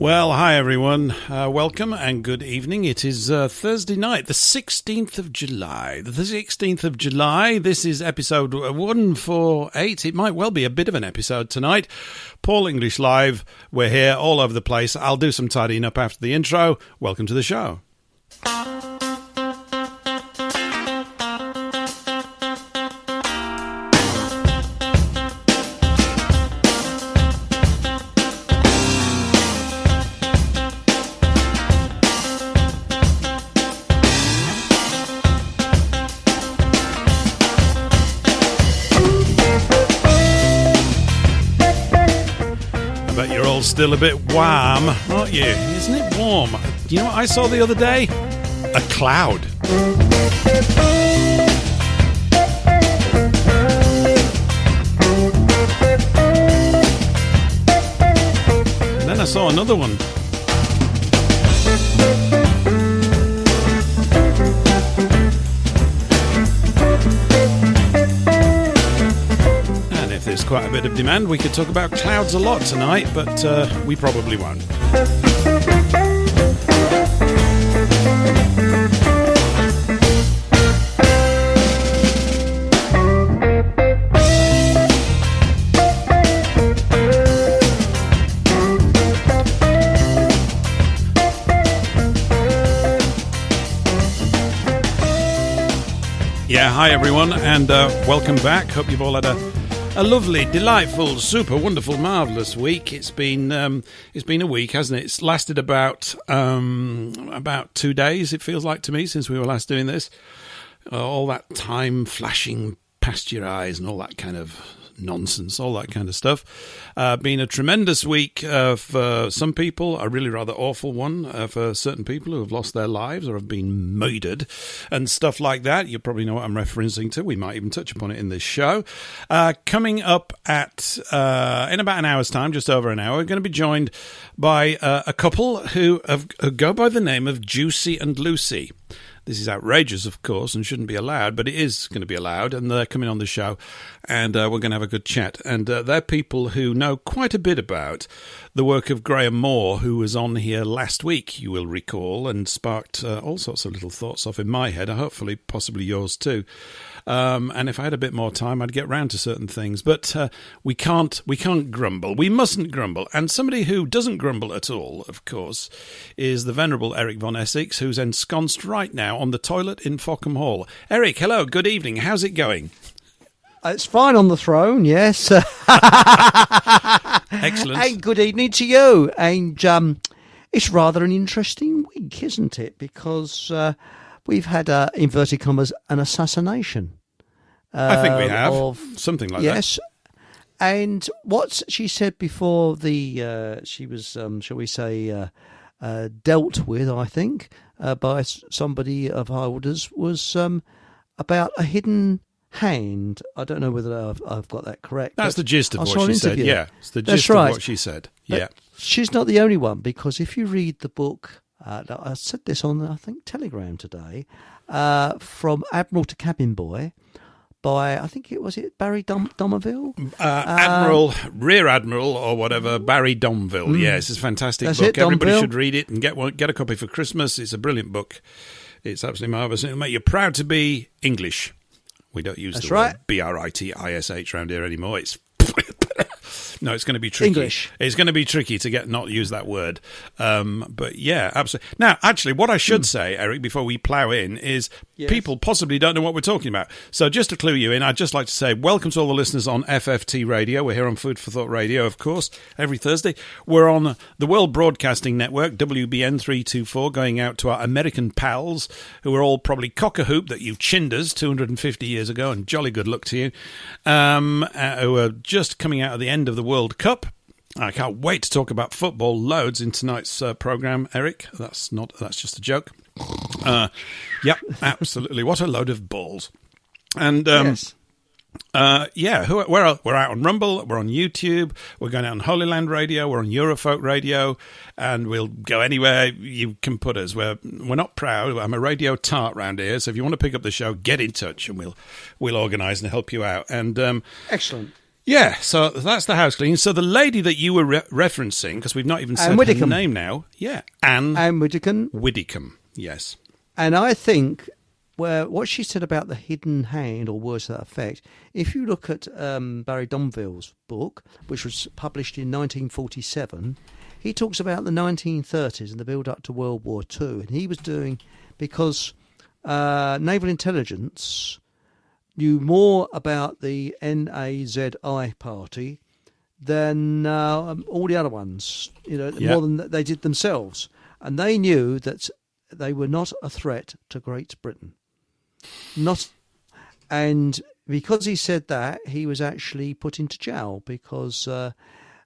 Well, hi everyone. Welcome and good evening. It is Thursday night, the 16th of July. The 16th of July. This is episode 148. It might well be a bit of an episode tonight. Paul English Live. We're here all over the place. I'll do some tidying up after the intro. Welcome to the show. Still a bit warm, aren't you? Isn't it warm? You know what I saw the other day? A cloud. And then I saw another one. There's quite a bit of demand. We could talk about clouds a lot tonight, but we probably won't. Yeah, hi everyone, and welcome back. Hope you've all had a lovely, delightful, super, wonderful, marvellous week. It's been a week, hasn't it? It's lasted about 2 days, it feels like to me, since we were last doing this. All that time flashing past your eyes and all that kind of nonsense, all that kind of stuff. Been a tremendous week for some people, a really rather awful one for certain people who have lost their lives or have been murdered and stuff like that. You probably know what I'm referencing to. We might even touch upon it in this show. Coming up at in about an hour's time, just over an hour, we're going to be joined by a couple who go by the name of Juicy and Lucy. This is outrageous, of course, and shouldn't be allowed, but it is going to be allowed, and they're coming on the show, and we're going to have a good chat. And they're people who know quite a bit about the work of Graham Moore, who was on here last week, you will recall, and sparked all sorts of little thoughts off in my head, hopefully, possibly yours too. And if I had a bit more time, I'd get round to certain things. But we can't grumble. We mustn't grumble. And somebody who doesn't grumble at all, of course, is the venerable Eric von Essex, who's ensconced right now on the toilet in Fockham Hall. Eric, hello, good evening. How's it going? It's fine on the throne, yes. Excellent. And good evening to you. And it's rather an interesting week, isn't it? Because we've had, inverted commas, an assassination. I think we have. Something like that. Yes. And what she said before she was, shall we say, dealt with, I think, by somebody of high orders was about a hidden hand. I don't know whether I've got that correct. That's the gist of what she said. Yeah, it's the gist of what she said. Yeah. She's not the only one, because if you read the book, I said this on, I think, Telegram today, From Admiral to Cabin Boy, by, I think was Barry Dommerville? Rear Admiral or whatever, Barry Domville. Yes, it's a fantastic book. Everybody should read it and get a copy for Christmas. It's a brilliant book. It's absolutely marvellous. It'll make you proud to be English. We don't use the word British around here anymore. No, it's going to be tricky. English. It's going to be tricky to not use that word. But yeah, absolutely. Now, actually, what I should say, Eric, before we plough in, is people possibly don't know what we're talking about. So just to clue you in, I'd just like to say welcome to all the listeners on FFT Radio. We're here on Food for Thought Radio, of course, every Thursday. We're on the World Broadcasting Network, WBN 324, going out to our American pals, who are all probably cock-a-hoop that you chinned us 250 years ago, and jolly good luck to you, who are just coming out of the end of the World Cup. I can't wait to talk about football loads in tonight's programme, Eric. That's just a joke. Yep, absolutely. What a load of balls. And yes. We're out on Rumble, we're on YouTube, we're going out on Holy Land Radio, we're on Eurofolk Radio, and we'll go anywhere you can put us. We're not proud. I'm a radio tart round here, so if you want to pick up the show, get in touch and we'll organise and help you out. And excellent. Yeah, so that's the house cleaning. So the lady that you were referencing, because we've not even said her name now. Yeah, Anne Widdecombe, yes. And I think what she said about the hidden hand, or words to that effect, if you look at Barry Domville's book, which was published in 1947, he talks about the 1930s and the build-up to World War II. And he was doing, because naval intelligence knew more about the Nazi party than all the other ones, more than they did themselves. And they knew that they were not a threat to Great Britain. And because he said that, he was actually put into jail because...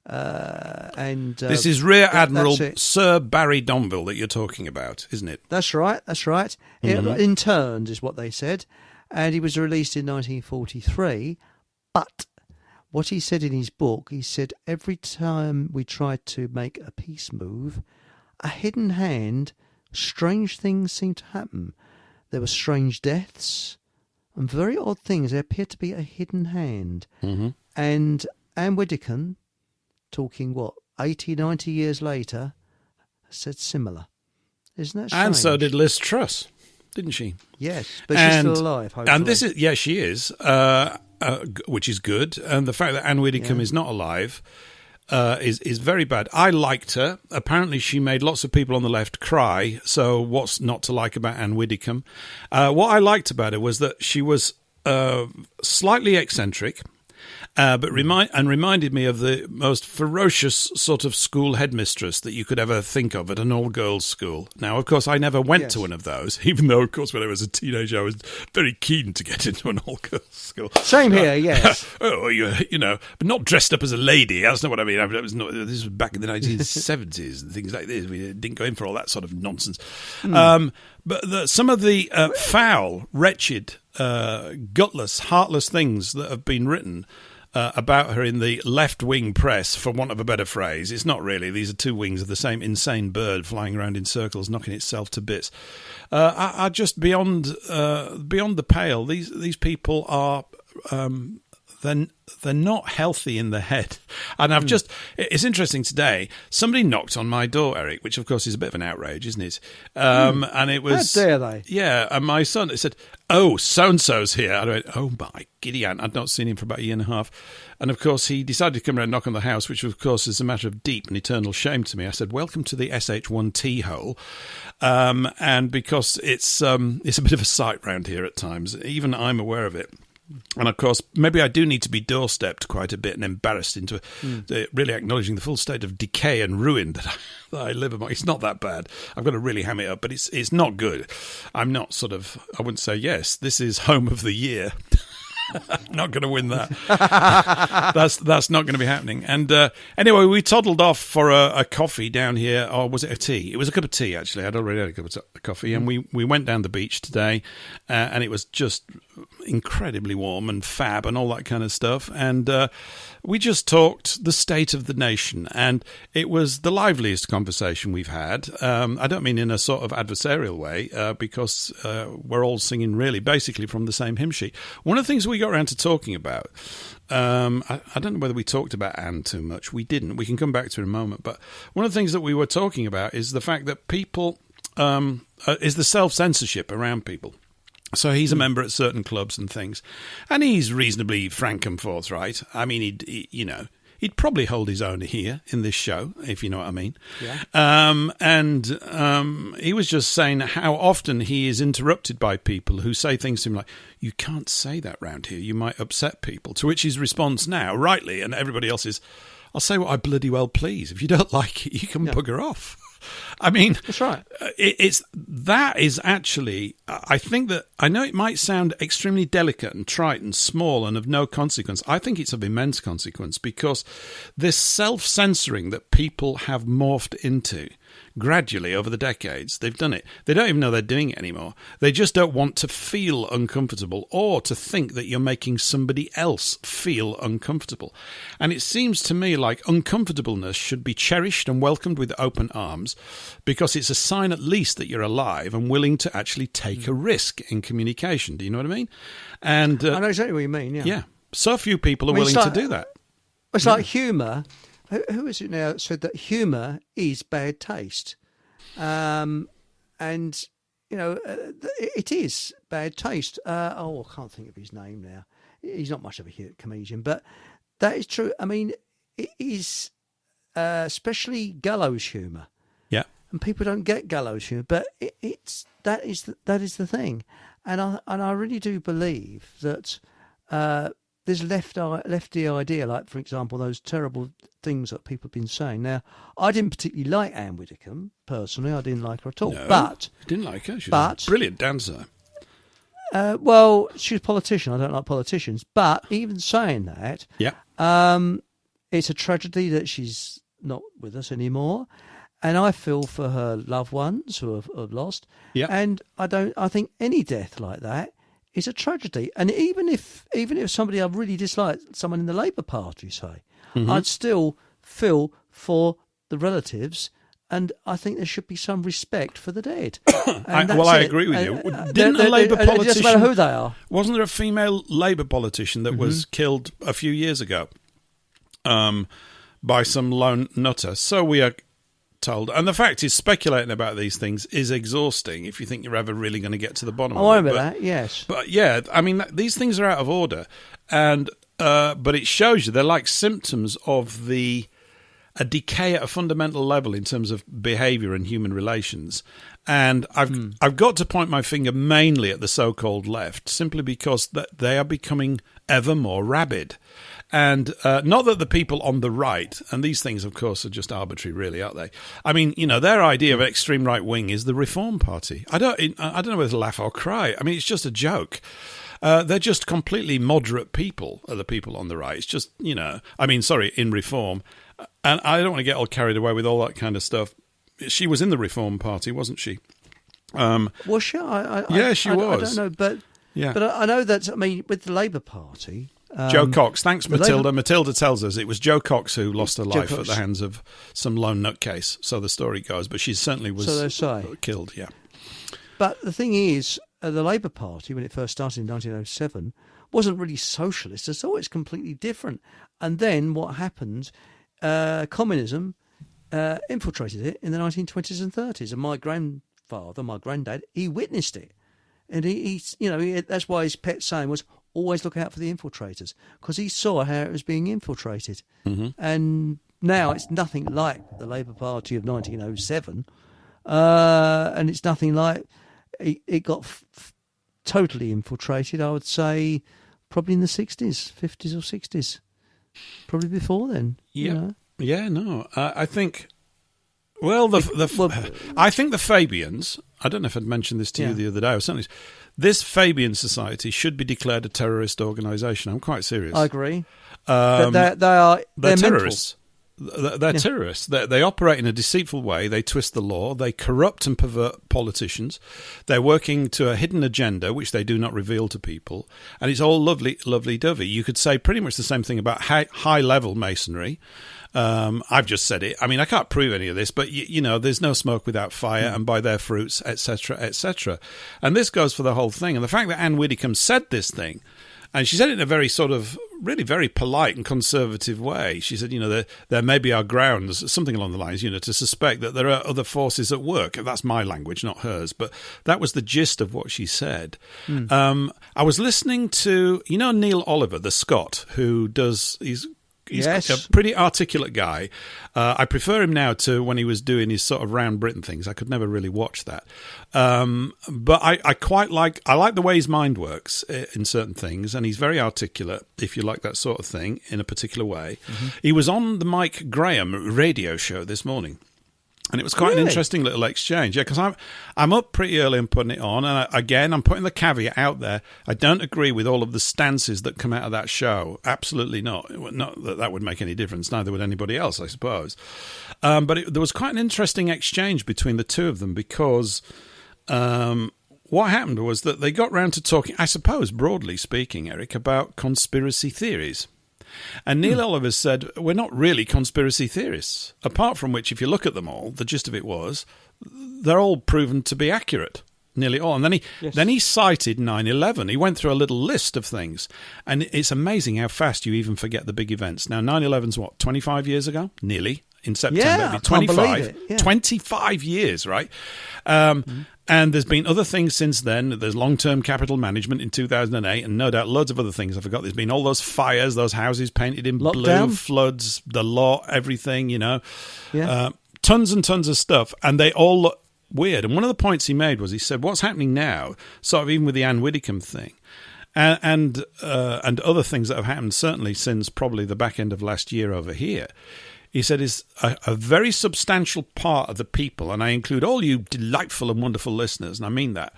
this is Rear Admiral Sir Barry Domville that you're talking about, isn't it? That's right. Mm-hmm. Interned is what they said. And he was released in 1943. But what he said in his book, he said every time we tried to make a peace move, a hidden hand, strange things seemed to happen. There were strange deaths and very odd things. There appeared to be a hidden hand. Mm-hmm. And Anne Widdecombe, talking 80, 90 years later, said similar. Isn't that strange? And so did Liz Truss, didn't she? Yes, but she's still alive, hopefully. And this is, she is, which is good. And the fact that Anne Widdecombe is not alive is very bad. I liked her. Apparently she made lots of people on the left cry, so what's not to like about Anne Widdecombe? What I liked about her was that she was slightly eccentric, but reminded me of the most ferocious sort of school headmistress that you could ever think of at an all-girls school. Now, of course, I never went to one of those, even though, of course, when I was a teenager, I was very keen to get into an all-girls school. Same here, yes. But not dressed up as a lady. That's not what I mean. This was back in the 1970s and things like this. We didn't go in for all that sort of nonsense. But some of the foul, wretched, gutless, heartless things that have been written about her in the left-wing press, for want of a better phrase. It's not really. These are two wings of the same insane bird flying around in circles, knocking itself to bits. Are just beyond the pale. These people are... They're not healthy in the head. And it's interesting today, somebody knocked on my door, Eric, which of course is a bit of an outrage, isn't it? And it was... How dare they? Yeah, and my son said, "Oh, so-and-so's here." I went, "Oh my giddy aunt." I'd not seen him for about a year and a half. And of course he decided to come around and knock on the house, which of course is a matter of deep and eternal shame to me. I said, "Welcome to the SH1T hole." And because it's a bit of a sight round here at times, even I'm aware of it. And of course, maybe I do need to be doorstepped quite a bit and embarrassed into really acknowledging the full state of decay and ruin that I live among. It's not that bad. I've got to really ham it up, but it's not good. I'm not I wouldn't say, yes, this is home of the year. Not going to win that. That's not going to be happening. And anyway, we toddled off for a coffee down here, or was it a tea? It was a cup of tea, actually. I'd already had a cup of coffee, and we went down the beach today, and it was just incredibly warm and fab and all that kind of stuff. And we just talked the state of the nation, and it was the liveliest conversation we've had. I don't mean in a sort of adversarial way, because we're all singing really basically from the same hymn sheet. One of the things we got around to talking about, I don't know whether we talked about Anne too much. We didn't. We can come back to it in a moment. But one of the things that we were talking about is the fact that people, is the self-censorship around people. So he's a member at certain clubs and things, and he's reasonably frank and forthright. I mean, he'd probably hold his own here in this show, if you know what I mean. Yeah. And he was just saying how often he is interrupted by people who say things to him like, "You can't say that round here, you might upset people." To which his response now, rightly, and everybody else is, "I'll say what I bloody well please. If you don't like it, you can bugger off." I mean, that's right. That is actually, I think that, I know it might sound extremely delicate and trite and small and of no consequence. I think it's of immense consequence, because this self-censoring that people have morphed into gradually over the decades, they've done it. They don't even know they're doing it anymore. They just don't want to feel uncomfortable or to think that you're making somebody else feel uncomfortable. And it seems to me like uncomfortableness should be cherished and welcomed with open arms, because it's a sign at least that you're alive and willing to actually take a risk in communication. Do you know what I mean? And I know exactly what you mean, yeah. Yeah. So few people are willing to do that. It's like humour. Who is it now that said that humour is bad taste? And, it is bad taste. I can't think of his name now. He's not much of a comedian, but that is true. I mean, it is especially gallows humour. Yeah. And people don't get gallows humour, but that is the thing. And I really do believe that this lefty idea, like, for example, those terrible things that people have been saying. Now, I didn't particularly like Anne Widdecombe, personally. I didn't like her at all. No, but you didn't like her? She was a brilliant dancer. Well, she's a politician. I don't like politicians. But even saying that, it's a tragedy that she's not with us anymore. And I feel for her loved ones who have lost. Yeah. And I think any death like that is a tragedy. And even if somebody I really dislike, someone in the Labour Party, say, I'd still feel for the relatives. And I think there should be some respect for the dead. I agree with you. Didn't a Labour politician... It doesn't matter who they are. Wasn't there a female Labour politician that was killed a few years ago by some lone nutter? So we are told. And the fact is, speculating about these things is exhausting if you think you're ever really going to get to the bottom of it. I remember that, yes. But yeah, I mean, these things are out of order. And but it shows you they're like symptoms of a decay at a fundamental level in terms of behaviour and human relations. And I've got to point my finger mainly at the so-called left, simply because they are becoming ever more rabid. And not that the people on the right, and these things, of course, are just arbitrary, really, aren't they? I mean, their idea of extreme right wing is the Reform Party. I don't know whether to laugh or cry. I mean, it's just a joke. They're just completely moderate people, are the people on the right. It's just, in Reform. And I don't want to get all carried away with all that kind of stuff. She was in the Reform Party, wasn't she? Was she? She was. I don't know, but I know that, with the Labour Party... Joe Cox. Thanks, Matilda. Matilda tells us it was Joe Cox who lost her life at the hands of some lone nutcase. So the story goes, but she certainly was killed. Yeah. But the thing is, the Labour Party, when it first started in 1907, wasn't really socialist at all. It's completely different. And then what happened? Communism infiltrated it in the 1920s and 30s, and my granddad, he witnessed it, and that's why his pet saying was, always look out for the infiltrators, because he saw how it was being infiltrated. And now it's nothing like the Labour Party of 1907, and it's nothing like it got totally infiltrated, I would say, probably in the 60s, 50s or 60s, probably before then. Yeah, I think... Well, I think the Fabians, I don't know if I'd mentioned this to you the other day, or certainly this Fabian Society should be declared a terrorist organisation. I'm quite serious. I agree. They're terrorists. They're terrorists. They operate in a deceitful way. They twist the law. They corrupt and pervert politicians. They're working to a hidden agenda, which they do not reveal to people. And it's all lovely-dovey. You could say pretty much the same thing about high-level masonry. I've just said it. I mean, I can't prove any of this, but there's no smoke without fire, and by their fruits, etc., etc. And this goes for the whole thing. And the fact that Anne Widdecombe said this thing, and she said it in a very sort of really very polite and conservative way. She said, there may be our grounds, something along the lines, to suspect that there are other forces at work. That's my language, not hers. But that was the gist of what she said. I was listening to, Neil Oliver, the Scot, who He's a pretty articulate guy. I prefer him now to when he was doing his sort of round Britain things. I could never really watch that. But I quite like the way his mind works in certain things, and he's very articulate, if you like that sort of thing, in a particular way. He was on the Mike Graham radio show this morning. And it was quite an interesting little exchange, because I'm up pretty early and putting it on, and I'm putting the caveat out there. I don't agree with all of the stances that come out of that show. Absolutely not. Not that would make any difference. Neither would anybody else, I suppose. But there was quite an interesting exchange between the two of them, because what happened was that they got round to talking, I suppose, broadly speaking, Eric, about conspiracy theories. And Neil Oliver said, we're not really conspiracy theorists, apart from which, if you look at them all, the gist of it was, they're all proven to be accurate. nearly all. And then he cited 9/11. He went through a little list of things. And it's amazing how fast you even forget the big events. Now, 9/11's what, 25 years ago? Nearly. In September. Yeah, It'd be 25. Yeah. 25 years, right? And there's been other things since then. There's long-term capital management in 2008, and no doubt loads of other things I forgot. There's been all those fires, those houses painted in blue, floods, the law, everything, tons and tons of stuff, and they all look weird. And one of the points he made was, he said, what's happening now, sort of even with the Ann Widdecombe thing, and other things that have happened certainly since probably the back end of last year over here, he said, is a very substantial part of the people, and I include all you delightful and wonderful listeners, and I mean that,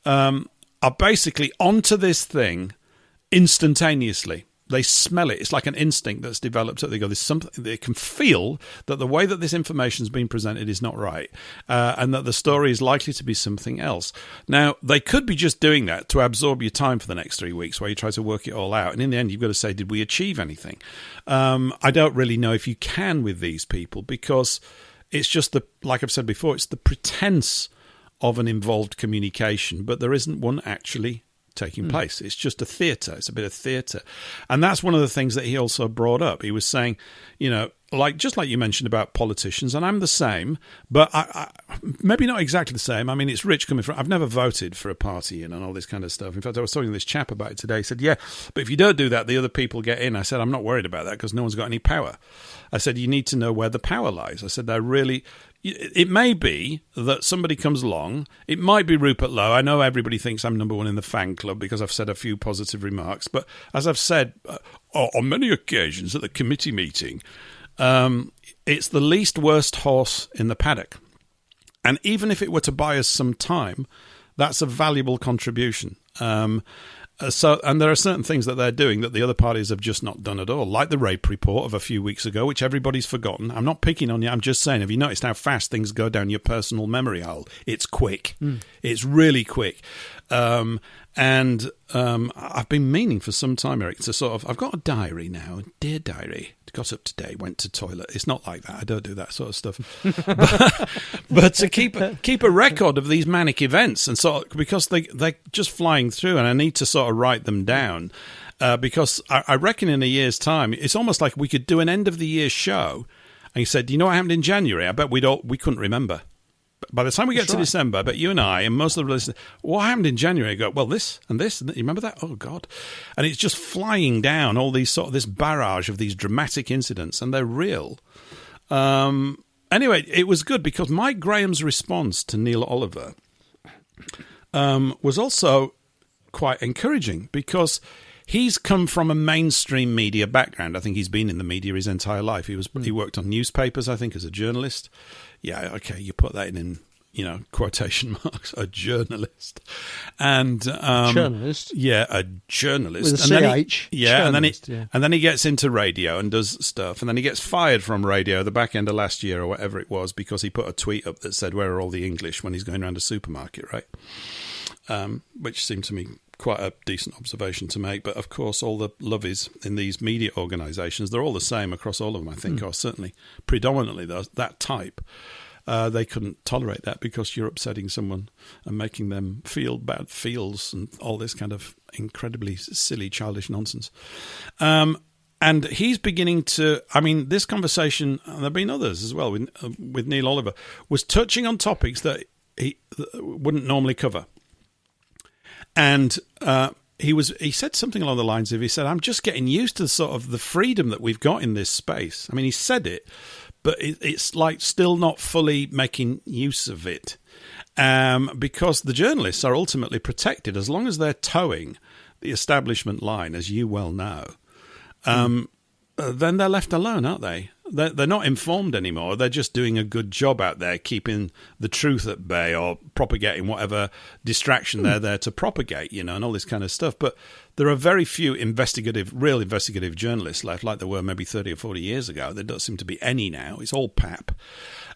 are basically onto this thing instantaneously. They smell it. It's like an instinct that's developed. They go, there's something, they can feel that the way that this information is being presented is not right, and that the story is likely to be something else. Now, they could be just doing that to absorb your time for the next 3 weeks while you try to work it all out. And in the end, you've got to say, did we achieve anything? I don't really know if you can with these people, because it's just like I've said before, it's the pretense of an involved communication, but there isn't one actually taking place. It's just a theatre. It's a bit of theatre. And that's one of the things that he also brought up. He was saying, just like you mentioned about politicians, and I'm the same, but I maybe not exactly the same. I mean, it's rich coming from, I've never voted for a party and all this kind of stuff. In fact, I was talking to this chap about it today. He said, yeah, but if you don't do that, the other people get in. I said, I'm not worried about that because no one's got any power. I said, you need to know where the power lies. I said, it may be that somebody comes along. It might be Rupert Lowe. I know everybody thinks I'm number one in the fan club because I've said a few positive remarks. But as I've said on many occasions at the committee meeting, it's the least worst horse in the paddock. And even if it were to buy us some time, that's a valuable contribution. And there are certain things that they're doing that the other parties have just not done at all, like the rape report of a few weeks ago, which everybody's forgotten. I'm not picking on you. I'm just saying, have you noticed how fast things go down your personal memory hole? It's quick. It's really quick. And I've been meaning for some time, Eric, to sort of, I've got a diary now, a dear diary. Got up today, went to toilet. It's not like that. I don't do that sort of stuff. but to keep a record of these manic events, and sort of, because they're just flying through, and I need to sort of write them down, because I reckon in a year's time, it's almost like we could do an end of the year show. And he said, "Do you know what happened in January?" I bet we couldn't remember. By the time we get to December, but you and I and most of the listeners, what happened in January? Go, well, this and this, and you remember that? Oh God! And it's just flying down all these this barrage of these dramatic incidents, and they're real. Anyway, it was good because Mike Graham's response to Neil Oliver was also quite encouraging, because he's come from a mainstream media background. I think he's been in the media his entire life. He worked on newspapers, I think, as a journalist. Yeah, okay, you put that in quotation marks, a journalist. And journalist? Yeah, a journalist. With a CH. And then he gets into radio and does stuff, and then he gets fired from radio the back end of last year or whatever it was, because he put a tweet up that said, "Where are all the English?" when he's going around a supermarket, right? Which seemed to me quite a decent observation to make. But of course, all the lovies in these media organisations, they're all the same across all of them, I think, or certainly predominantly that type. They couldn't tolerate that because you're upsetting someone and making them feel bad feels and all this kind of incredibly silly, childish nonsense. And he's beginning to, this conversation, and there have been others as well with Neil Oliver, was touching on topics that he wouldn't normally cover. And he said something along the lines of, he said, I'm just getting used to sort of the freedom that we've got in this space. I mean, he said it, but it's like still not fully making use of it, because the journalists are ultimately protected as long as they're towing the establishment line, as you well know. Then they're left alone, aren't they? They're not informed anymore. They're just doing a good job out there, keeping the truth at bay or propagating whatever distraction they're there to propagate, and all this kind of stuff. But there are very few real investigative journalists left, like there were maybe 30 or 40 years ago. There don't seem to be any now. It's all pap.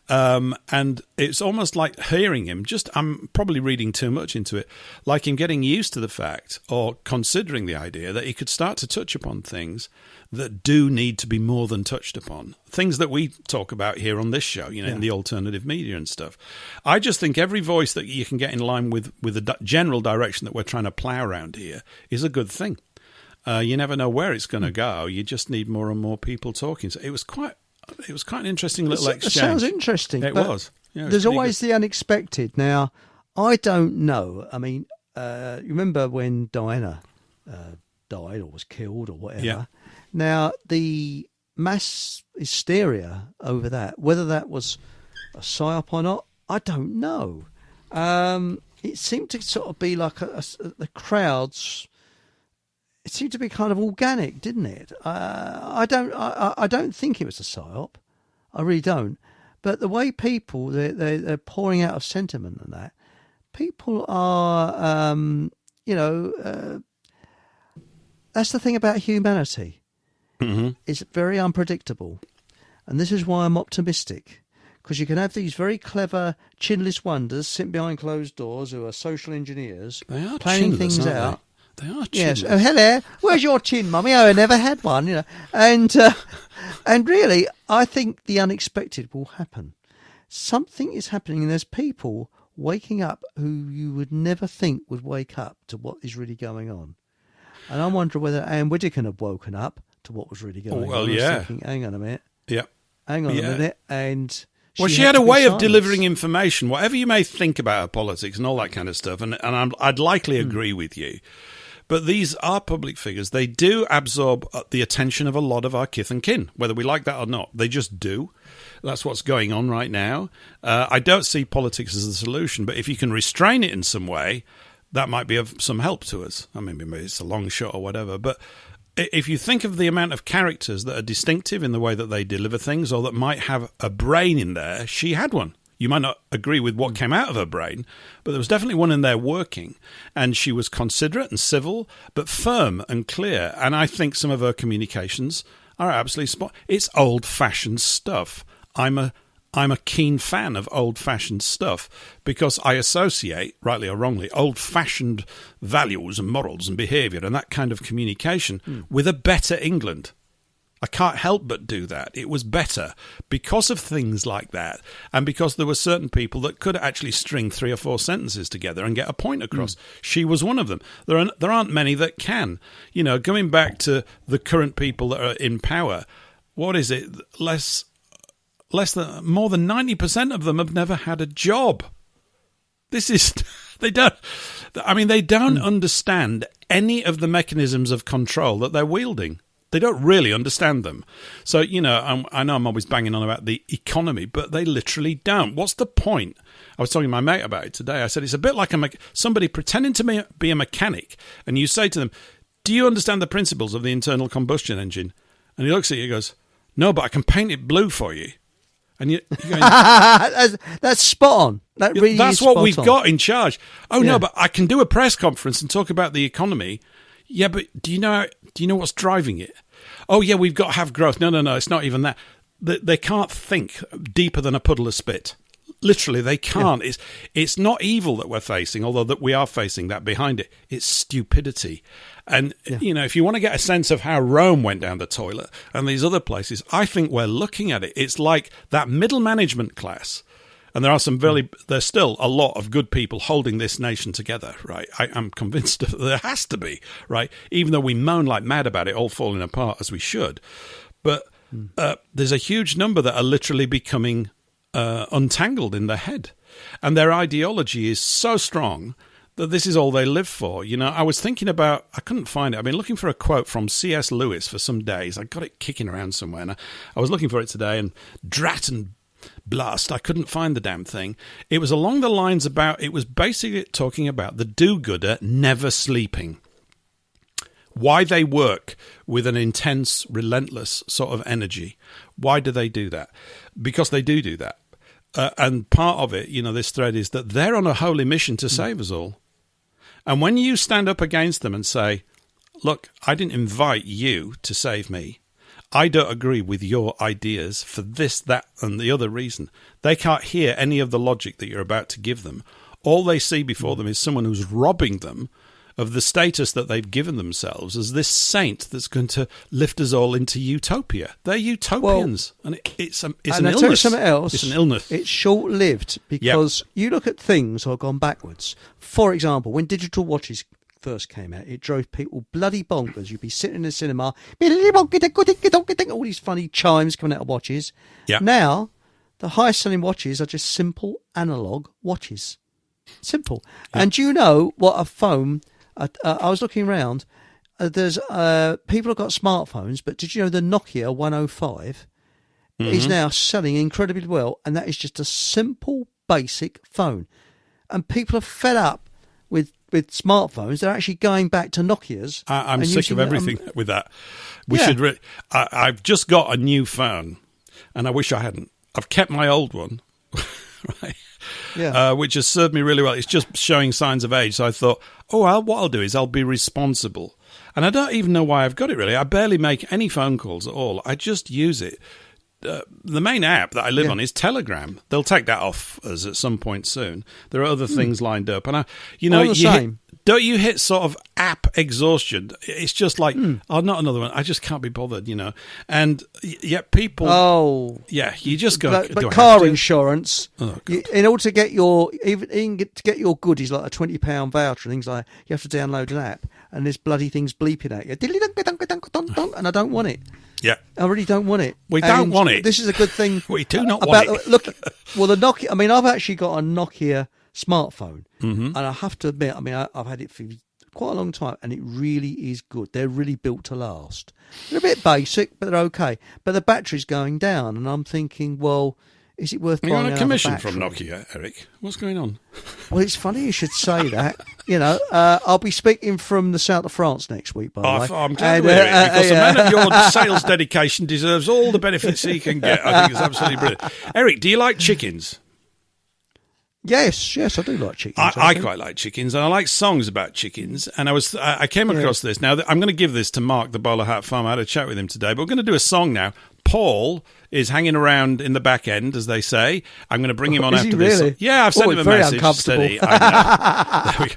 And it's almost like hearing him, I'm probably reading too much into it, like him getting used to the fact or considering the idea that he could start to touch upon things that do need to be more than touched upon. Things that we talk about here on this show, in the alternative media and stuff. I just think every voice that you can get in line with the general direction that we're trying to plough around here is a good thing. You never know where it's going to go. You just need more and more people talking. So it was quite an interesting little exchange. It sounds interesting. It was. Yeah, there's always the unexpected. Now, I don't know. I mean, you remember when Diana died or was killed or whatever? Yeah. Now, the mass hysteria over that, whether that was a psyop or not, I don't know. It seemed to sort of be like the crowds. It seemed to be kind of organic, didn't it? I don't think it was a psyop. I really don't. But the way people they're pouring out of sentiment and that, people are that's the thing about humanity. Mm-hmm. It's very unpredictable, and this is why I'm optimistic. Because you can have these very clever chinless wonders sitting behind closed doors who are social engineers, they are planning chinless, things out. They are chinless. Yes. Oh, hello. Where's your chin, Mummy? Oh, I never had one. And really, I think the unexpected will happen. Something is happening, and there's people waking up who you would never think would wake up to what is really going on. And I wonder whether Anne Widdecombe had woken up to what was really going on. Well, I was yeah. thinking, hang on a minute. Yeah. Hang on a minute. And she had a way of delivering information, whatever you may think about her politics and all that kind of stuff. And I'd likely agree with you. But these are public figures. They do absorb the attention of a lot of our kith and kin, whether we like that or not. They just do. That's what's going on right now. I don't see politics as the solution, but if you can restrain it in some way, that might be of some help to us. I mean, maybe it's a long shot or whatever. But if you think of the amount of characters that are distinctive in the way that they deliver things or that might have a brain in there, she had one. You might not agree with what came out of her brain, but there was definitely one in there working. And she was considerate and civil, but firm and clear. And I think some of her communications are absolutely spot. It's old-fashioned stuff. I'm a keen fan of old-fashioned stuff because I associate, rightly or wrongly, old-fashioned values and morals and behaviour and that kind of communication with a better England. I can't help but do that. It was better because of things like that and because there were certain people that could actually string 3 or 4 sentences together and get a point across. She was one of them. There aren't many that can. Going back to the current people that are in power, what is it? More than 90% of them have never had a job. They don't understand any of the mechanisms of control that they're wielding. They don't really understand them. So, I know I'm always banging on about the economy, but they literally don't. What's the point? I was talking to my mate about it today. I said, it's a bit like somebody pretending to be a mechanic, and you say to them, do you understand the principles of the internal combustion engine? And he looks at you and goes, no, but I can paint it blue for you. And you're going, that's spot on. That really that's is what spot we've on. got in charge. Oh, Yeah. no, but I can do a press conference and talk about the economy. Yeah, but do you know what's driving it? Oh, yeah, we've got to have growth. No, it's not even that. They can't think deeper than a puddle of spit. Literally, they can't. Yeah. It's not evil that we're facing, although that we are facing that behind it. It's stupidity. And, if you want to get a sense of how Rome went down the toilet and these other places, I think we're looking at it. It's like that middle management class. And there's still a lot of good people holding this nation together, right? I'm convinced that there has to be, right? Even though we moan like mad about it all falling apart as we should. But there's a huge number that are literally becoming untangled in their head. And their ideology is so strong that this is all they live for. I was thinking about, I couldn't find it. I've been looking for a quote from C.S. Lewis for some days. I got it kicking around somewhere. And I was looking for it today, and drat and blast, I couldn't find the damn thing. It was along the lines it was basically talking about the do-gooder never sleeping. Why they work with an intense, relentless sort of energy. Why do they do that? Because they do that. And part of it, this thread is that they're on a holy mission to save us all. And when you stand up against them and say, look, I didn't invite you to save me. I don't agree with your ideas for this, that, and the other reason. They can't hear any of the logic that you're about to give them. All they see before them is someone who's robbing them of the status that they've given themselves as this saint that's going to lift us all into utopia. They're utopians, and it's an illness. Tell you something else. It's an illness. It's short-lived because you look at things that have gone backwards. For example, when digital watches first came out, it drove people bloody bonkers. You'd be sitting in the cinema, all these funny chimes coming out of watches. Yeah. Now, the highest-selling watches are just simple analog watches. Simple. Yeah. And do you know what a phone... I was looking around. There's people have got smartphones, but did you know the Nokia 105 is now selling incredibly well, and that is just a simple, basic phone. And people are fed up with smartphones. They're actually going back to Nokias. I'm sick of everything with that. We should. I've just got a new phone, and I wish I hadn't. I've kept my old one, right? Yeah. Which has served me really well. It's just showing signs of age. So I thought, what I'll do is I'll be responsible. And I don't even know why I've got it, really. I barely make any phone calls at all. I just use it. The main app that I live on is Telegram. They'll take that off us at some point soon. There are other things lined up. And, don't you hit sort of app exhaustion? It's just like, not another one. I just can't be bothered, And yet people... Oh. Yeah, you just go... But car insurance, in order to get your... Even to get your goodies, like a £20 voucher and things like that, you have to download an app, and this bloody thing's bleeping at you. And I don't want it. Yeah. I really don't want it. We don't want it. This is a good thing. We do not want it. Look, well, the Nokia... I mean, I've actually got a Nokia smartphone, and I have to admit, I've had it for quite a long time, and it really is good. They're really built to last. They're a bit basic, but they're okay. But the battery's going down, and I'm thinking, well, is it worth buying another battery? You're on a commission from Nokia, Eric. What's going on? Well, it's funny you should say that. I'll be speaking from the south of France next week, by the way. I'm glad to hear it, because a man of your sales dedication deserves all the benefits he can get. I think it's absolutely brilliant. Eric, do you like chickens? Yes, I do like chickens. I quite like chickens, and I like songs about chickens. And I came across this. Now, I'm going to give this to Mark, the bowler hat farmer. I had a chat with him today, but we're going to do a song now. Paul is hanging around in the back end, as they say. I'm going to bring him on after this. Really? Yeah, I've sent him a message. Steady. I'll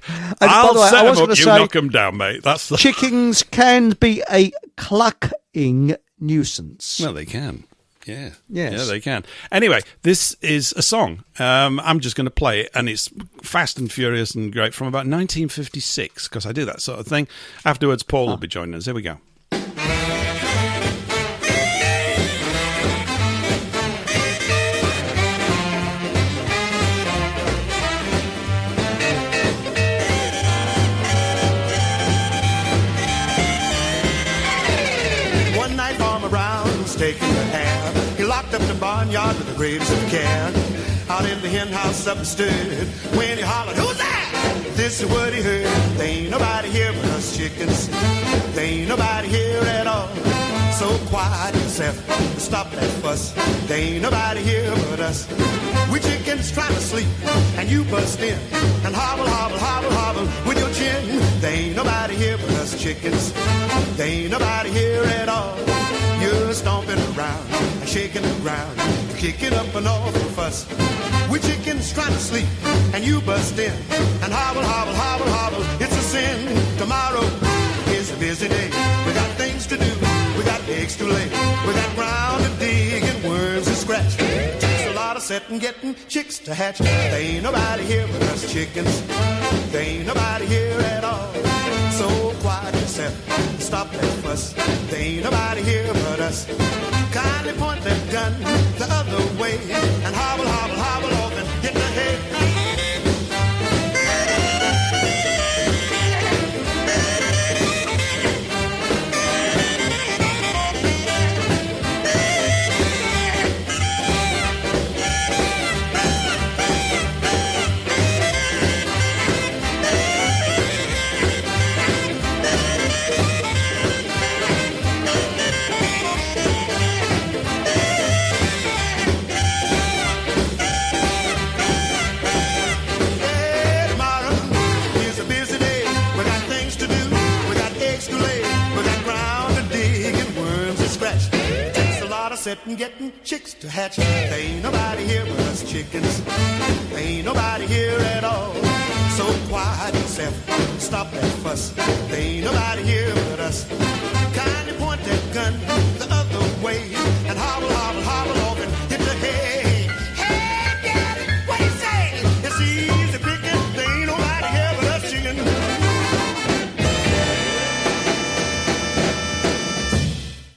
set him up, you knock him down, mate. That's the... Chickens can be a clucking nuisance. Well, they can. Yeah. Yes. Yeah, they can. Anyway, this is a song. I'm just going to play it, and it's fast and furious and great from about 1956, because I do that sort of thing. Afterwards, Paul will be joining us. Here we go. One night, Farmer Brown was taking a hand. He locked up the barnyard with the greatest of care. Out in the hen house up and stood. When he hollered, "Who's that?" This is what he heard. There ain't nobody here but us chickens. There ain't nobody here at all. So quiet yourself, stop that fuss. There ain't nobody here but us. We chickens trying to sleep, and you bust in and hobble, hobble, hobble, hobble with your chin. There ain't nobody here but us chickens. There ain't nobody here at all. You're stomping around and shaking the ground, kicking up an awful fuss. We chickens trying to sleep, and you bust in and hobble, hobble, hobble, hobble. It's a sin. Tomorrow is a busy day. We got things to do. We got eggs to lay. We got ground to dig and worms to scratch. Takes a lot of setting, getting chicks to hatch. There ain't nobody here but us chickens. There ain't nobody here at all. So quiet yourself, stop that fuss. There ain't nobody here but us. Kindly point that gun the other way and hobble, hobble, hobble off and get the head. sitting getting chicks to hatch. There ain't nobody here but us chickens. There ain't nobody here at all. So quiet yourself, stop that fuss. There ain't nobody here but us. Kindly point that gun the other way and hobble, hobble, hobble off and hit the hay. Hey, daddy, what you say? It's easy picking. There ain't nobody here but us chickens.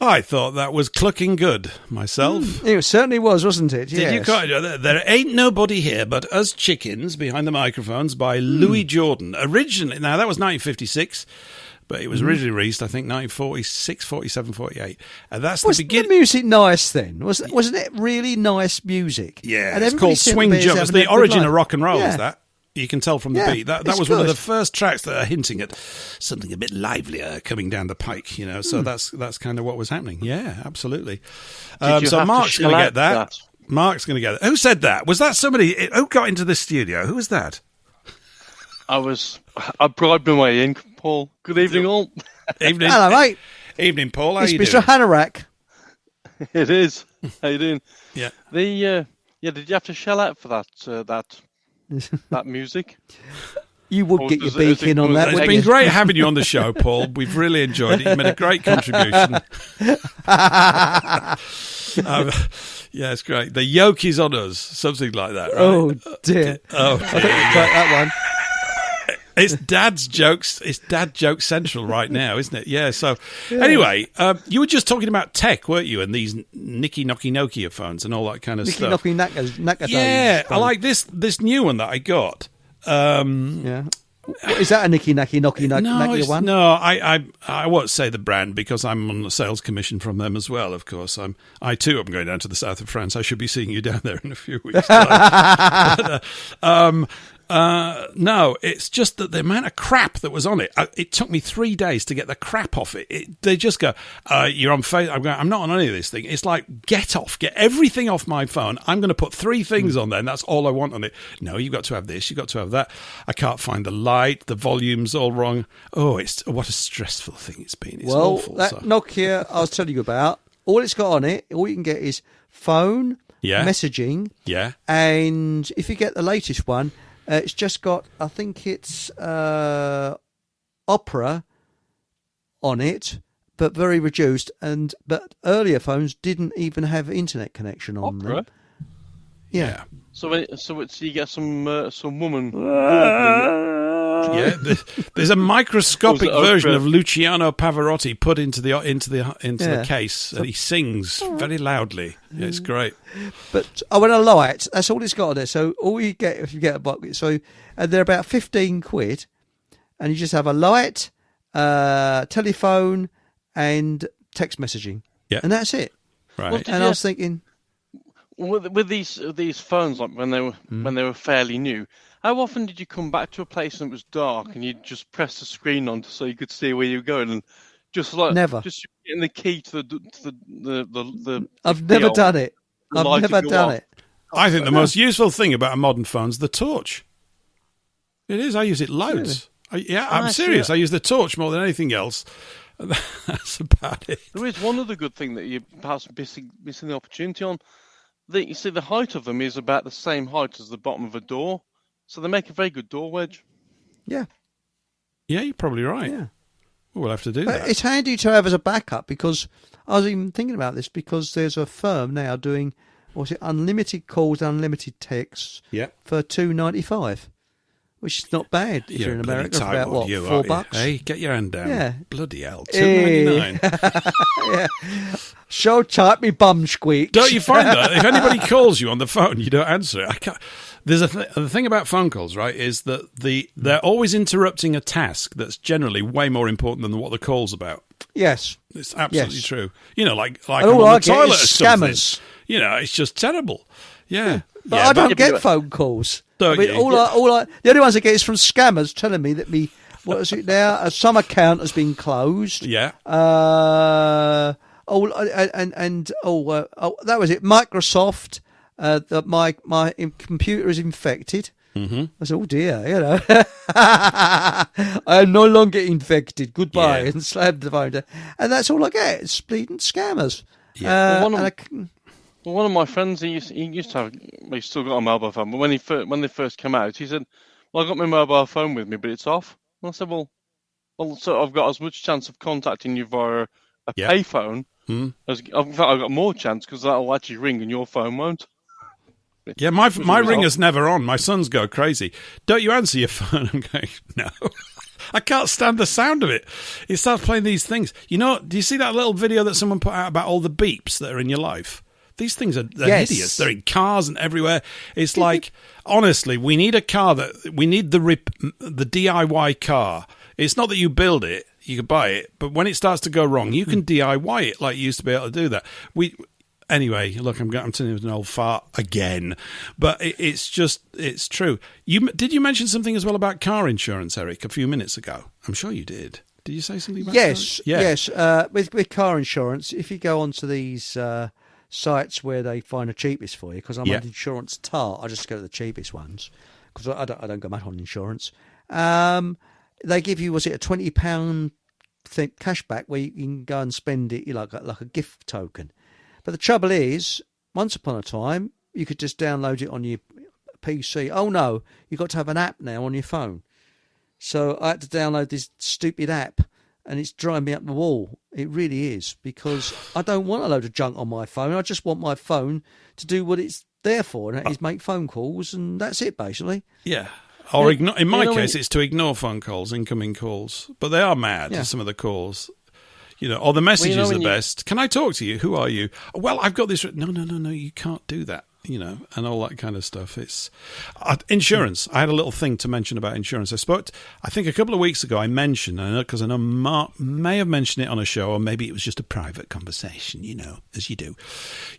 I thought that was clucking good myself. It certainly was, wasn't it? Did you quite? There ain't nobody here but us chickens behind the microphones by Louis Jordan. Originally, now that was 1956, but it was originally released, I think, 1946, 47, 48. And that's the beginning. Was the music nice then? Wasn't it really nice music? Yeah, and it's called Swing Jump. It's the origin of rock and roll, Yeah. is that? You can tell from the beat. That was one of the first tracks that are hinting at something a bit livelier coming down the pike, you know. So that's kind of what was happening. Yeah, absolutely. So Mark's going to get that. Mark's going to get that. Who said that? Was that somebody who got into the studio? Who was that? I bribed my way in, Paul. Good evening, all. Evening. Hello, mate. Evening, Paul. How It's you Mr. doing? Hanorak. It is. How you doing? Yeah. Did you have to shell out for that music? You would Or get your does it- beak in on that, It's wouldn't been you? great having you on the show, Paul. We've really enjoyed it. You've made a great contribution. Yeah, it's great. The yoke is on us, something like that, right? Oh, dear. Oh, I think we tried that one. It's Dad's jokes. It's Dad joke central right now, isn't it? Yeah. So, anyway, you were just talking about tech, weren't you? And these Nicky Nocky Nokia phones and all that kind of Nicky stuff. Nocky Naka Yeah, I like this new one that I got. Yeah. What, is that a Nicky Nacky Nocky Nokia one? No, I won't say the brand because I'm on a sales commission from them as well. Of course, I too am going down to the south of France. I should be seeing you down there in a few weeks' time. But, no, it's just that the amount of crap that was on it. It took me 3 days to get the crap off it. They just go, "You're on Facebook." I'm not on any of this thing. It's like, get everything off my phone. I'm going to put 3 things on there, and that's all I want on it. No, you've got to have this. You've got to have that. I can't find the light. The volume's all wrong. Oh, what a stressful thing it's been. It's awful. That Nokia I was telling you about, all it's got on it, all you can get is phone, messaging, and if you get the latest one, it's just got, I think it's Opera on it, but very reduced. But earlier phones didn't even have internet connection on Opera? them. Yeah. So you get some woman. Yeah, there's a microscopic Was it version Oprah? of Luciano Pavarotti put into the case, and he sings very loudly. Yeah, it's great. But when a light, that's all it's got on there. So all you get if you get a box, and they're about 15 quid, and you just have a light, telephone, and text messaging. Yeah, and that's it. Right. And I was thinking, With these phones, like when they were fairly new, how often did you come back to a place and it was dark and you'd just press the screen on so you could see where you were going and just Never. just getting the key to the I've never done it. I've light never would go done off. it. I think the most useful thing about a modern phone is the torch. It is. I use it loads. I'm serious. I use the torch more than anything else. That's about it. There is one other good thing that you're perhaps missing the opportunity on. You see, the height of them is about the same height as the bottom of a door, so they make a very good door wedge. Yeah. Yeah, you're probably right. Yeah. We'll have to do But that. it's handy to have as a backup because I was even thinking about this because there's a firm now doing unlimited calls, unlimited texts for $2.95, which is not bad if you're in America. It's about what, $4? Hey, get your hand down. Yeah. Bloody hell, $2.99. Yeah. Show tight me bum squeaks. Don't you find that if anybody calls you on the phone, you don't answer it? I can't. There's the thing about phone calls, right? Is that they're always interrupting a task that's generally way more important than what the call's about. Yes, it's absolutely true. You know, like and I'm all on I the get toilet is or something. scammers. You know, it's just terrible. Yeah, but I don't get phone calls. Don't you? The only ones I get is from scammers telling me that what is it now? Some account has been closed. Yeah. That was it. Microsoft. That my computer is infected. Mm-hmm. I said, oh dear, I am no longer infected. Goodbye, and slammed the phone down. And that's all I get. It's bleeding scammers. Yeah. One of my friends, he used to have, he's still got a mobile phone, but when they first came out, he said, "Well, I got my mobile phone with me, but it's off." And I said, "Well, so I've got as much chance of contacting you via a payphone as in fact I've got more chance because that'll actually ring and your phone won't." Yeah, my ringer's never on. My sons go crazy. Don't you answer your phone? I'm going, no. I can't stand the sound of it. It starts playing these things. You know, do you see that little video that someone put out about all the beeps that are in your life? These things are hideous. They're in cars and everywhere. It's like, honestly, we need a car we need the DIY car. It's not that you build it, you can buy it, but when it starts to go wrong, you can DIY it like you used to be able to do that. Anyway, look, I'm telling you an old fart again, but it's true. Did you mention something as well about car insurance, Eric, a few minutes ago? I'm sure you did. Did you say something about Yes. With car insurance, if you go onto these sites where they find the cheapest for you, because I'm an insurance tart, I just go to the cheapest ones because I don't go mad on insurance. They give you, was it a £20 cashback where you can go and spend it like a gift token. But the trouble is, once upon a time, you could just download it on your PC. Oh no, you've got to have an app now on your phone. So I had to download this stupid app, and it's driving me up the wall. It really is, because I don't want a load of junk on my phone. I just want my phone to do what it's there for, and that is make phone calls, and that's it, basically. Yeah. Or in my case, it's to ignore phone calls, incoming calls. But they are mad, some of the calls. You know, or the messages are best. Can I talk to you? Who are you? Well, I've got this. No, you can't do that. You know, and all that kind of stuff. It's insurance. I had a little thing to mention about insurance. I think a couple of weeks ago I mentioned, because I know Mark may have mentioned it on a show, or maybe it was just a private conversation, you know, as you do.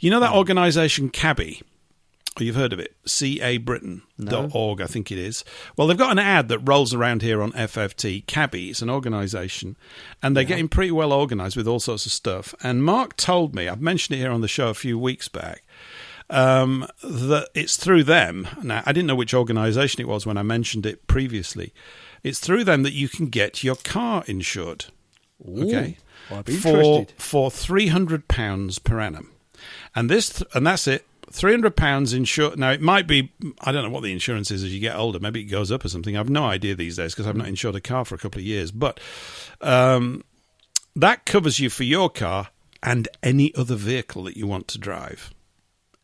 You know that organisation Cabby? You've heard of it, cabritain.org, I think it is. Well, they've got an ad that rolls around here on FFT. Cabby, it's an organisation, and they're getting pretty well organised with all sorts of stuff. And Mark told me, I've mentioned it here on the show a few weeks back, that it's through them. Now, I didn't know which organisation it was when I mentioned it previously. It's through them that you can get your car insured. Ooh, okay, I'd be interested. For £300 per annum, and that's it. £300 insured. Now, it might be, I don't know what the insurance is as you get older. Maybe it goes up or something. I've no idea these days because I've not insured a car for a couple of years. But that covers you for your car and any other vehicle that you want to drive.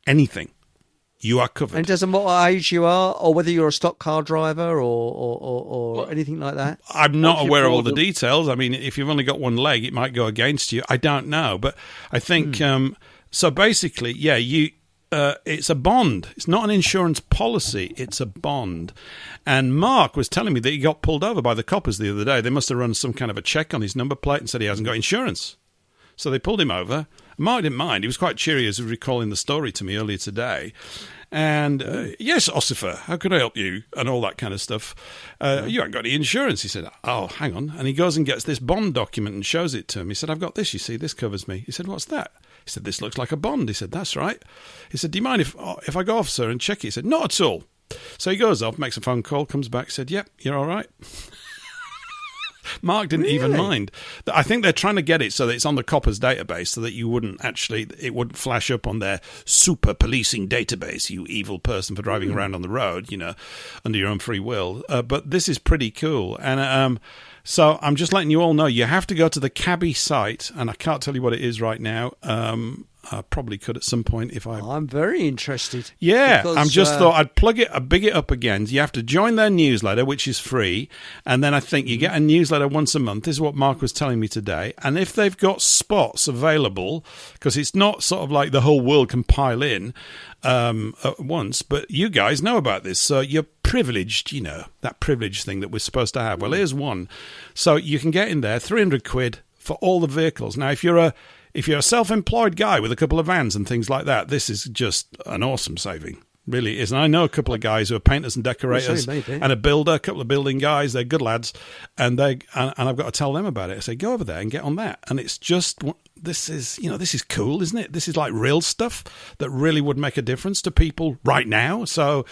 Anything. You are covered. And it doesn't matter what age you are, or whether you're a stock car driver or anything like that? I'm not aware of all the details. I mean, if you've only got one leg, it might go against you. I don't know. But I think, so basically, it's a bond. It's not an insurance policy. It's a bond. And Mark was telling me that he got pulled over by the coppers the other day. They must have run some kind of a check on his number plate and said he hasn't got insurance. So they pulled him over. Mark didn't mind. He was quite cheery as he was recalling the story to me earlier today. And, yes, Ossifer, how can I help you? And all that kind of stuff. You haven't got any insurance. He said, oh, hang on. And he goes and gets this bond document and shows it to him. He said, I've got this, you see, this covers me. He said, what's that? He said, this looks like a bond. He said, that's right. He said, do you mind if I go off, sir, and check it? He said, not at all. So he goes off, makes a phone call, comes back, said, yep, you're all right. Mark didn't even mind. I think they're trying to get it so that it's on the coppers database so that it wouldn't flash up on their super policing database, you evil person for driving around on the road, you know, under your own free will. But this is pretty cool. And so I'm just letting you all know, you have to go to the Cabby site, and I can't tell you what it is right now. I probably could at some point if I'm very interested. Yeah, I'm just thought I'd big it up again. You have to join their newsletter, which is free, and then I think you get a newsletter once a month. This is what Mark was telling me today. And if they've got spots available, because it's not sort of like the whole world can pile in at once, but you guys know about this, so you're privileged, you know, that privilege thing that we're supposed to have. Well, here's one. So you can get in there, £300 for all the vehicles. Now, if you're a self-employed guy with a couple of vans and things like that, this is just an awesome saving. Really is. And I know a couple of guys who are painters and decorators and a couple of building guys. They're good lads. And I've got to tell them about it. I say, go over there and get on that. And it's just this is cool, isn't it? This is like real stuff that really would make a difference to people right now. So,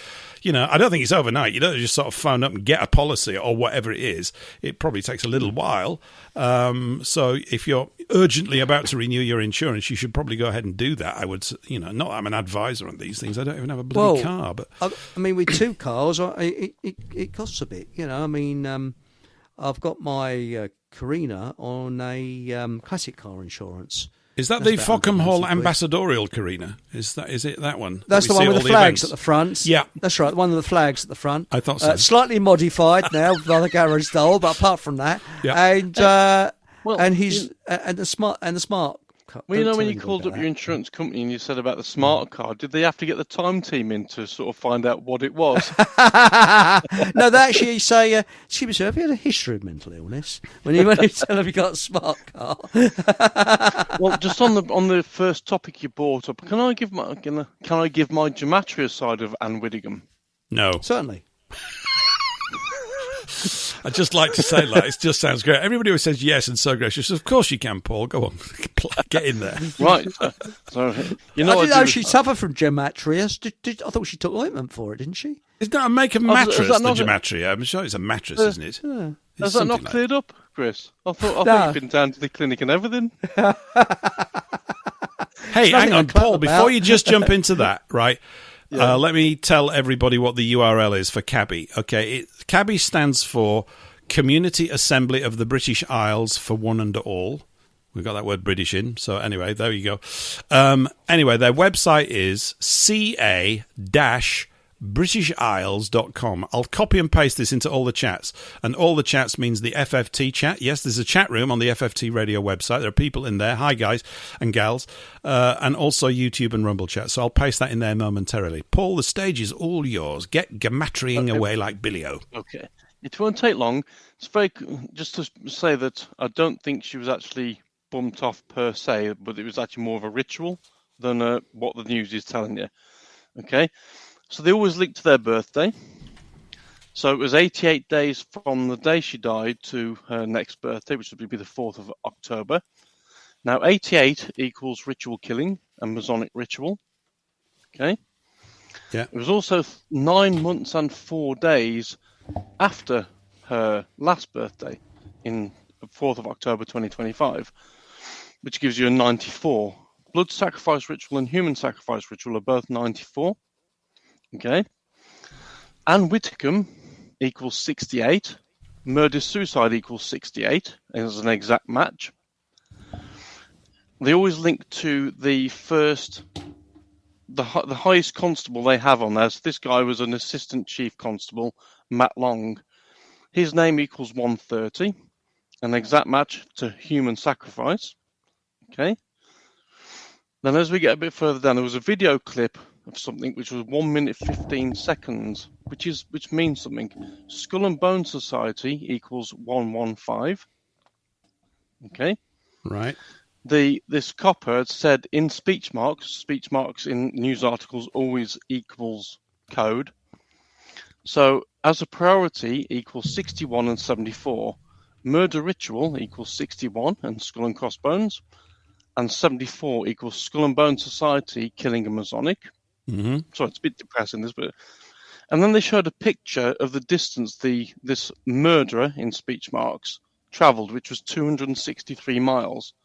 I don't think it's overnight. You don't just sort of phone up and get a policy or whatever it is. It probably takes a little while. So if you're urgently about to renew your insurance, you should probably go ahead and do that. I would, not that I'm an advisor on these things. I don't even have a bloody car. But I mean, with two cars, it costs a bit. I've got my Carina on a classic car insurance. Is that the Fockham Hall Ambassadorial Carina? Is it that one? That's the one with the flags at the front. Yeah, that's right. One of the flags at the front. I thought so. Slightly modified now by the garage doll, but apart from that, and the smart car. Well, when you called up your insurance company and you said about the smart card, did they have to get the time team in to sort of find out what it was? No, they actually say, excuse me, sir, have you had a history of mental illness? When you tell them you got a smart car. Well, just on the first topic you brought up, can I give my gematria side of Anne Widdingham? No, certainly. I'd just like to say that. It just sounds great. Everybody always says yes and so gracious. Of course you can, Paul. Go on. Get in there. Right. So, I didn't know she suffered from gematria. I thought she took ointment for it, didn't she? Isn't that a make of mattress, the gematria? I'm sure it's a mattress, isn't it? Has that not cleared up, Chris? I thought you'd been down to the clinic and everything. Hey, hang on, Paul. Before you just jump into that, right? Yeah. Let me tell everybody what the URL is for CABI. Okay, CABI stands for Community Assembly of the British Isles for One and All. We've got that word British in. So anyway, there you go. Anyway, their website is ca-britishisles.com. I'll copy and paste this into all the chats. And all the chats means the FFT chat. Yes, there's a chat room on the FFT radio website. There are people in there. Hi, guys and gals. And also YouTube and Rumble chat. So I'll paste that in there momentarily. Paul, the stage is all yours. Get gematrying away like Billy-O. Okay. It won't take long. It's just to say that I don't think she was actually bumped off per se, but it was actually more of a ritual than what the news is telling you. Okay? So they always link to their birthday. So it was 88 days from the day she died to her next birthday, which would be the 4th of October. Now, 88 equals ritual killing and Masonic ritual. Okay? Yeah. It was also 9 months and 4 days after her last birthday in 4th of October 2025, which gives you a 94. Blood sacrifice ritual and human sacrifice ritual are both 94. Okay. Anne Widdingham equals 68. Murder-suicide equals 68 as an exact match. They always link to the highest constable they have on there. So this guy was an assistant chief constable, Matt Long. His name equals 130, an exact match to human sacrifice. Okay. Then as we get a bit further down, there was a video clip of something which was 1 minute 15 seconds, which means something. Skull and Bone Society equals 115. Okay. Right. This copper had said in speech marks in news articles always equals code. So as a priority equals 61 and 74. Murder ritual equals 61 and skull and crossbones. And 74 equals Skull and Bone Society killing a Masonic. Mm-hmm. Sorry, it's a bit depressing, this bit. And then they showed a picture of the distance this murderer, in speech marks, travelled, which was 263 miles.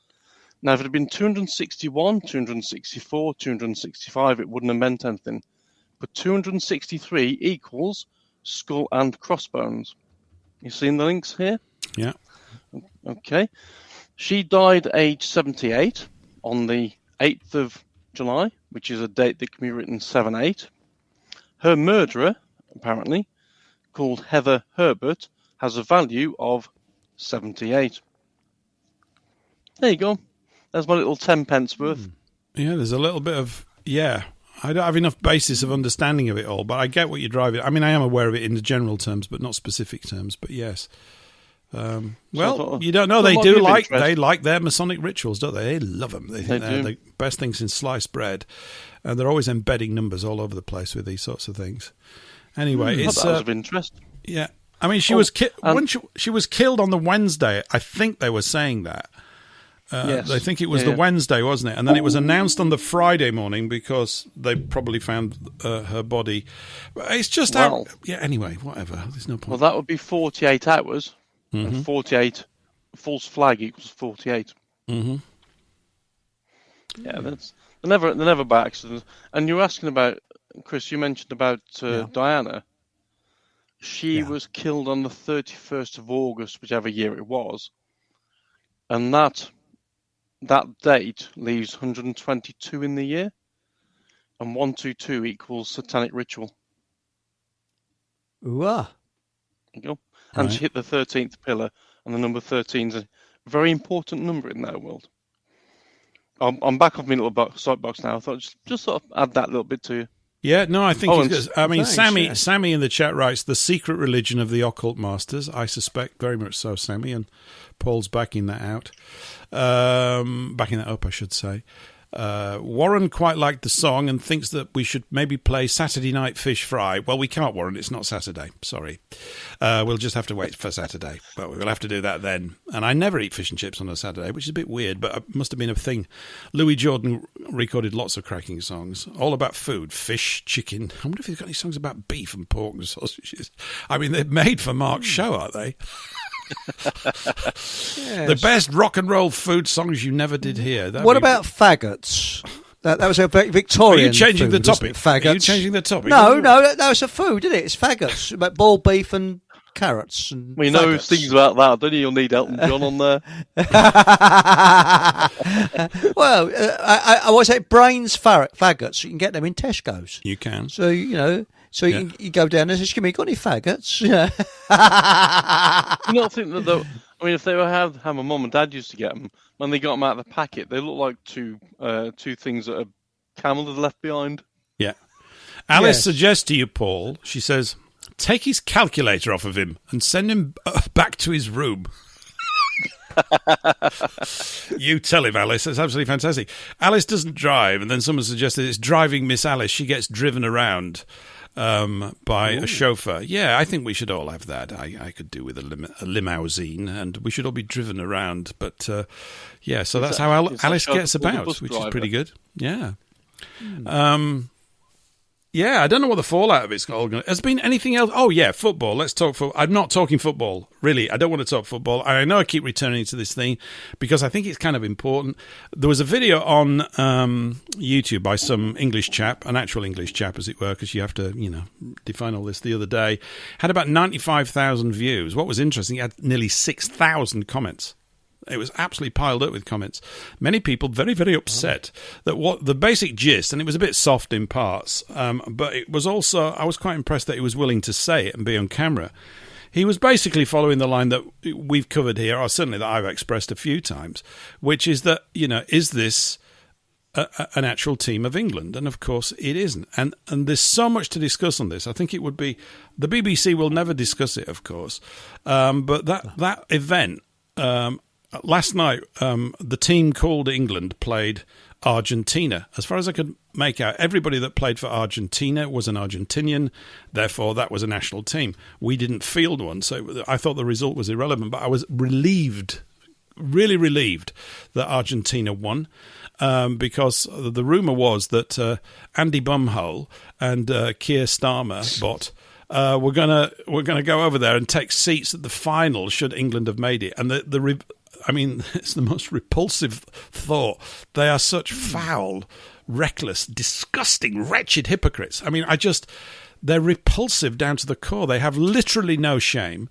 Now, if it had been 261, 264, 265, it wouldn't have meant anything. But 263 equals skull and crossbones. You seen the links here? Yeah. Okay. She died age 78 on the 8th of July, which is a date that can be written 7-8. Her murderer, apparently, called Heather Herbert, has a value of 78. There you go. There's my little 10 pence worth. Yeah, there's a little bit of, I don't have enough basis of understanding of it all, but I get what you're driving. I mean, I am aware of it in the general terms, but not specific terms, but yes. Well, you don't know. They like their Masonic rituals, don't they? They love them. They think they're the best things in sliced bread, and they're always embedding numbers all over the place with these sorts of things. Anyway, it's that was of interest. Yeah, I mean, she was killed on the Wednesday. I think they were saying that. Yes. I think it was the Wednesday, wasn't it? And then it was announced on the Friday morning because they probably found her body. It's just out. Yeah, anyway, whatever. There's no point. Well, that would be 48 hours. And 48 false flag equals 48. Mm-hmm. Yeah, they're never by accident. And you're asking about, Chris, you mentioned about Diana. She was killed on the 31st of August, whichever year it was. And that date leaves 122 in the year. And 122 equals satanic ritual. Ooh. There you go. And she hit the 13th pillar, and the number 13 is a very important number in their world. I'm back off my little soapbox now. I thought just sort of add that little bit to you. Yeah, no, I think he's good. I mean, thanks, Sammy in the chat writes, the secret religion of the occult masters. I suspect very much so, Sammy, and Paul's backing that out. Backing that up, I should say. Warren quite liked the song and thinks that we should maybe play Saturday Night Fish Fry. Well, we can't, Warren. It's not Saturday. Sorry. We'll just have to wait for Saturday. But we'll have to do that then. And I never eat fish and chips on a Saturday, which is a bit weird, but it must have been a thing. Louis Jordan recorded lots of cracking songs, all about food, fish, chicken. I wonder if he's got any songs about beef and pork and sausages. I mean, they're made for Mark's show, aren't they? The best rock and roll food songs you never did hear. What about faggots? That was a Victorian. Are you changing food, the topic? Faggots. Are you changing the topic? No, that was a food, isn't it? It's faggots, about boiled beef and carrots. And we know things about that, don't you? You'll need Elton John on there. Well, I always say brains faggots. You can get them in Tesco's. You can. So you go down there and say, "Excuse me, got any faggots?" Yeah. You not think that? I mean, if they were how my mum and dad used to get them, when they got them out of the packet, they look like two things that a camel had left behind. Yeah. Alice suggests to you, Paul, she says, take his calculator off of him and send him back to his room. You tell him, Alice. That's absolutely fantastic. Alice doesn't drive, and then someone suggested it's driving Miss Alice. She gets driven around by a chauffeur. Yeah, I think we should all have that. I could do with a limousine, and we should all be driven around. But, so that's how Alice gets about, which is pretty good. Yeah. Yeah, I don't know what the fallout of it's all going to... Has been anything else? Oh, yeah, football. Let's talk football. I'm not talking football, really. I don't want to talk football. I know I keep returning to this thing because I think it's kind of important. There was a video on YouTube by some English chap, an actual English chap, as it were, because you have to, define all this the other day. Had about 95,000 views. What was interesting, it had nearly 6,000 comments. It was absolutely piled up with comments. Many people very, very upset that what the basic gist, and it was a bit soft in parts, but it was also, I was quite impressed that he was willing to say it and be on camera. He was basically following the line that we've covered here, or certainly that I've expressed a few times, which is that, is this an actual team of England? And of course it isn't. And there's so much to discuss on this. I think it would be, the BBC will never discuss it, of course, but that event... last night, the team called England played Argentina. As far as I could make out, everybody that played for Argentina was an Argentinian. Therefore, that was a national team. We didn't field one, so I thought the result was irrelevant. But I was relieved, really relieved, that Argentina won. Because the rumour was that Andy Bumhole and Keir Starmer we're gonna go over there and take seats at the final should England have made it. And it's the most repulsive thought. They are such foul, reckless, disgusting, wretched hypocrites. I mean, they're repulsive down to the core. They have literally no shame,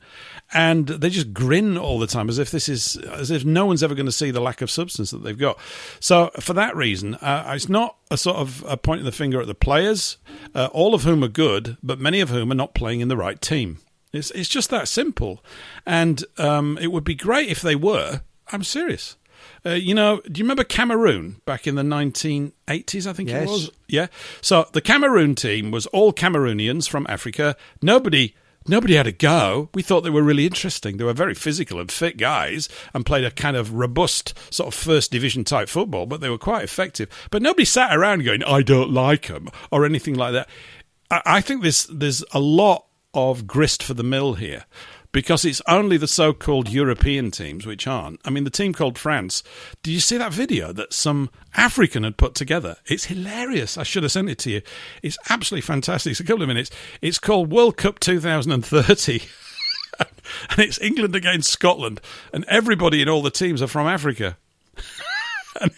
and they just grin all the time as if no one's ever going to see the lack of substance that they've got. So for that reason, it's not a sort of a pointing the finger at the players, all of whom are good, but many of whom are not playing in the right team. It's just that simple, and it would be great if they were. I'm serious. Do you remember Cameroon back in the 1980s, I think it was? Yeah. So the Cameroon team was all Cameroonians from Africa. Nobody had a go. We thought they were really interesting. They were very physical and fit guys and played a kind of robust sort of first division type football, but they were quite effective. But nobody sat around going, I don't like them, or anything like that. I think there's a lot of grist for the mill here. because it's only the so-called European teams which aren't. I mean, the team called France, did you see that video that some African had put together? It's hilarious. I should have sent it to you. It's absolutely fantastic. It's a couple of minutes. It's called World Cup 2030. And it's England against Scotland. And everybody in all the teams are from Africa. And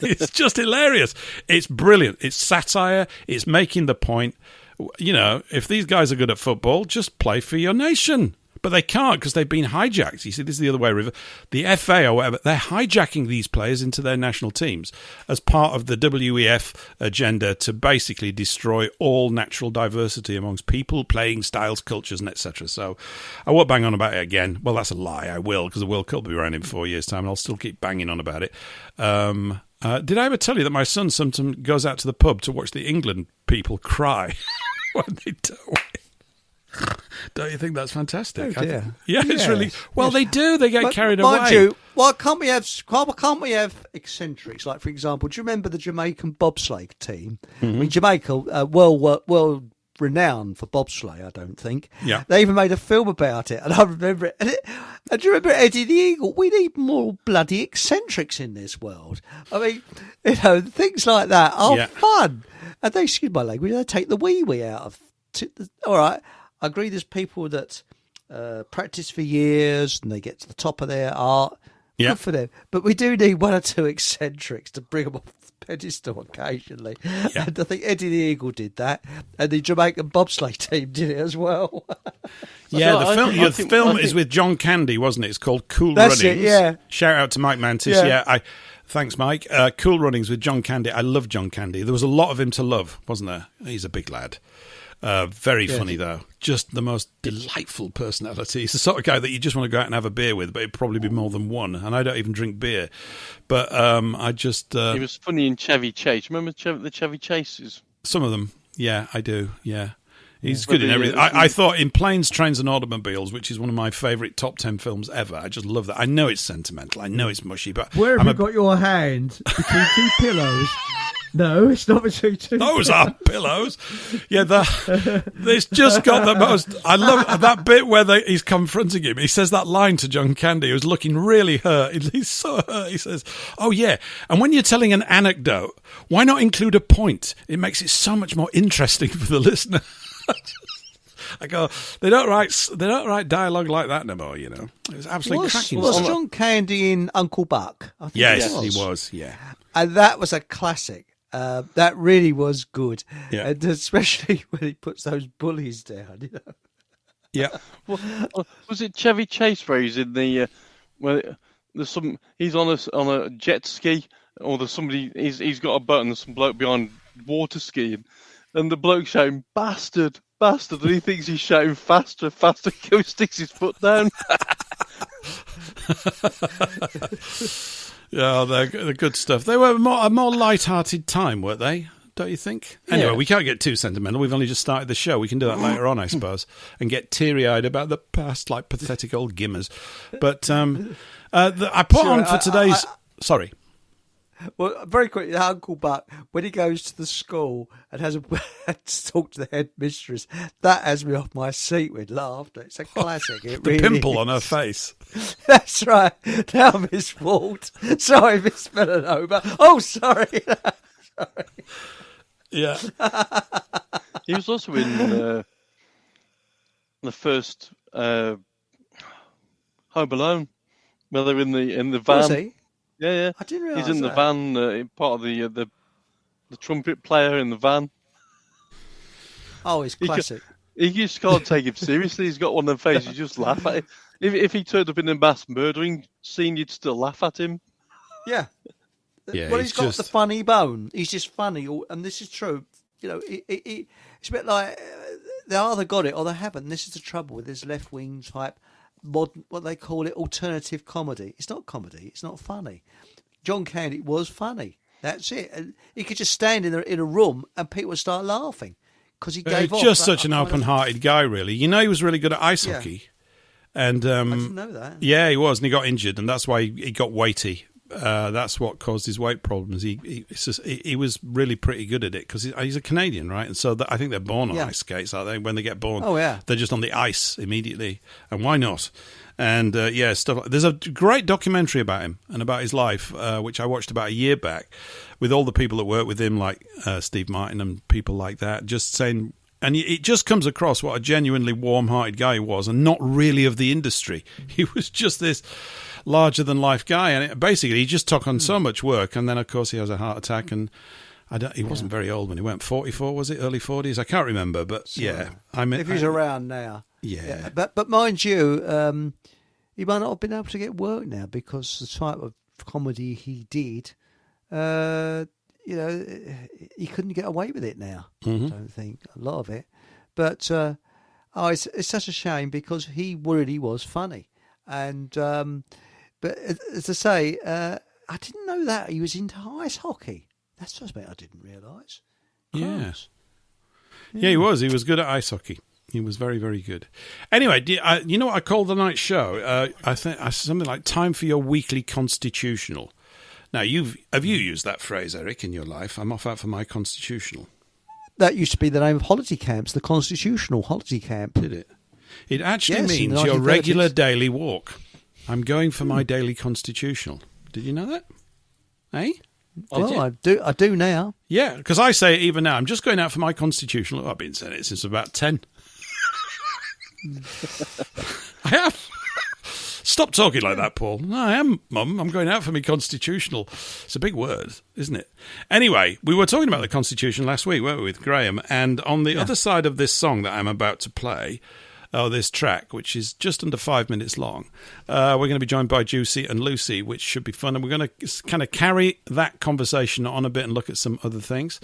it's just hilarious. It's brilliant. It's satire. It's making the point. You know, if these guys are good at football, just play for your nation. But they can't because they've been hijacked. You see, this is the other way around. The FA or whatever, they're hijacking these players into their national teams as part of the WEF agenda to basically destroy all natural diversity amongst people, playing styles, cultures, and etc. So I won't bang on about it again. Well, that's a lie. I will, because the World Cup will be around in 4 years' time, and I'll still keep banging on about it. Did I ever tell you that my son sometimes goes out to the pub to watch the England people cry when they don't win? Don't you think that's fantastic? Oh dear. It's really well. Yes. They do. They get carried mind away. You, why can't we have eccentrics? Like, for example, do you remember the Jamaican bobsleigh team? Mm-hmm. I mean, Jamaica, world renowned for bobsleigh. I don't think. Yeah. They even made a film about it, and I remember it. And do you remember Eddie the Eagle? We need more bloody eccentrics in this world. I mean, you know, things like that are fun, and they, excuse my language, they take the wee out of. All right. I agree there's people that practice for years and they get to the top of their art. Yeah. Good for them. But we do need one or two eccentrics to bring them off the pedestal occasionally. Yeah. And I think Eddie the Eagle did that. And the Jamaican bobsleigh team did it as well. The film is with John Candy, wasn't it? It's called Cool That's Runnings. It, yeah. Shout out to Mike Mantis. Yeah. Thanks, Mike. Cool Runnings with John Candy. I love John Candy. There was a lot of him to love, wasn't there? He's a big lad. Very funny, though. Just the most delightful personality. He's the sort of guy that you just want to go out and have a beer with, but it'd probably be more than one. And I don't even drink beer. But I just... He was funny in Chevy Chase. Remember the Chevy Chases? Some of them. Yeah, I do. Yeah. He's good in everything. I thought in Planes, Trains and Automobiles, which is one of my favourite top 10 films ever, I just love that. I know it's sentimental. I know it's mushy, but... Where have you got your hand? Between two pillows? No, it's not between two. Those are pillows. Yeah, it's just got the most... I love that bit where he's confronting him. He says that line to John Candy, who's looking really hurt. He's so hurt. He says, oh, yeah, and when you're telling an anecdote, why not include a point? It makes it so much more interesting for the listener. I go, they don't write dialogue like that no more, you know. It was absolutely cracking. Was John Candy in Uncle Buck? I think yes, he was, yeah. And that was a classic. That really was good. Yeah. And especially when he puts those bullies down, you know. Yeah. Well, was it Chevy Chase where he's in the where there's some he's on a jet ski, or there's somebody he's got a boat and there's some bloke behind water skiing, and the bloke's shouting bastard, and he thinks he's shouting faster, he sticks his foot down. Yeah, they're good stuff. They were a more light-hearted time, weren't they? Don't you think? Anyway, we can't get too sentimental. We've only just started the show. We can do that later on, I suppose, and get teary-eyed about the past, like pathetic old gimmers. But I put on for today's... Sorry. Well, very quickly, Uncle Buck, when he goes to the school and has to talk to the headmistress, that has me off my seat with laughter. It's a classic. The pimple on her face. That's right. Now, Miss Walt. Sorry, Miss Melanoma. Oh, sorry. Sorry. Yeah. He was also in the first Home Alone, where they're in the van. Was he? Yeah. I didn't realise he's in the van, part of the trumpet player in the van. Oh, it's classic. You just can't take him seriously. He's got one of them faces. You just laugh at him. If he turned up in a mass murdering scene, you'd still laugh at him. Yeah. Yeah, well, he's got the funny bone. He's just funny, and this is true. You know, it's a bit like they either got it or they haven't. And this is the trouble with this left-wing type modern, what they call it, alternative comedy. It's not comedy. It's not funny. John Candy was funny. That's it. And he could just stand in a room and people would start laughing because he gave off. Just such an open-hearted guy, really. You know, he was really good at ice hockey. And I didn't know that. Yeah, he was, and he got injured, and that's why he got weighty. that's what caused his weight problems. He was really pretty good at it because he's a Canadian, right? And so I think they're born on ice skates, aren't they? When they get born, they're just on the ice immediately. And why not? And stuff. There's a great documentary about him and about his life, which I watched about a year back, with all the people that work with him, like Steve Martin and people like that, just saying. And it just comes across what a genuinely warm-hearted guy he was, and not really of the industry. He was just this larger-than-life guy, and basically he just took on so much work, and then, of course, he has a heart attack, and he wasn't very old when he went. 44, was it? Early 40s? I can't remember, but I mean, if he's around now. Yeah. But mind you, he might not have been able to get work now because the type of comedy he did, he couldn't get away with it now. Mm-hmm. I don't think a lot of it, but it's such a shame because he really was funny. And but as I say, I didn't know that he was into ice hockey. That's something I didn't realise. Yeah, he was. He was good at ice hockey. He was very, very good. Anyway, you know what I call the night show? I think something like time for your weekly constitutional. Now, have you used that phrase, Eric, in your life? I'm off out for my constitutional. That used to be the name of holiday camps, the constitutional holiday camp. Did it? It actually means your regular daily walk. I'm going for my daily constitutional. Did you know that? Eh? Well, I do now. Yeah, because I say it even now. I'm just going out for my constitutional. I've been saying it since about 10. I have. Stop talking like that, Paul. No, I am, Mum. I'm going out for my constitutional. It's a big word, isn't it? Anyway, we were talking about the Constitution last week, weren't we, with Graham? And on the other side of this song that I'm about to play, this track, which is just under 5 minutes long, we're going to be joined by Juicy and Lucy, which should be fun. And we're going to kind of carry that conversation on a bit and look at some other things.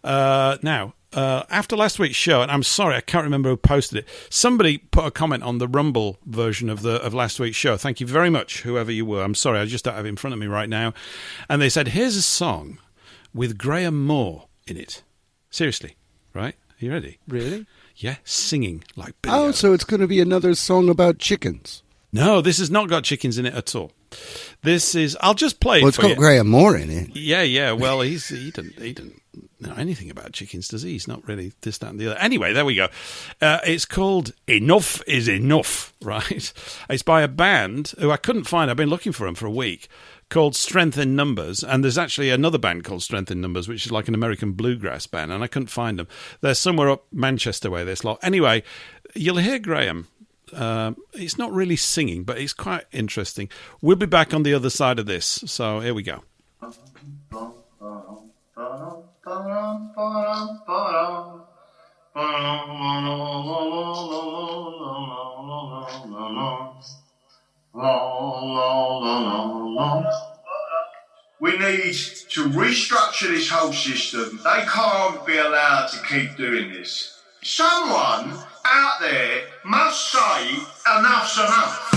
Now, after last week's show, and I'm sorry, I can't remember who posted it. Somebody put a comment on the Rumble version of last week's show. Thank you very much, whoever you were. I'm sorry, I just don't have it in front of me right now. And they said, here's a song with Graham Moore in it. Seriously, right? Are you ready? Really? Yeah, singing like Billy. Oh, so it's going to be another song about chickens. No, this has not got chickens in it at all. This is. I'll just play it. Well, it's got Graham Moore in it. Yeah. Well, he didn't know anything about chickens, does he? He's not really this, that, and the other. Anyway, there we go. It's called "Enough Is Enough." Right? It's by a band who I couldn't find. I've been looking for them for a week. Called Strength in Numbers, and there's actually another band called Strength in Numbers, which is like an American bluegrass band, and I couldn't find them. They're somewhere up Manchester way, this lot. Anyway, you'll hear Graham. It's not really singing, but it's quite interesting. We'll be back on the other side of this, so here we go. We need to restructure this whole system. They can't be allowed to keep doing this. Someone out there must say enough's enough.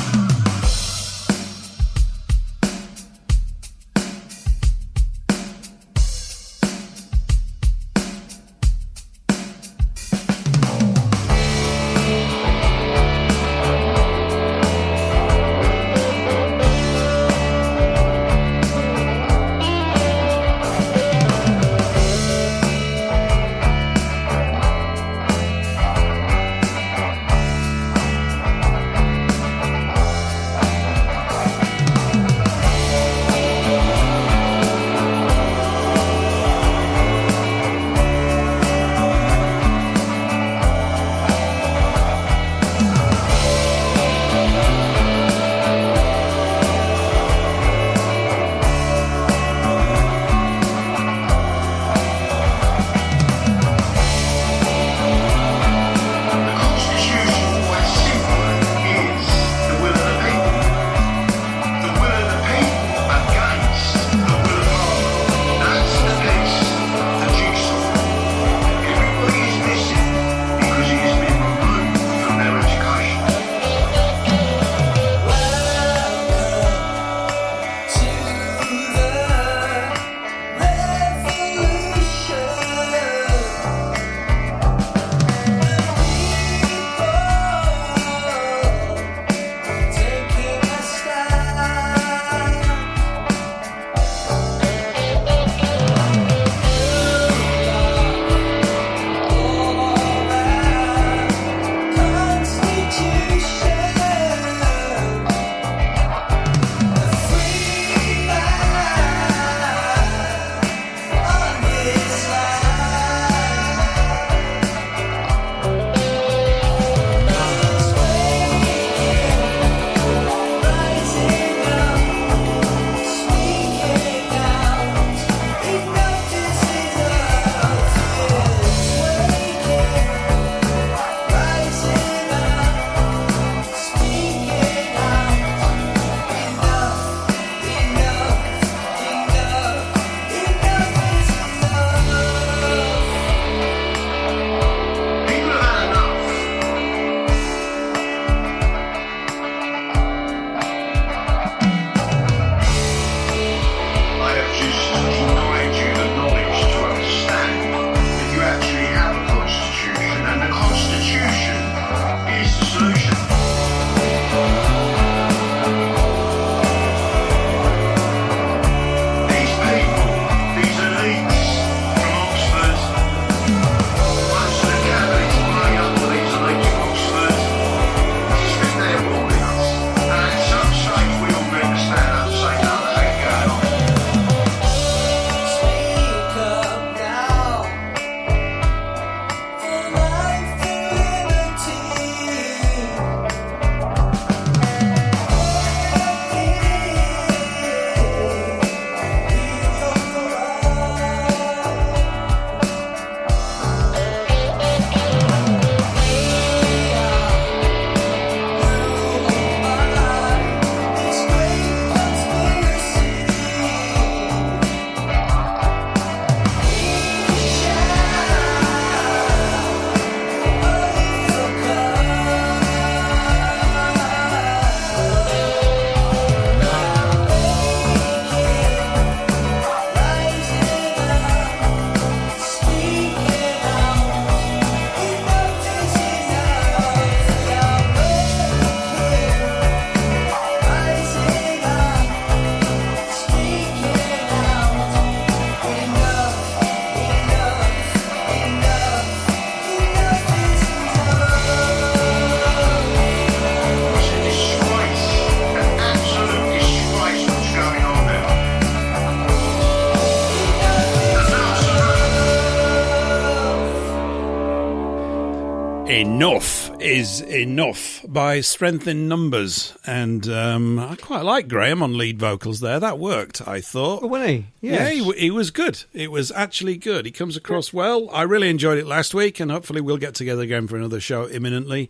Enough is Enough by Strength in Numbers. And I quite like Graham on lead vocals there. That worked, I thought. Oh, wasn't he? Yes. Yeah, he was good. It was actually good. He comes across well. I really enjoyed it last week, and hopefully we'll get together again for another show imminently.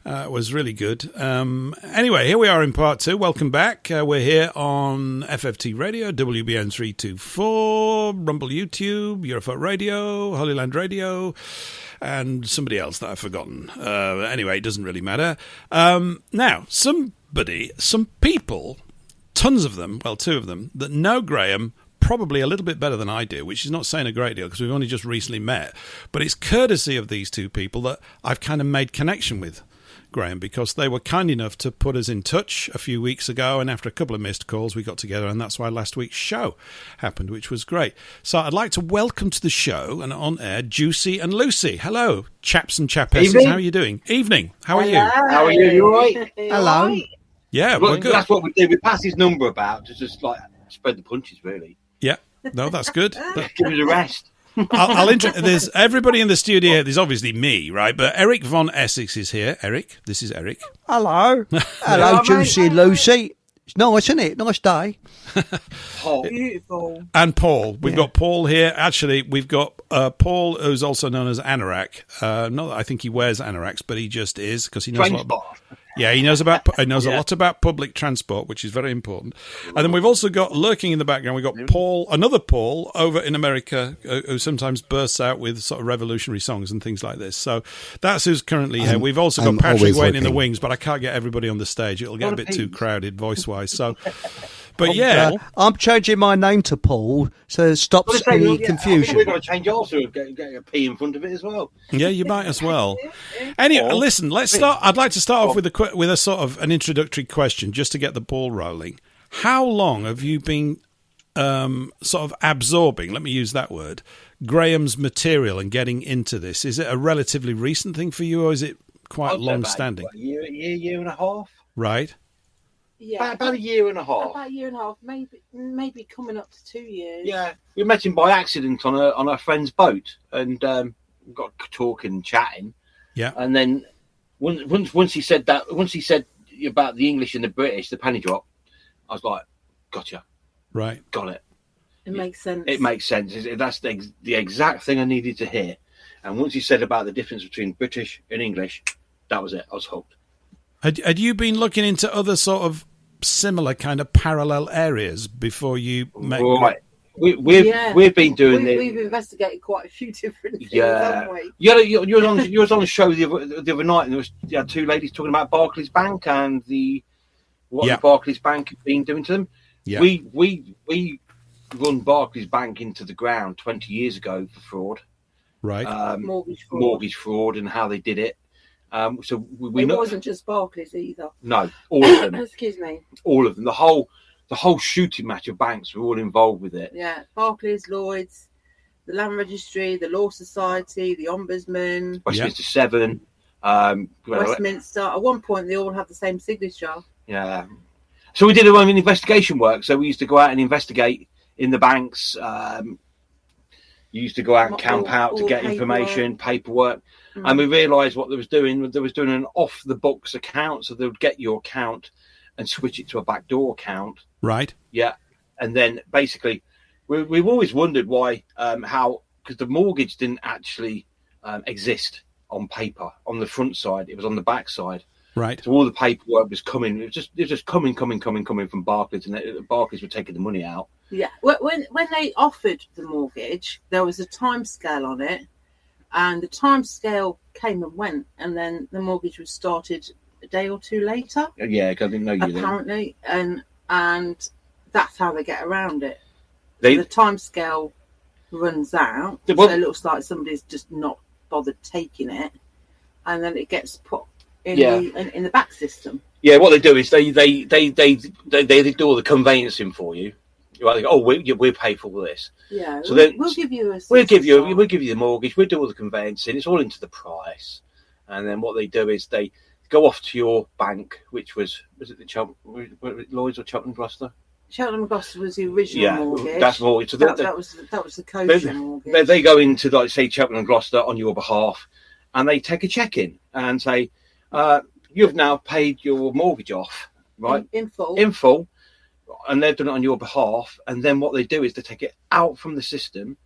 It was really good. Anyway, here we are in part 2. Welcome back. We're here on FFT Radio, WBN 324, Rumble YouTube, Eurofoot Radio, Holy Land Radio, and somebody else that I've forgotten. Anyway, it doesn't really matter. Now, some people, tons of them, well, 2 of them, that know Graham probably a little bit better than I do, which is not saying a great deal because we've only just recently met. But it's courtesy of these 2 people that I've kind of made connection with Graham, because they were kind enough to put us in touch a few weeks ago, and after a couple of missed calls we got together, and that's why last week's show happened, which was great. So I'd like to welcome to the show and on air Juicy and Lucy. Hello, chaps and chapesses. How are you doing? Evening. How are you? How are you? You all right? Hello. Yeah, we're good. That's what we do. We pass his number about to just like spread the punches, really. Yeah, no, that's good. Give us a rest. I'll there's everybody in the studio. There's obviously me, right? But Eric von Essex is here. Eric, this is Eric. Hello. Hello, Juicy and Lucy. It's nice, isn't it? Nice day. Oh, beautiful. And Paul. We've got Paul here. Actually, we've got Paul, who's also known as Anorak. Not that I think he wears anoraks, but he just is, because he knows a lot about... Yeah, he knows a lot about public transport, which is very important. And then we've also got, lurking in the background, we've got Paul, another Paul over in America, who sometimes bursts out with sort of revolutionary songs and things like this. So that's who's currently here. We've also got Patrick waiting in the wings, but I can't get everybody on the stage. It'll get a bit too crowded voice-wise. So, but yeah. I'm changing my name to Paul, so it stops any confusion. We've got to change also and get a P in front of it as well. Yeah, you might as well. Anyway, listen, let's start. I'd like to start off with a sort of an introductory question, just to get the ball rolling. How long have you been sort of absorbing, let me use that word, Graham's material and getting into this? Is it a relatively recent thing for you, or is it quite long-standing? A year and a half. Right. Yeah, about a year and a half. About a year and a half, maybe coming up to 2 years. Yeah, we met him by accident on a friend's boat, and got talking and chatting. Yeah, and then once he said about the English and the British, the penny drop, I was like, gotcha, right, got it. It makes sense. It makes sense. That's the exact thing I needed to hear. And once he said about the difference between British and English, that was it. I was hooked. Had you been looking into other sort of similar kind of parallel areas before you met? Right. We've been doing this. We've investigated quite a few different things, haven't we? You was on a show the other night, and you had 2 ladies talking about Barclays Bank and the Barclays Bank have been doing to them. Yeah. We run Barclays Bank into the ground 20 years ago for fraud. Right. Mortgage fraud and how they did it. So we it wasn't just Barclays either. No, all of them. Excuse me. All of them. The whole shooting match of banks were all involved with it. Yeah, Barclays, Lloyds, the Land Registry, the Law Society, the Ombudsman, Westminster 7, Westminster. At one point, they all have the same signature. Yeah. So we did our own investigation work. So we used to go out and investigate in the banks. You used to go out and camp out to get information, paperwork. And we realised what they was doing. They was doing an off-the-books account, so they would get your account and switch it to a backdoor account. Right. Yeah. And then basically, we've always wondered why, because the mortgage didn't actually exist on paper on the front side. It was on the back side. Right. So all the paperwork was coming. It was just coming from Barclays, and Barclays were taking the money out. Yeah. When they offered the mortgage, there was a time scale on it. And the time scale came and went, and then the mortgage was started a day or 2 later. Yeah, because I didn't know you apparently, and that's how they get around it. The time scale runs out, so it looks like somebody's just not bothered taking it, and then it gets put in the back system. Yeah, what they do is they do all the conveyancing for you. Like, we'll pay for all this. Yeah, so then we'll give you the mortgage. We'll do all the conveyancing. It's all into the price. And then what they do is they go off to your bank, which was it the Lloyds or Cheltenham Gloucester? Cheltenham Gloucester was the original mortgage. That's mortgage. So that was the kosher mortgage. They go into, like, say, Cheltenham Gloucester on your behalf, and they take a check in and say, you've now paid your mortgage off, right? In full. In full. And they've done it on your behalf. And then what they do is they take it out from the system.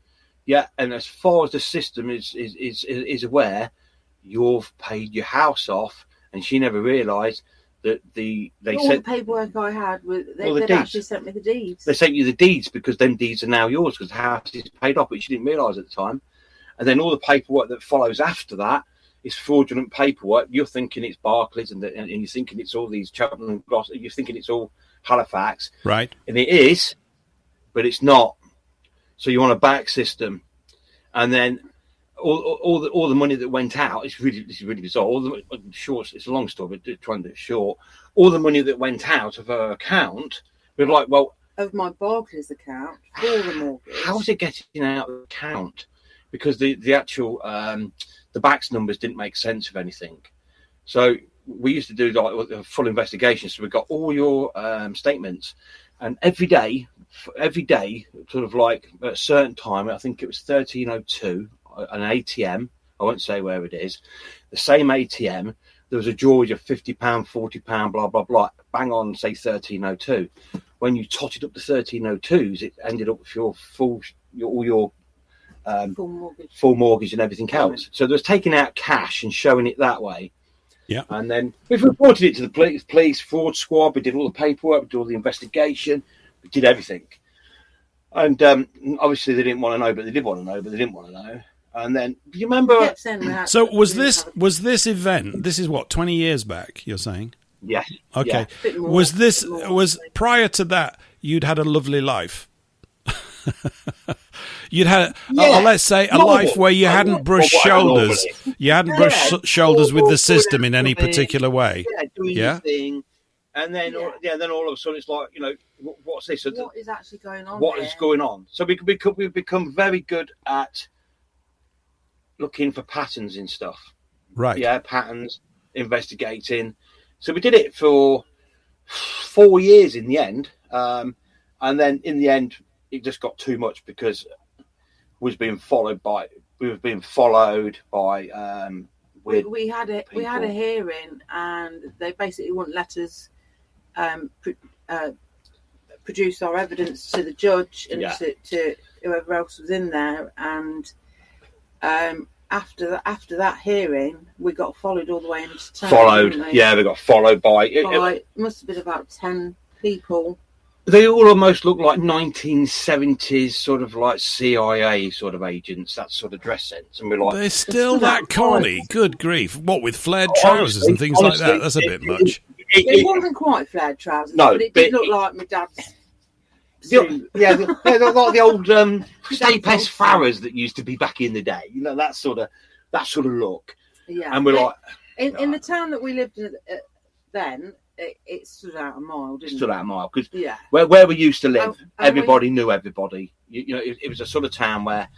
Yeah. And as far as the system is aware, you've paid your house off. And she never realised that the paperwork I had, they'd actually sent me the deeds. They sent you the deeds because them deeds are now yours because the house is paid off, which she didn't realise at the time. And then all the paperwork that follows after that is fraudulent paperwork. You're thinking it's Barclays and you're thinking it's all these Cheltenham and Gloss. You're thinking it's all Halifax, right? And it is, but it's not. So you want a back system, and then all the money that went out. This is really bizarre. It's a long story, but trying to do it short. All the money that went out of her account, we're like, well, of my Barclays account for the mortgage. How's it getting out of the account? Because the actual the backs numbers didn't make sense of anything. So we used to do like a full investigation. So we got all your statements, and every day, sort of like at a certain time, I think it was 1302, an ATM. I won't say where it is. The same ATM. There was a drawage of £50, £40, blah blah blah. Bang on, say 1302. When you totted up the 1302s, it ended up with your full mortgage and everything else. So there was taking out cash and showing it that way. Yeah. And then we've reported it to the police fraud squad. We did all the paperwork, we did all the investigation, we did everything. And obviously they didn't want to know, but they did want to know, but they didn't want to know. And then, do you remember? So was this event? This is what, 20 years back? You're saying? Yes. Okay. Yeah. Was prior to that you'd had a lovely life? You'd had, let's say, a life where you hadn't brushed shoulders. You hadn't brushed shoulders with the system in any particular way. Doing your thing, and then then all of a sudden it's like, what's this? What is actually going on? What is going on? So we've become very good at looking for patterns in stuff. Right. Yeah, patterns, investigating. So we did it for 4 years in the end, and then in the end it just got too much because we were being followed by we had a hearing, and they basically wouldn't let us produce our evidence to the judge and to whoever else was in there. And after that hearing, we got followed all the way into town. We got followed by it must have been about 10 people. They all almost look like 1970s sort of like CIA sort of agents, that sort of dress sense. And we're like, they're still that corny. Good grief. What, with flared trousers and things like that? That's a bit much. It wasn't quite flared trousers, but it did look like my dad's suit. They're like the old Stapes Farrahs that used to be back in the day. That sort of look. Yeah. And we're like... In the town that we lived in then... It stood out a mile, didn't it? Stood out a mile because where we used to live, everybody knew everybody. It was a sort of town where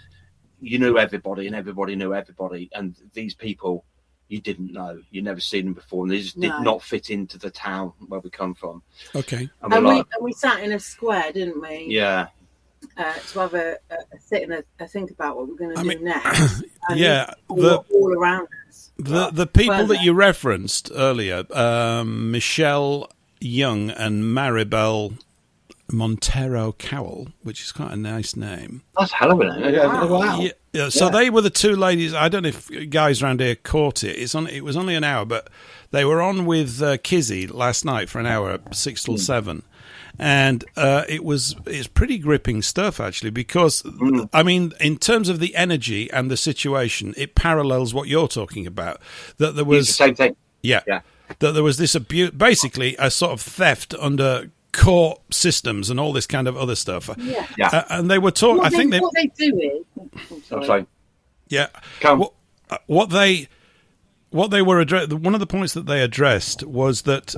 you knew everybody and everybody knew everybody, and these people you didn't know, you never seen them before, and they just did not fit into the town where we come from. Okay, and we sat in a square, didn't we? Yeah. To have a sit and a think about what we're going to do next. All around us. The people that you referenced earlier, Michelle Young and Maribel Montero Cowell, which is quite a nice name. That's a hell of a name. Wow. Yeah, so they were the two ladies. I don't know if guys around here caught it. It was only an hour, but they were on with Kizzy last night for an hour, 6 till 7. And it's pretty gripping stuff, actually, because, I mean, in terms of the energy and the situation, it parallels what you're talking about. That there was the same thing. Yeah. That there was this abuse, basically a sort of theft under court systems and all this kind of other stuff. Yeah. And they were talking. I think what they do is. I'm sorry. Yeah. What they were one of the points that they addressed was that.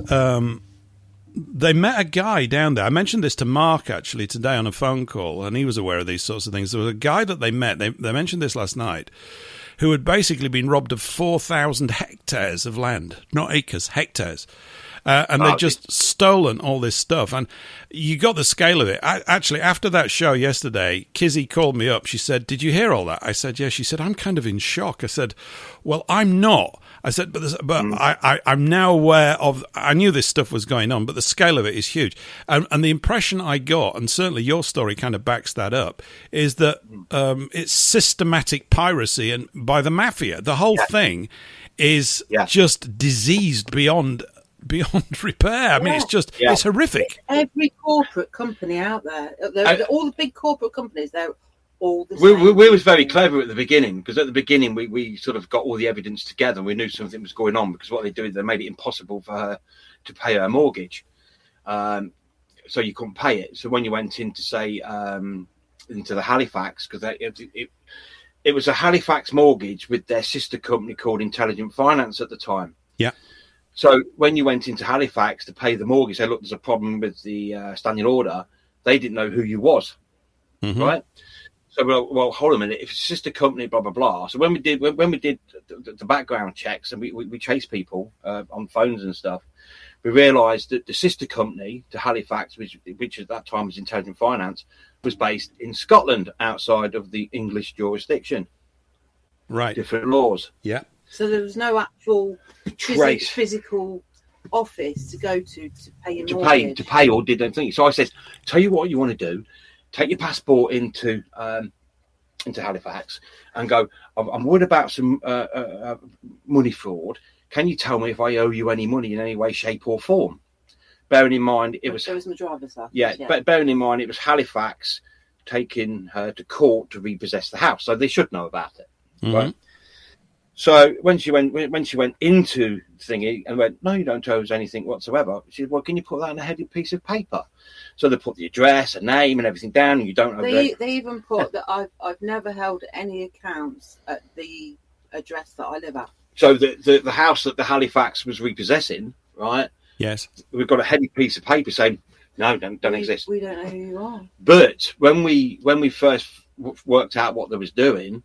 They met a guy down there. I mentioned this to Mark, actually, today on a phone call, and he was aware of these sorts of things. There was a guy that they met, they mentioned this last night, who had basically been robbed of 4,000 hectares of land. Not acres, hectares. and they'd just stolen all this stuff. And you got the scale of it. Actually, after that show yesterday, Kizzy called me up. She said, "Did you hear all that?" I said, "Yeah." She said, "I'm kind of in shock." I said, "Well, I'm not." I said, but I'm now aware of, I knew this stuff was going on, but the scale of it is huge. And the impression I got, and certainly your story kind of backs that up, is that it's systematic piracy and by the mafia. The whole thing is just diseased beyond repair. I mean, it's just, it's horrific. Every corporate company out there, all the big corporate companies, they're all the we same. We was very clever at the beginning, because at the beginning we sort of got all the evidence together and we knew something was going on, because what they do, they made it impossible for her to pay her mortgage. So you couldn't pay it. So when you went in to say, into the Halifax, because it was a Halifax mortgage with their sister company called Intelligent Finance at the time. Yeah. So when you went into Halifax to pay the mortgage, they looked, there's a problem with the standing order. They didn't know who you was, right? So well, hold a minute. If it's a sister company, blah blah blah. So when we did the background checks and we chased people on phones and stuff, we realised that the sister company to Halifax, which at that time was Intelligent Finance, was based in Scotland, outside of the English jurisdiction. Right. Different laws. Yeah. So there was no actual physical office to go to pay your mortgage. To pay or did anything. So I said, tell you what you want to do. Take your passport into Halifax and go, I'm worried about some money fraud. Can you tell me if I owe you any money in any way, shape or form? Bearing in mind, it was my driver's license. Yeah, but bearing in mind, it was Halifax taking her to court to repossess the house. So they should know about it, right? So when she went into thingy and went, no, you don't owe us anything whatsoever. She said, well, can you put that on a headed piece of paper? So they put the address, a name, and everything down, and you don't owe. They even put that I've never held any accounts at the address that I live at. So the house that the Halifax was repossessing, right? Yes. We've got a headed piece of paper saying, no, don't exist. We don't know who you are. But when we first worked out what they was doing,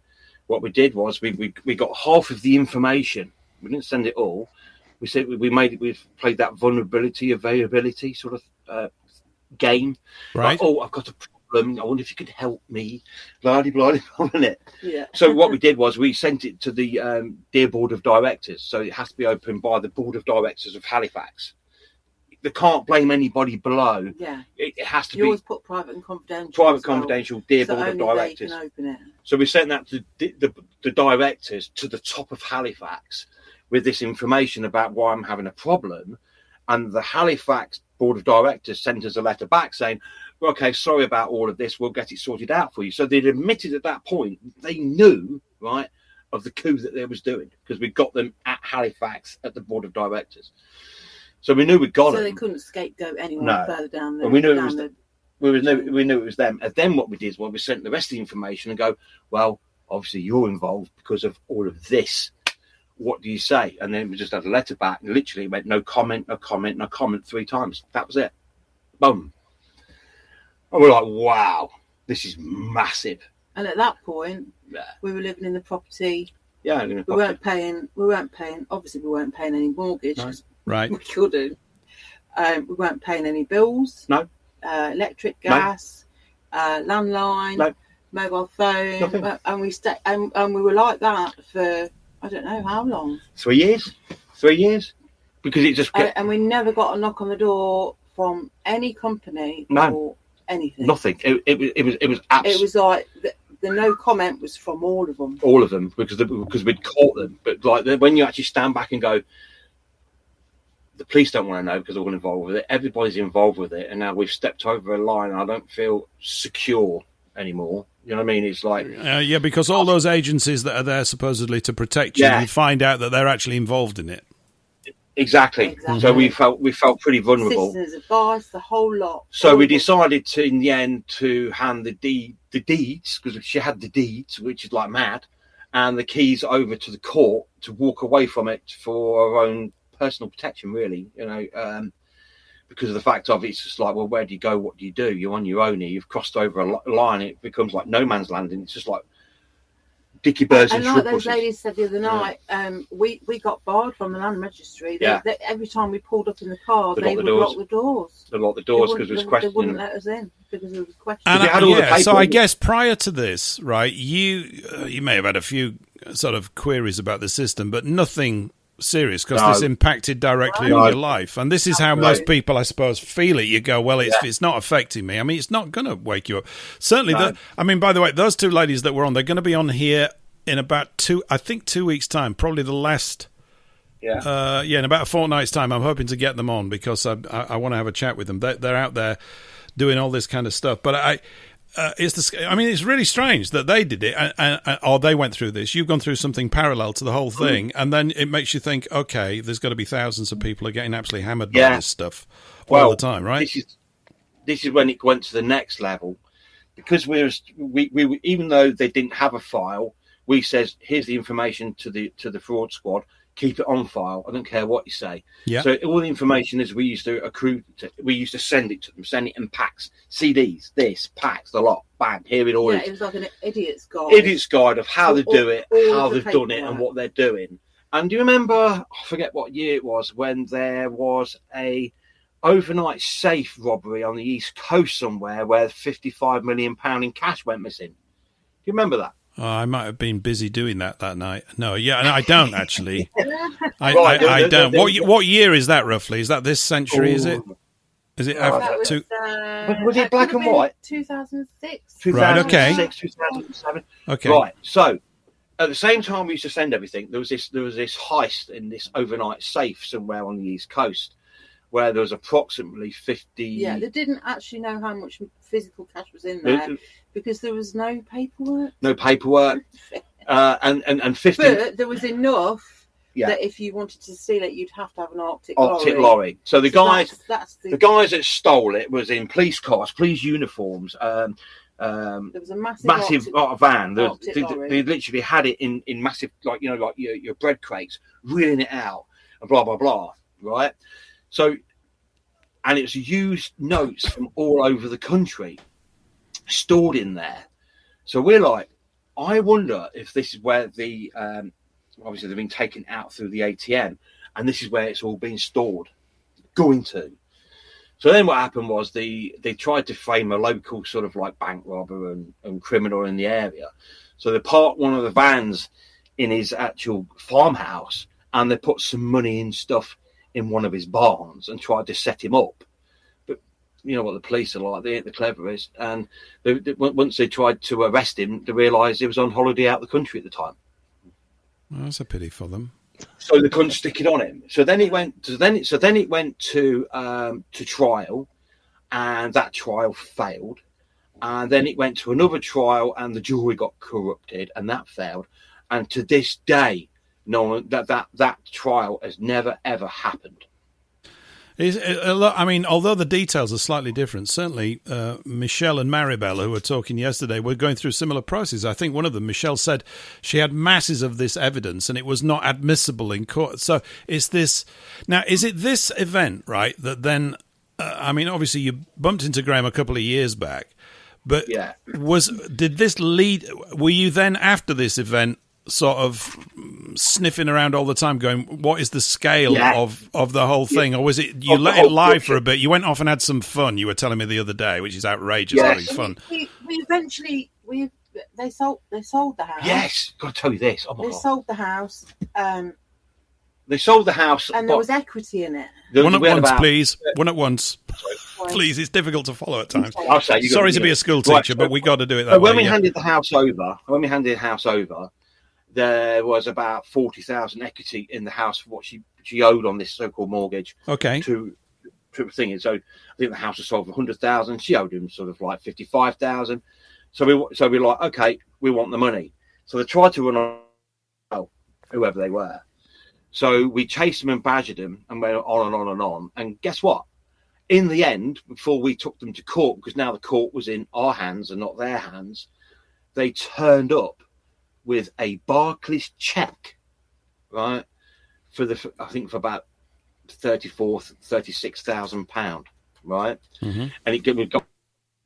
what we did was we got half of the information. We didn't send it all. We said we played that vulnerability, availability sort of game. Right. Like, oh, I've got a problem. I wonder if you could help me. Blah blah blah. Yeah. So what we did was we sent it to the Dear Board of Directors. So it has to be opened by the Board of Directors of Halifax. They can't blame anybody below. Yeah. It has to you be always put private and confidential. Private, confidential, Dear so Board of only Directors. They can open it. So we sent that to the directors to the top of Halifax with this information about why I'm having a problem, and the Halifax Board of Directors sent us a letter back saying, "Okay, sorry about all of this. We'll get it sorted out for you." So they'd admitted at that point they knew, right, of the coup that they was doing, because we got them at Halifax at the Board of Directors. So we knew we got them. So they couldn't scapegoat anyone further down there. And we knew we knew it was them. And then what we did was we sent the rest of the information and go, well, obviously you're involved because of all of this. What do you say? And then we just had a letter back and literally went, no comment, no comment, no comment 3 times. That was it. Boom. And we're like, wow, this is massive. And at that point, we were living in the property. Yeah, we weren't paying. Obviously, we weren't paying any mortgage. No. Right. We couldn't. We weren't paying any bills. No. Electric, gas, landline, mobile phone, nothing. And we stayed. And we were like that for I don't know how long. 3 years. 3 years. Because it just kept... and we never got a knock on the door from any company or anything. Nothing. It was absolutely. It was like the no comment was from all of them. All of them, because we'd caught them. But like when you actually stand back and go, the police don't want to know because they're all involved with it. Everybody's involved with it, and now we've stepped over a line. And I don't feel secure anymore. You know what I mean? It's like yeah, because all those agencies that are there supposedly to protect you, you find out that they're actually involved in it. Exactly. So we felt pretty vulnerable. Citizens advice, the whole lot. So we decided to, in the end, to hand the deeds, because she had the deeds, which is like mad, and the keys over to the court to walk away from it for our own personal protection, really. You know, because of the fact of it's just like, well, where do you go? What do? You're on your own here. You've crossed over a line. It becomes like no man's land, and it's just like Dicky Birds and and like those Shrupuses. ladies said the other night, we got barred from the land registry. Every time we pulled up in the car, they would lock the doors. They locked the doors because there was questioning. They wouldn't let us in because there was questioning. So I guess prior to this, right, you may have had a few sort of queries about the system, but nothing serious because this impacted directly on your life. And this is how most people, I suppose, feel it. You go, well, it's not affecting me. I mean, it's not going to wake you up. Certainly, by the way, those two ladies that were on, they're going to be on here in about 2 weeks' time, probably the last... in about a fortnight's time. I'm hoping to get them on because I want to have a chat with them. They're out there doing all this kind of stuff. But it's really strange that they did it, or they went through this. You've gone through something parallel to the whole thing, and then it makes you think, okay, there's got to be thousands of people who are getting absolutely hammered by this stuff all the time, right? This is when it went to the next level, because we even though they didn't have a file, we says, here's the information to the fraud squad. Keep it on file. I don't care what you say. Yeah. So all the information is we used to send it to them, send it in packs, CDs, packs, the lot, bang, here it all is. It was like an idiot's guide. Idiot's guide of how they do it, how they've done it, and what they're doing. And do you remember, I forget what year it was, when there was a overnight safe robbery on the East Coast somewhere where £55 million in cash went missing? Do you remember that? Oh, I might have been busy doing that night. No, I don't actually. I don't. What year is that roughly? Is that this century? Is it? Is it after was it black and white? 2006. Right. Okay. 2007. Okay. Right. So at the same time we used to send everything, there was this heist in this overnight safe somewhere on the East Coast, where there was approximately 50. Yeah, they didn't actually know how much physical cash was in there because there was no paperwork. No paperwork, and 50. But there was enough that if you wanted to steal it, you'd have to have an Arctic lorry. So the guys that stole it was in police cars, police uniforms. There was a massive van. They literally had it in massive, like your bread crates, reeling it out, and blah blah blah. Right. So, and it's used notes from all over the country stored in there. So we're like, I wonder if this is where the obviously they've been taken out through the ATM, and this is where it's all been stored, going to. So then what happened was they tried to frame a local sort of like bank robber and criminal in the area. So they parked one of the vans in his actual farmhouse, and they put some money and stuff in one of his barns and tried to set him up. But you know what the police are like, they ain't the cleverest. And once they tried to arrest him, they realised he was on holiday out of the country at the time. Well, that's a pity for them. So they couldn't stick it on him. So then it went to trial, and that trial failed. And then it went to another trial, and the jury got corrupted, and that failed. And to this day, no, that trial has never ever happened. I mean, although the details are slightly different, certainly Michelle and Maribel, who were talking yesterday, were going through similar processes. I think one of them, Michelle, said she had masses of this evidence and it was not admissible in court. So is it this event, right, that then, I mean, obviously you bumped into Graham a couple of years back, but did this lead, were you then after this event sort of sniffing around all the time going, what is the scale of the whole thing? Or was it you let it lie for a bit, you went off and had some fun, you were telling me the other day, which is outrageous, having fun. We eventually they sold the house. Yes, got to tell you this. They sold the house. They sold the house, and there was equity in it. One at once, please. One at once. Please, it's difficult to follow at times. I'll say, sorry to be a school teacher, but we got to do it that way. When we handed the house over, there was about 40,000 equity in the house for what she owed on this so-called mortgage. Okay. To thing. So I think the house was sold for 100,000. She owed him sort of like 55,000. So we're like, okay, we want the money. So they tried to run on whoever they were. So we chased them and badgered them and went on and on and on. And guess what? In the end, before we took them to court, because now the court was in our hands and not their hands, they turned up with a Barclays check, right, for about £36,000, right, and we got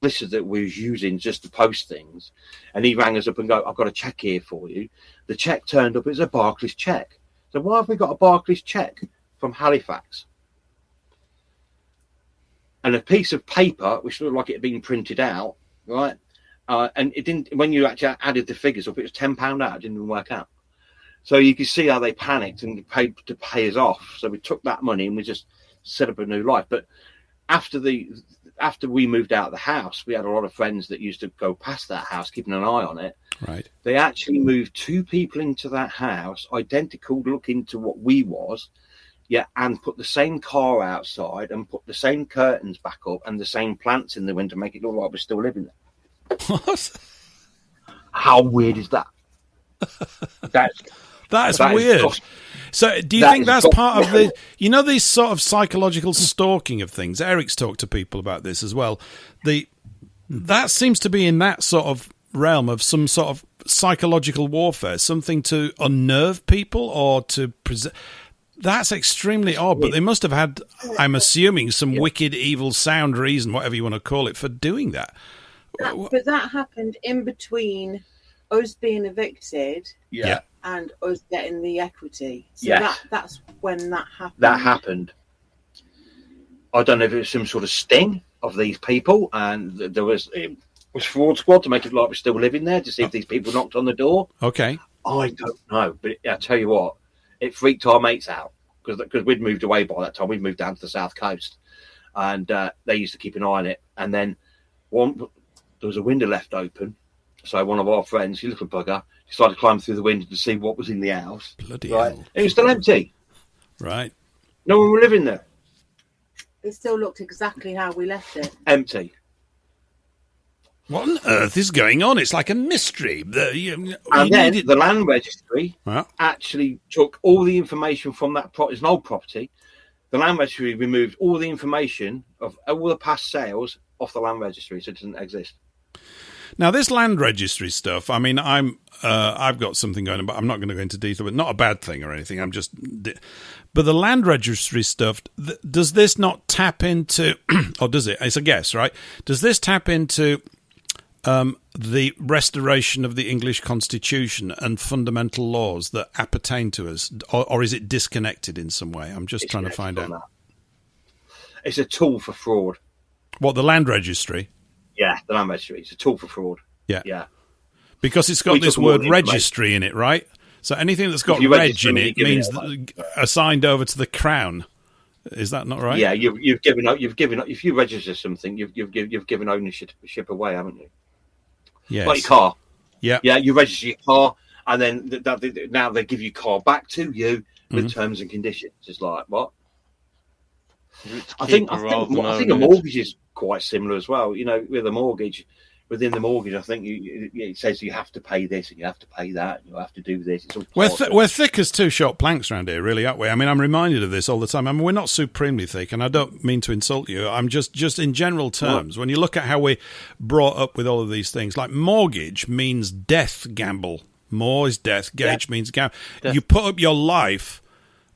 solicitor we was using just to post things, and he rang us up and go, I've got a cheque here for you. The cheque turned up, it was a Barclays cheque. So why have we got a Barclays cheque from Halifax? And a piece of paper which looked like it had been printed out, right? And it didn't, when you actually added the figures up, it was £10 out, it didn't even work out. So you could see how they panicked and paid to pay us off. So we took that money and we just set up a new life. But after we moved out of the house, we had a lot of friends that used to go past that house, keeping an eye on it. Right. They actually moved 2 people into that house, identical looking to what we was, and put the same car outside and put the same curtains back up and the same plants in the window to make it look like we're still living there. What? How weird is that? That's weird. So do you think that's part of the, these sort of psychological stalking of things? Eric's talked to people about this as well. That seems to be in that sort of realm of some sort of psychological warfare, something to unnerve people or to present. That's extremely odd, but they must have had, I'm assuming, some wicked, evil, sound reason, whatever you want to call it, for doing that. But that happened in between us being evicted and us getting the equity. So that's when that happened. That happened. I don't know if it was some sort of sting of these people, and it was fraud squad to make it like we're still living there, to see if these people knocked on the door. Okay. I don't know, but I tell you what, it freaked our mates out because we'd moved away by that time. We'd moved down to the south coast, and they used to keep an eye on it. And then there was a window left open, so one of our friends, he little bugger, decided to climb through the window to see what was in the house. Bloody hell. It was still empty. Right. No one was living there. It still looked exactly how we left it. Empty. What on earth is going on? It's like a mystery. The land registry actually took all the information from that property. It's an old property. The land registry removed all the information of all the past sales off the land registry, so it doesn't exist. Now, this land registry stuff, I mean, I've got something going on, but I'm not going to go into detail, but not a bad thing or anything. But the land registry stuff, does this not tap into, or does it? It's a guess, right? Does this tap into the restoration of the English Constitution and fundamental laws that appertain to us, or is it disconnected in some way? I'm just trying to find out. That. It's a tool for fraud. What, the land registry? Yeah, the land registry. It's a tool for fraud. Yeah. Because it's got this word registry in it, right? So anything that's got reg in it means assigned over to the crown. Is that not right? Yeah, you've given up. If you register something, you've given ownership away, haven't you? Yes. Like your car. Yeah. Yeah, you register your car, and then now they give your car back to you with terms and conditions. It's like, what? I think a mortgage is quite similar as well. With a mortgage, within the mortgage, I think it says you have to pay this and you have to pay that and you have to do this. It's all we're thick as 2 short planks around here, really, aren't we? I mean, I'm reminded of this all the time. I mean, we're not supremely thick, and I don't mean to insult you. I'm just in general terms. When you look at how we're brought up with all of these things, like mortgage means death gamble. More is death. Gage means gamble. You put up your life,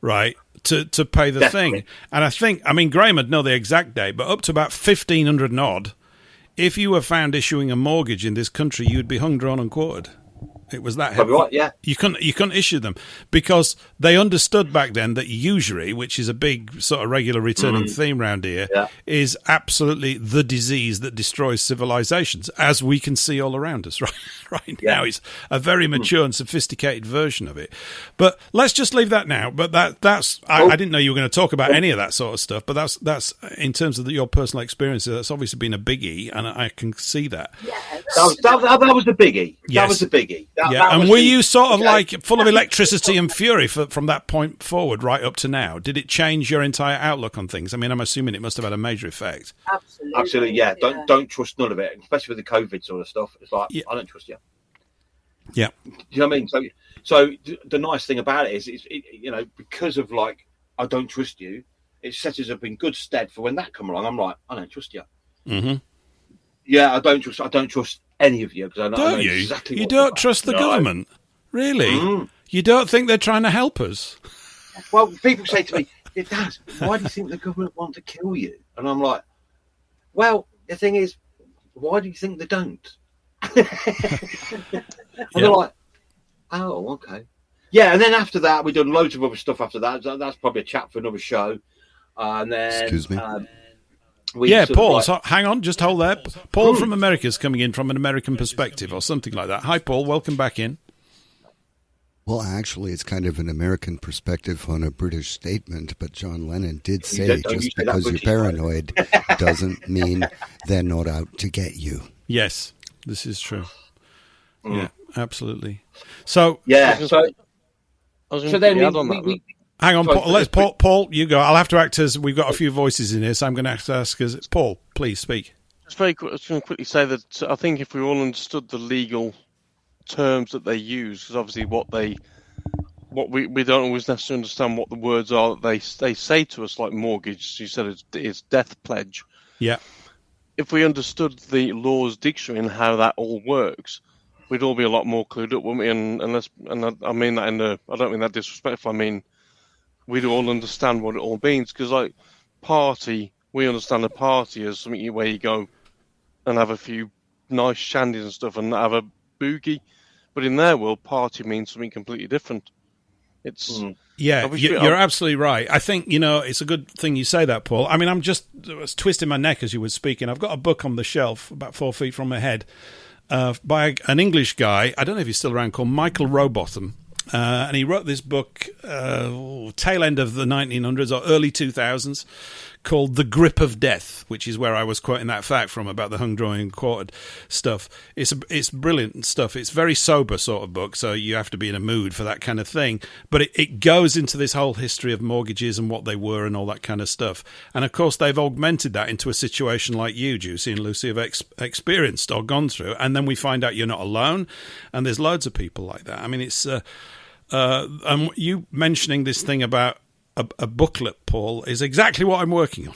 right, to pay the thing. And Graham would know the exact date, but up to about 1500 and odd, if you were found issuing a mortgage in this country, you'd be hung, drawn and quartered. It was that heavy. Right, yeah. You couldn't issue them because they understood back then that usury, which is a big sort of regular returning theme around here, is absolutely the disease that destroys civilizations, as we can see all around us right now. It's a very mature and sophisticated version of it. But let's just leave that now. But that's I didn't know you were going to talk about any of that sort of stuff. But that's in terms of your personal experiences. That's obviously been a biggie, and I can see that. Yeah, that was a biggie. Yes. That was a biggie. And were you sort of like full of electricity and fury from that point forward right up to now? Did it change your entire outlook on things? I mean, I'm assuming it must have had a major effect. Absolutely, yeah. Don't trust none of it, especially with the COVID sort of stuff. It's like, I don't trust you. Yeah. Do you know what I mean? So the nice thing about it is, because of like, I don't trust you, it sets us up in good stead for when that come along. I'm like, I don't trust you. Mm-hmm. Yeah, I don't trust any of you because I know you? exactly. You don't trust the government, really? You don't think they're trying to help us? Well, people say to me, Dad, why do you think the government want to kill you? And I'm like, well, the thing is, Why do you think they don't? And they're like, oh, okay. Yeah, and then after that, we've done loads of other stuff after that. That's probably a chat for another show. And then, excuse me. Paul, so hang on, just hold there. Paul from America is coming in from an American perspective or something like that. Hi, Paul, welcome back in. Well, actually, it's kind of an American perspective on a British statement, but John Lennon did say just because you're paranoid doesn't mean they're not out to get you. Yes, this is true. Yeah, absolutely. So, so then we hang on, Paul. Paul, you go. I'll have to act as we've got a few voices in here, so I'm going to have to ask as Paul. Please speak. Just very quick, I was going to quickly say that I think if we all understood the legal terms that they use, because obviously we don't always necessarily understand what the words are that they say to us, like mortgage. You said it's death pledge. Yeah. If we understood the law's dictionary and how that all works, we'd all be a lot more clued up, wouldn't we? And I mean that I don't mean that disrespectful. I mean we'd all understand what it all means, because like party, we understand a party as something where you go and have a few nice shandies and stuff and have a boogie, but in their world, party means something completely different. It's you're absolutely right. I think it's a good thing you say that, Paul. I mean, I was twisting my neck as you were speaking. I've got a book on the shelf about 4 feet from my head by an English guy. I don't know if he's still around, called Michael Rowbotham. And he wrote this book, tail end of the 1900s or early 2000s, called The Grip of Death, which is where I was quoting that fact from about the hung, drawing, and quartered stuff. It's brilliant stuff. It's very sober sort of book, so you have to be in a mood for that kind of thing. But it goes into this whole history of mortgages and what they were and all that kind of stuff. And, of course, they've augmented that into a situation like you, Juicy and Lucy, have experienced or gone through. And then we find out you're not alone, and there's loads of people like that. I mean, it's... you mentioning this thing about a booklet, Paul, is exactly what I'm working on.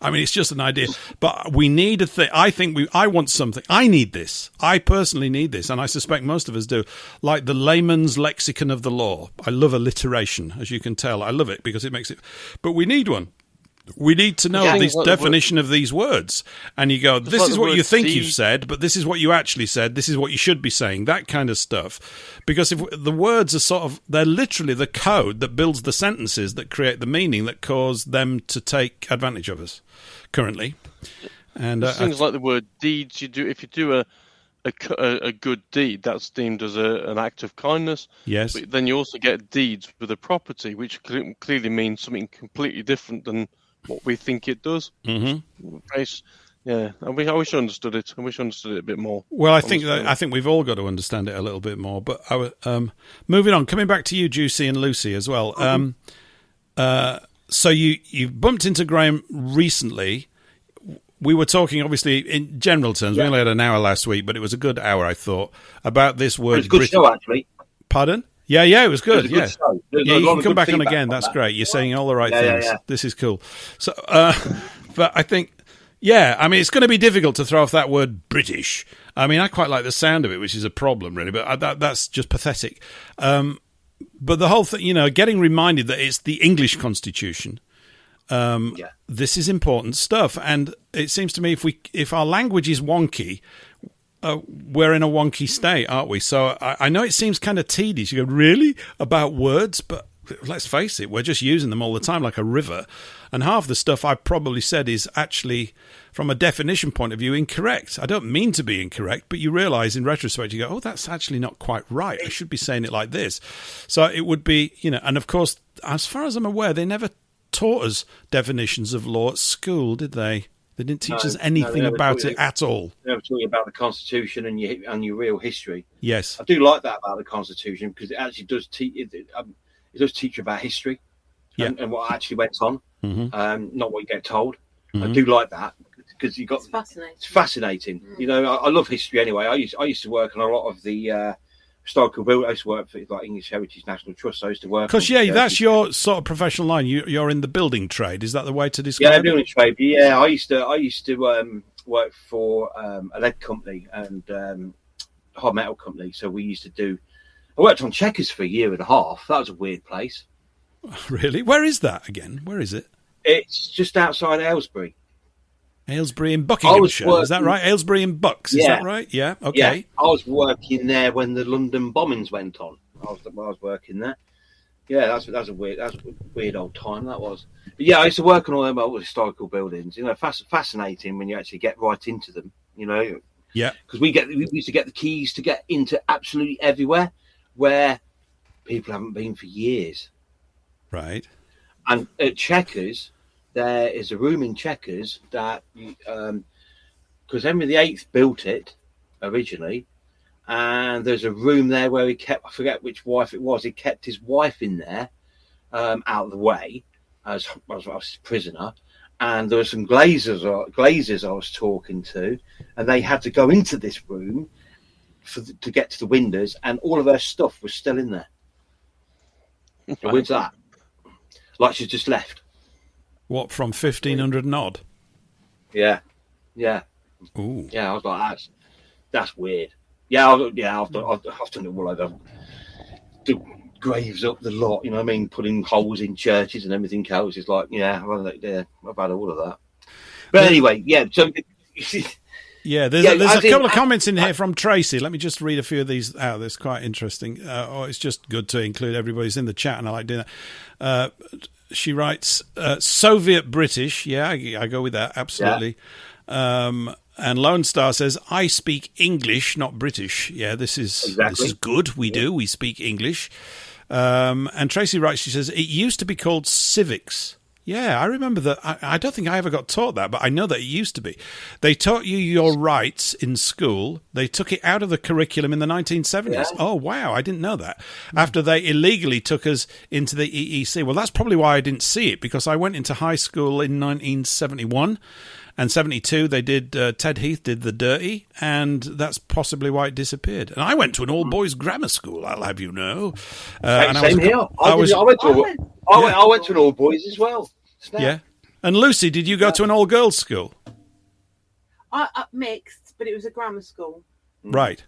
I mean, it's just an idea, but we need a thing. I want something. I need this. I personally need this, and I suspect most of us do. Like the layman's lexicon of the law. I love alliteration, as you can tell. I love it because it makes it. But we need one. We need to know this definition of these words. And you go, this is what you think you've said, but this is what you actually said. This is what you should be saying, that kind of stuff. Because if the words are they're literally the code that builds the sentences that create the meaning that cause them to take advantage of us currently. And things like the word deeds, if you do a good deed, that's deemed as an act of kindness. Yes. But then you also get deeds with a property, which clearly means something completely different than what we think it does. Mm-hmm. Yeah, I wish I understood it. I wish I understood it a bit more. Well, I think we've all got to understand it a little bit more. But moving on, coming back to you, Juicy and Lucy as well. So you bumped into Graham recently. We were talking, obviously, in general terms. Yeah. We only had an hour last week, but it was a good hour, I thought, about this word. It was a good show, actually. Pardon? Yeah, it was good. It was a good show. You can come back on again. That's great. You're saying all the right things. Yeah. This is cool. So, but I think, I mean, it's going to be difficult to throw off that word British. I mean, I quite like the sound of it, which is a problem, really, but that's just pathetic. But the whole thing, getting reminded that it's the English Constitution. This is important stuff, and it seems to me if our language is wonky, we're in a wonky state, aren't we? So I know it seems kind of tedious. You go, really? About words? But let's face it, we're just using them all the time like a river. And half the stuff I probably said is actually, from a definition point of view, incorrect. I don't mean to be incorrect, but you realise in retrospect, you go, oh, that's actually not quite right. I should be saying it like this. So it would be, and of course, as far as I'm aware, they never taught us definitions of law at school, did they? They didn't teach us anything about it at all. They never taught you about the Constitution and your real history. Yes, I do like that about the Constitution because it actually does teach. It does teach you about history and what actually went on, not what you get told. I do like that because it's fascinating. It's fascinating. I love history anyway. I used to work on a lot of the historical build. I used to work for like English Heritage National Trust. So I used to work because that's your sort of professional line. You're in the building trade. Is that the way to describe it? Yeah, building trade. Yeah, I used to work for a lead company and hard metal company. So we used to I worked on Chequers for a year and a half. That was a weird place. Really? Where is that again? Where is it? It's just outside Aylesbury. Aylesbury in Buckinghamshire, is that right? Aylesbury in Bucks, is that right? Yeah, okay. Yeah, I was working there when the London bombings went on. I was working there. Yeah, that's a weird old time that was. But yeah, I used to work on all them old historical buildings. You know, fascinating when you actually get right into them. You know, yeah, because we used to get the keys to get into absolutely everywhere where people haven't been for years. Right. And at Chequers, there is a room in Chequers that because Henry VIII built it originally. And there's a room there where he kept, I forget which wife it was, he kept his wife in there out of the way as a prisoner. And there were some glazers I was talking to, and they had to go into this room to get to the windows, and all of her stuff was still in there. So when's that? Like she's just left. What, from 1500 and odd? Yeah. Ooh. Yeah, I was like, that's weird. I've done it all over the graves up the lot, you know what I mean? Putting holes in churches and everything else. It's like, I've had all of that. But anyway, so... there's a couple of comments in here from Tracy. Let me just read a few of these out. That's quite interesting. It's just good to include everybody's in the chat, and I like doing that. She writes, Soviet British. Yeah, I go with that, absolutely. Yeah. And Lone Star says, I speak English, not British. Yeah, this is good. We speak English. And Tracy writes, she says, it used to be called civics. Yeah, I remember that. I don't think I ever got taught that, but I know that it used to be. They taught you your rights in school. They took it out of the curriculum in the 1970s. Yeah. Oh, wow, I didn't know that. After they illegally took us into the EEC. Well, that's probably why I didn't see it, because I went into high school in 1971. And 72, they did, Ted Heath did The Dirty, and that's possibly why it disappeared. And I went to an all-boys grammar school, I'll have you know. Same here. I went to an all-boys as well. Snap. Yeah. And Lucy, did you go to an all-girls school? I mixed, but it was a grammar school. Right.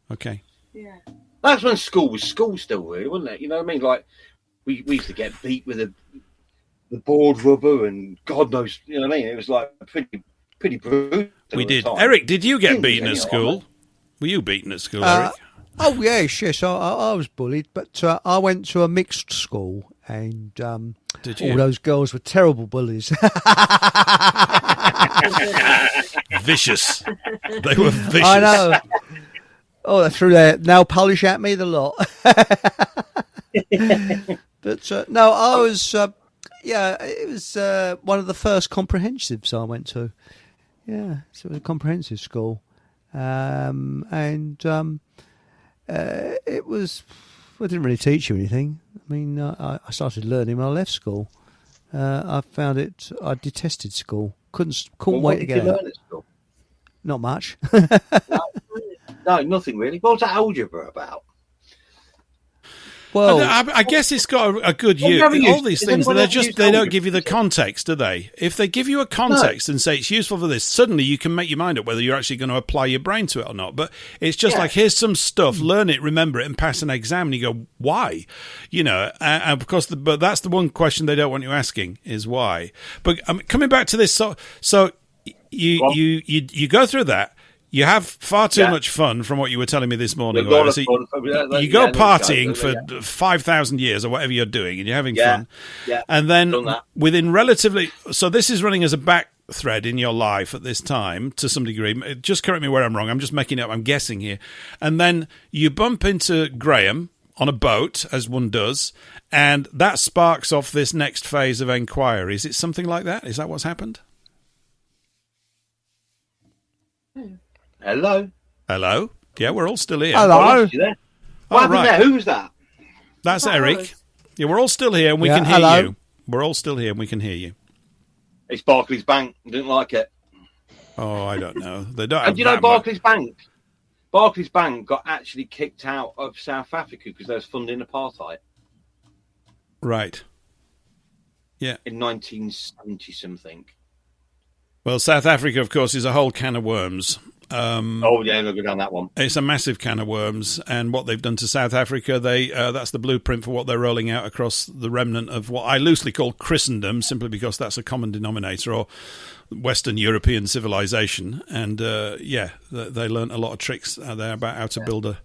Okay. Yeah. That's when school was school still, really, wasn't it? You know what I mean? Like, we used to get beat with the board rubber and God knows, you know what I mean? It was like pretty brutal. We did. Eric, did you get beaten at school? Were you beaten at school, Eric? Oh, yes. I was bullied, but I went to a mixed school, and did you? All those girls were terrible bullies. Vicious. They were vicious. I know. Oh, they threw their nail polish at me, the lot. But no, I was... it was one of the first comprehensives I went to. Yeah, so it was a comprehensive school. It was... Well, it didn't really teach you anything. I mean, I started learning when I left school. I found it... I detested school. Couldn't wait to get out. Learn at school? Not much. No, nothing really. What was that algebra about? Well, I guess it's got a good use. All these things, they don't give you the context, do they? If they give you a context and say it's useful for this, suddenly you can make your mind up whether you're actually going to apply your brain to it or not. But it's just like, here's some stuff, learn it, remember it, and pass an exam. And you go, why? You know, and of course, but that's the one question they don't want you asking is why. But coming back to this, so you go through that. You have far too much fun from what you were telling me this morning. You go partying for 5,000 years or whatever you're doing, and you're having fun. Yeah. And then within relatively... So this is running as a back thread in your life at this time, to some degree. Just correct me where I'm wrong. I'm just making it up. I'm guessing here. And then you bump into Graham on a boat, as one does, and that sparks off this next phase of enquiry. Is it something like that? Is that what's happened? Hello. Yeah, we're all still here. Hello. What happened there? Who was that? That's Eric. Yeah, we're all still here and we can hear you. We're all still here and we can hear you. It's Barclays Bank. I didn't like it. Oh, I don't know. They don't. And do you know Barclays Bank? Barclays Bank got actually kicked out of South Africa because they was funding apartheid. Right. Yeah. In 1970 something. Well, South Africa, of course, is a whole can of worms. Oh yeah, look down that one. It's a massive can of worms, and what they've done to South Africa, that's the blueprint for what they're rolling out across the remnant of what I loosely call Christendom, simply because that's a common denominator, or Western European civilization. And they learnt a lot of tricks there about how to build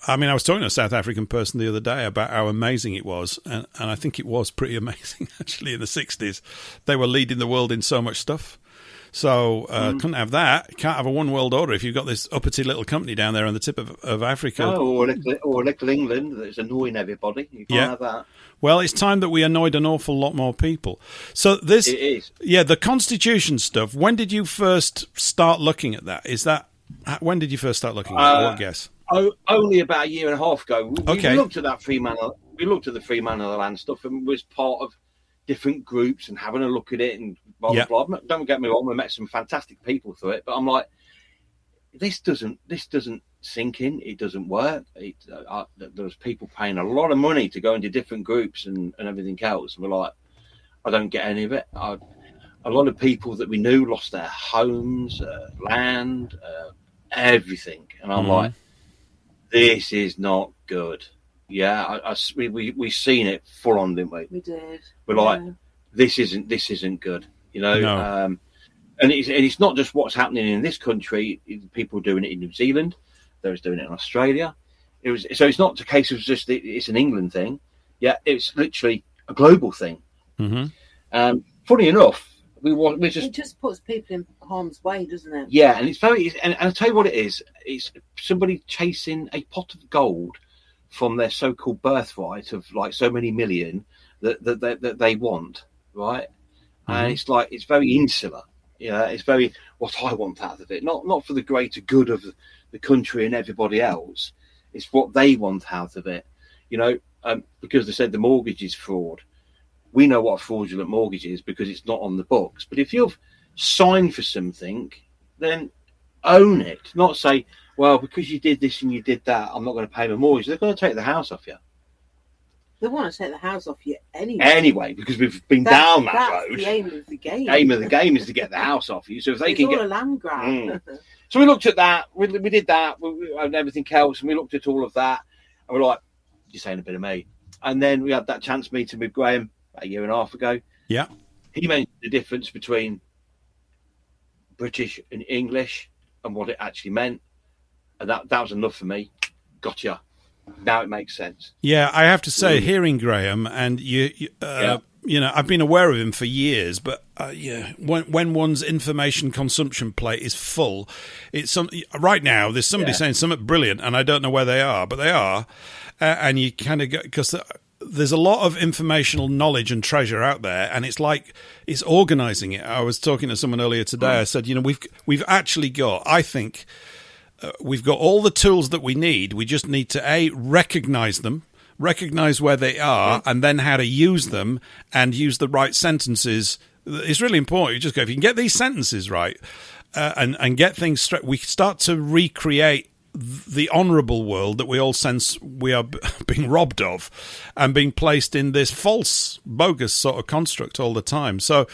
I was talking to a South African person the other day about how amazing it was, and I think it was pretty amazing, actually, in the 60s. They were leading the world in so much stuff. So couldn't have that. Can't have a one world order if you've got this uppity little company down there on the tip of Africa. Oh, or little England that's annoying everybody. You can't have that. Well, it's time that we annoyed an awful lot more people. So this, it is. Yeah, the Constitution stuff. When did you first start looking at that? When did you first start looking at it? What guess? Only about a year and a half ago. Okay. We looked at that free man. We looked at the free man of the land stuff, and was part of different groups and having a look at it and blah blah blah. Don't get me wrong, we met some fantastic people through it, but I'm like, this doesn't sink in. It doesn't work. There's people paying a lot of money to go into different groups and everything else. And we're like, I don't get any of it. A lot of people that we knew lost their homes, land, everything, and I'm like, this is not good. Yeah, we seen it full on, didn't we? We did. We're like, this isn't good, you know. No. And it's not just what's happening in this country. People doing it in New Zealand. Those doing it in Australia. So it's not a case of just it's an England thing. Yeah, it's literally a global thing. Mm-hmm. Funny enough, it just puts people in harm's way, doesn't it? Yeah, and it's and I'll tell you what it is. It's somebody chasing a pot of gold from their so-called birthright of like so many million that they want, right? And it's like, it's very insular. Yeah, it's very what I want out of it, not for the greater good of the country and everybody else. It's what they want out of it, you know. Because they said the mortgage is fraud. We know what a fraudulent mortgage is because it's not on the books. But if you've signed for something, then own it. Not say, well, because you did this and you did that, I'm not going to pay my mortgage. They're going to take the house off you. They want to take the house off you anyway. Anyway, because we've been down that road. That's the aim of the game. The aim of the game is to get the house off you. So if they it's can all get a land grab. So we looked at that. We did that and everything else, and we looked at all of that, and we're like, you're saying a bit of me. And then we had that chance meeting with Graham about a year and a half ago. Yeah. He mentioned the difference between British and English and what it actually meant. And that was enough for me. Gotcha. Now it makes sense. Yeah, I have to say, hearing Graham, and you know, I've been aware of him for years, but when one's information consumption plate is full, right now there's somebody saying something brilliant, and I don't know where they are, but they are, and you kind of go, because there's a lot of informational knowledge and treasure out there, and it's like it's organising it. I was talking to someone earlier today. I said, you know, we've actually got, I think. We've got all the tools that we need. We just need to recognise them, recognise where they are, and then how to use them and use the right sentences. It's really important. You just go, if you can get these sentences right and get things straight, we start to recreate the honourable world that we all sense we are being robbed of and being placed in this false, bogus sort of construct all the time. So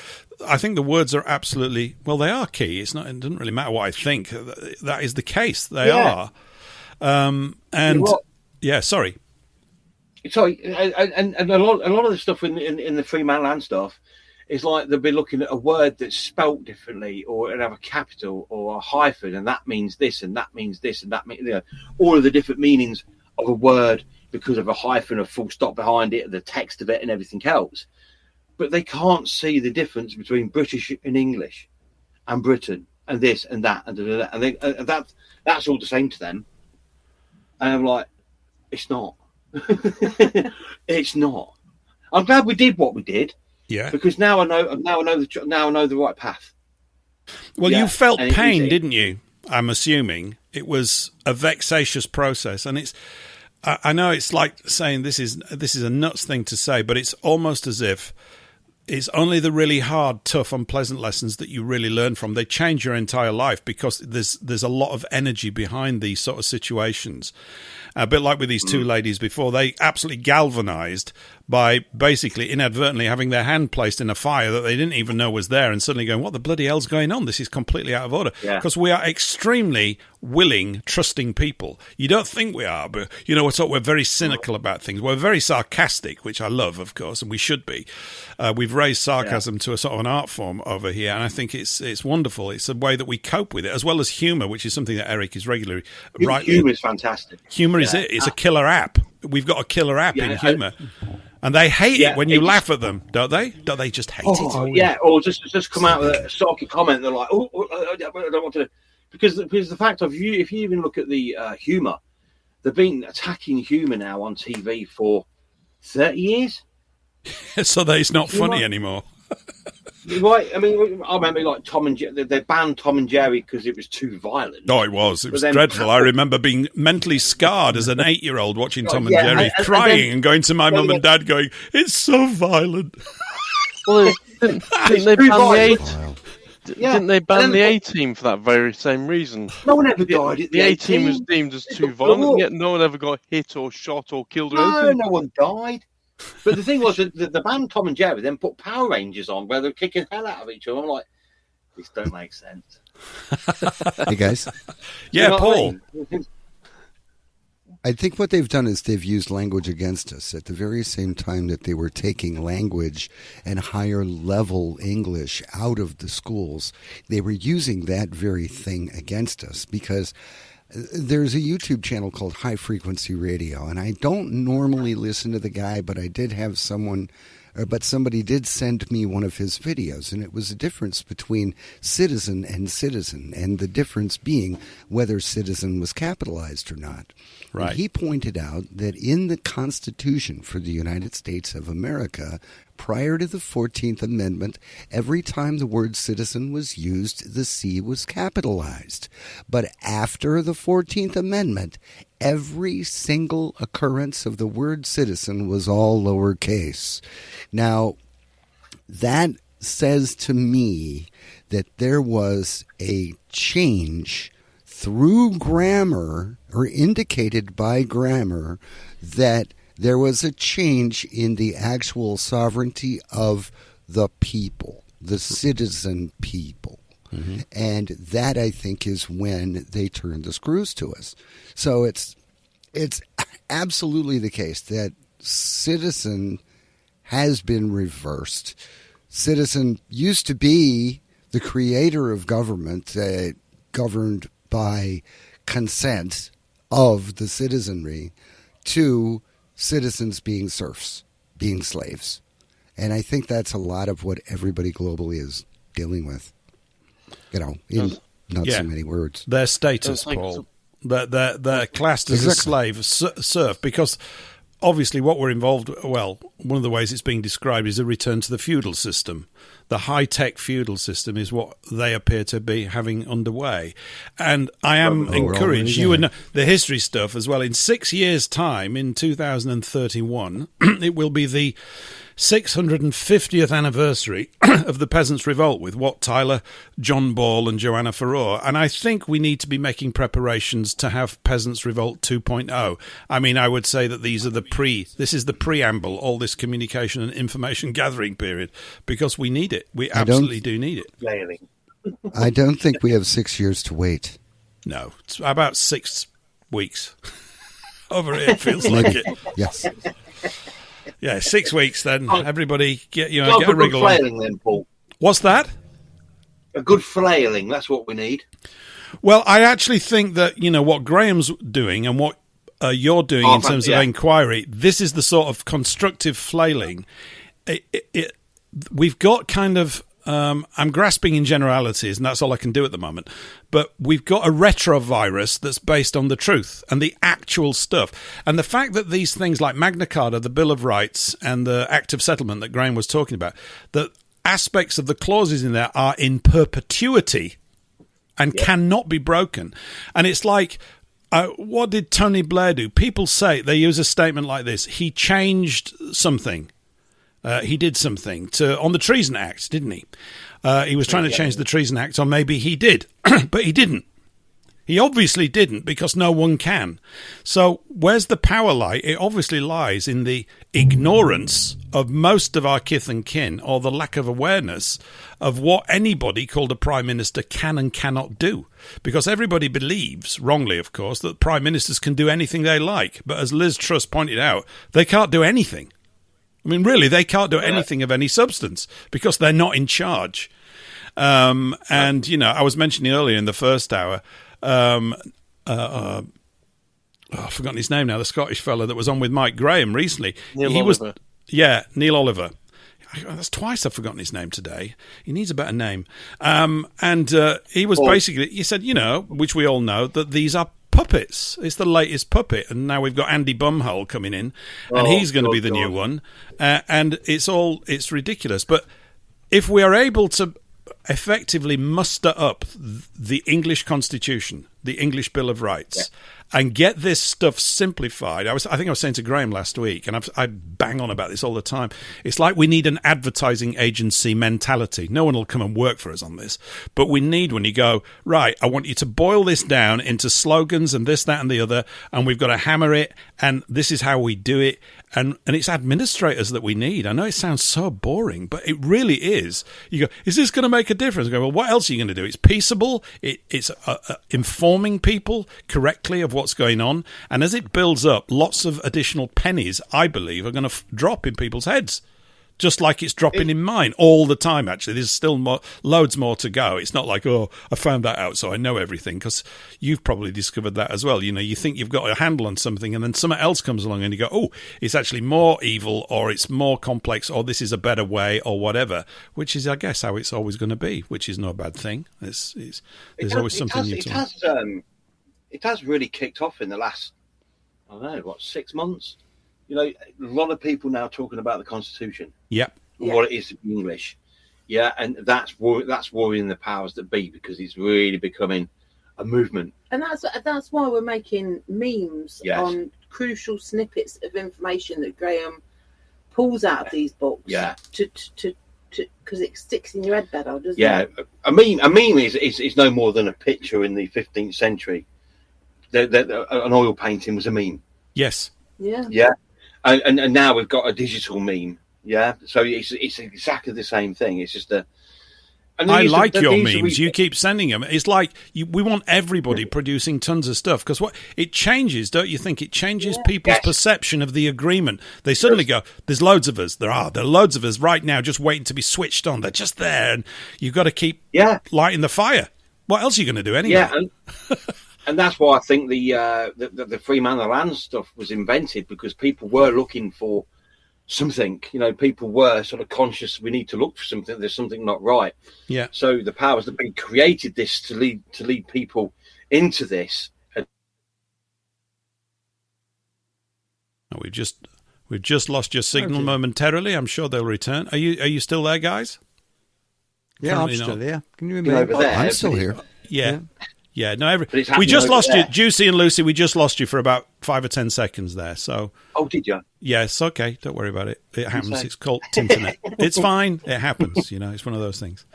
I think the words are absolutely, well, they are key. It doesn't really matter what I think. That is the case. They are. And sorry. Sorry, and a lot of the stuff in the free man land stuff is like they'll be looking at a word that's spelt differently, or it'll have a capital or a hyphen, and that means this, and that means this, and that means, you know, all of the different meanings of a word because of a hyphen, a full stop behind it, the text of it, and everything else. But they can't see the difference between British and English, and Britain, and this and that, and that's all the same to them. And I'm like, it's not. It's not. I'm glad we did what we did. Yeah. Because now I know the right path. Well, you felt pain, didn't you? I'm assuming it was a vexatious process, and it's. I know it's like saying this is a nuts thing to say, but it's almost as if it's only the really hard, tough, unpleasant lessons that you really learn from. They change your entire life because there's a lot of energy behind these sort of situations. A bit like with these two ladies before, they absolutely galvanised by basically inadvertently having their hand placed in a fire that they didn't even know was there, and suddenly going, what the bloody hell's going on? This is completely out of order. Because we are extremely willing, trusting people. You don't think we are, but we're very cynical about things. We're very sarcastic, which I love, of course, and we should be. We've raised sarcasm to a sort of an art form over here, and I think it's wonderful. It's a way that we cope with it, as well as humour, which is something that Eric is regularly Humour is fantastic. Humour is it. It's a killer app. We've got a killer app in humour. And they hate it when you laugh at them, don't they? Don't they just hate it? Yeah, or just come out with a sarky comment. They're like, I don't want to. Because the fact of if you even look at the humour, they've been attacking humour now on TV for 30 years. So that it's not funny anymore. Right, I mean, I remember like Tom and Jerry, they banned Tom and Jerry because it was too violent. Oh, it was dreadful. I remember being mentally scarred as an 8-year-old watching Tom and Jerry, crying and going to my mum and dad going, it's so violent. Well, didn't they ban the A-Team for that very same reason? No one ever died. The A-Team was deemed as too violent, yet no one ever got hit or shot or killed or anything. No one died. But the thing was that the band Tom and Jerry then put Power Rangers on where they're kicking hell out of each other. I'm like, this don't make sense. Hey, guys. Yeah, Paul. I think what they've done is they've used language against us at the very same time that they were taking language and higher level English out of the schools. They were using that very thing against us because there's a YouTube channel called High Frequency Radio, and I don't normally listen to the guy, but I did have somebody did send me one of his videos, and it was a difference between citizen, and the difference being whether citizen was capitalized or not. Right. And he pointed out that in the Constitution for the United States of America, prior to the 14th Amendment, every time the word citizen was used, the C was capitalized. But after the 14th Amendment, every single occurrence of the word citizen was all lowercase. Now, that says to me that there was a change through grammar, or indicated by grammar, that there was a change in the actual sovereignty of the people, the citizen people. Mm-hmm. And that, I think, is when they turned the screws to us. So it's absolutely the case that citizen has been reversed. Citizen used to be the creator of government, governed by consent of the citizenry, to citizens being serfs, being slaves. And I think that's a lot of what everybody globally is dealing with, in not so many words. Their status, Paul. They're classed as a slave, serf, because obviously what we're involved with, well, one of the ways it's being described is a return to the feudal system. The high-tech feudal system is what they appear to be having underway. And I am encouraged, you would know the history stuff as well. In 6 years' time, in 2031, it will be the 650th anniversary of the Peasants' Revolt with Wat Tyler, John Ball and Joanna Farrar. And I think we need to be making preparations to have Peasants' Revolt 2.0. I mean, I would say that this is the preamble, all this communication and information gathering period, because we need it. We absolutely do need it. I don't think we have 6 years to wait. No, it's about 6 weeks. Over here, it feels like it. Yes. Yeah, 6 weeks then. Everybody get a wriggle. Flailing then, Paul. What's that? A good flailing, that's what we need. Well, I actually think that, what Graham's doing and what you're doing in terms of inquiry, this is the sort of constructive flailing. We've got kind of, I'm grasping in generalities, and that's all I can do at the moment, but we've got a retrovirus that's based on the truth and the actual stuff. And the fact that these things like Magna Carta, the Bill of Rights, and the Act of Settlement that Graham was talking about, that aspects of the clauses in there are in perpetuity and cannot be broken. And it's like, what did Tony Blair do? People say, they use a statement like this: he changed something. He did something on the Treason Act, didn't he? He was trying to change the Treason Act, or maybe he did, but he didn't. He obviously didn't, because no one can. So where's the power lie? It obviously lies in the ignorance of most of our kith and kin, or the lack of awareness of what anybody called a prime minister can and cannot do. Because everybody believes, wrongly of course, that prime ministers can do anything they like. But as Liz Truss pointed out, they can't do anything. I mean, really, they can't do anything of any substance because they're not in charge. And, you know, I was mentioning earlier in the first hour, I've forgotten his name now, the Scottish fellow that was on with Mike Graham recently. Neil Oliver. Neil Oliver. That's twice I've forgotten his name today. He needs a better name. He was basically, he said, you know, which we all know, that these are puppets. It's the latest puppet. And now we've got Andy Bumhole coming in, and he's going to be the new one. And it's ridiculous. But if we are able to effectively muster up the English Constitution, the English Bill of Rights, and get this stuff simplified. I think I was saying to Graham last week, and I bang on about this all the time. It's like we need an advertising agency mentality. No one will come and work for us on this, but we need, when you go, right, I want you to boil this down into slogans and this, that, and the other, and we've got to hammer it, and this is how we do it. And it's administrators that we need. I know it sounds so boring, but it really is. You go, is this going to make a difference? I go, well, what else are you going to do? It's peaceable. It's informing people correctly of what's going on. And as it builds up, lots of additional pennies, I believe, are going to drop in people's heads. Just like it's dropping in mine all the time, actually. There's still loads more to go. It's not like, oh, I found that out, so I know everything, because you've probably discovered that as well. You know, you think you've got a handle on something, and then something else comes along, and you go, oh, it's actually more evil, or it's more complex, or this is a better way, or whatever, which is, I guess, how it's always going to be, which is no bad thing. There's always something new to learn. It has really kicked off in the last, 6 months? You know, a lot of people now talking about the Constitution. Yep. And what it is to be English. Yeah, and that's worrying the powers that be, because it's really becoming a movement. And that's why we're making memes on crucial snippets of information that Graham pulls out of these books. Yeah. Because it sticks in your head better, doesn't it? Yeah. A meme is no more than a picture in the 15th century. An oil painting was a meme. Yes. Yeah. Yeah. And now we've got a digital meme, so it's exactly the same thing. It's just I like your memes. You keep sending them. It's like we want everybody producing tons of stuff, because it changes, don't you think? It changes people's perception of the agreement. They suddenly go, "There's loads of us. There are loads of us right now, just waiting to be switched on. They're just there, and you've got to keep lighting the fire. What else are you going to do anyway?" Yeah. And that's why I think the free man of the land stuff was invented, because people were looking for something. You know, people were sort of conscious. We need to look for something. There's something not right. Yeah. So the powers that be created this to lead people into this. We've just lost your signal momentarily. I'm sure they'll return. Are you still there, guys? Yeah, Currently I'm still not. here. Can you remember? I'm still here. Yeah. Yeah, no. We just lost you, Juicy and Lucy. We just lost you for about 5 or 10 seconds there. So. Oh, did you? Yes. Okay. Don't worry about it. It happens. It's called internet. It's fine. It happens. You know, it's one of those things.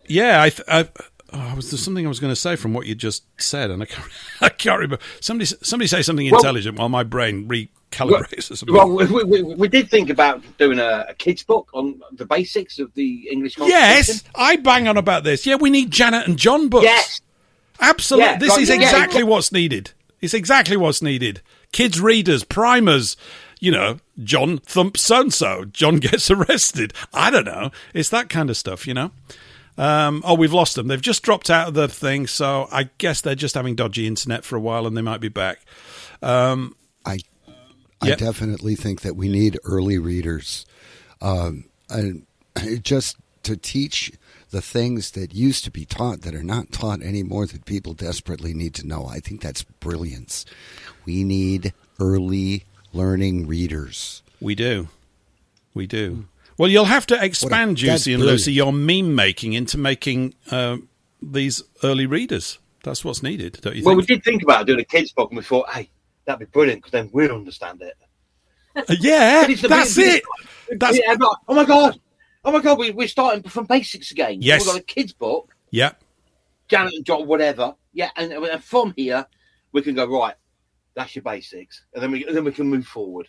Yeah. Was there something I was going to say from what you just said, and I can't remember. Somebody say something intelligent while my brain recalibrates or something. Well, we did think about doing a kids' book on the basics of the English Constitution. Yes, I bang on about this. Yeah, we need Janet and John books. Yes, absolutely. Yeah, this is exactly what's needed. It's exactly what's needed. Kids' readers, primers. You know, John thumps so-and-so. John gets arrested. I don't know. It's that kind of stuff, you know. We've lost them. They've just dropped out of the thing, so I guess they're just having dodgy internet for a while, and they might be back. I definitely think that we need early readers, and just to teach the things that used to be taught that are not taught anymore that people desperately need to know. I think that's brilliance. We need early learning readers. We do. Well, you'll have to expand, Juicy and Lucy, your meme making into making these early readers. That's what's needed, don't you think? Well, we did think about doing a kids' book, and we thought, hey, that'd be brilliant, because then we'll understand it. Yeah, that's it. Oh my God, we're starting from basics again. Yes. We've got a kids' book. Yep. janitor job, whatever. Yeah, and from here we can go right. That's your basics, and then we can move forward.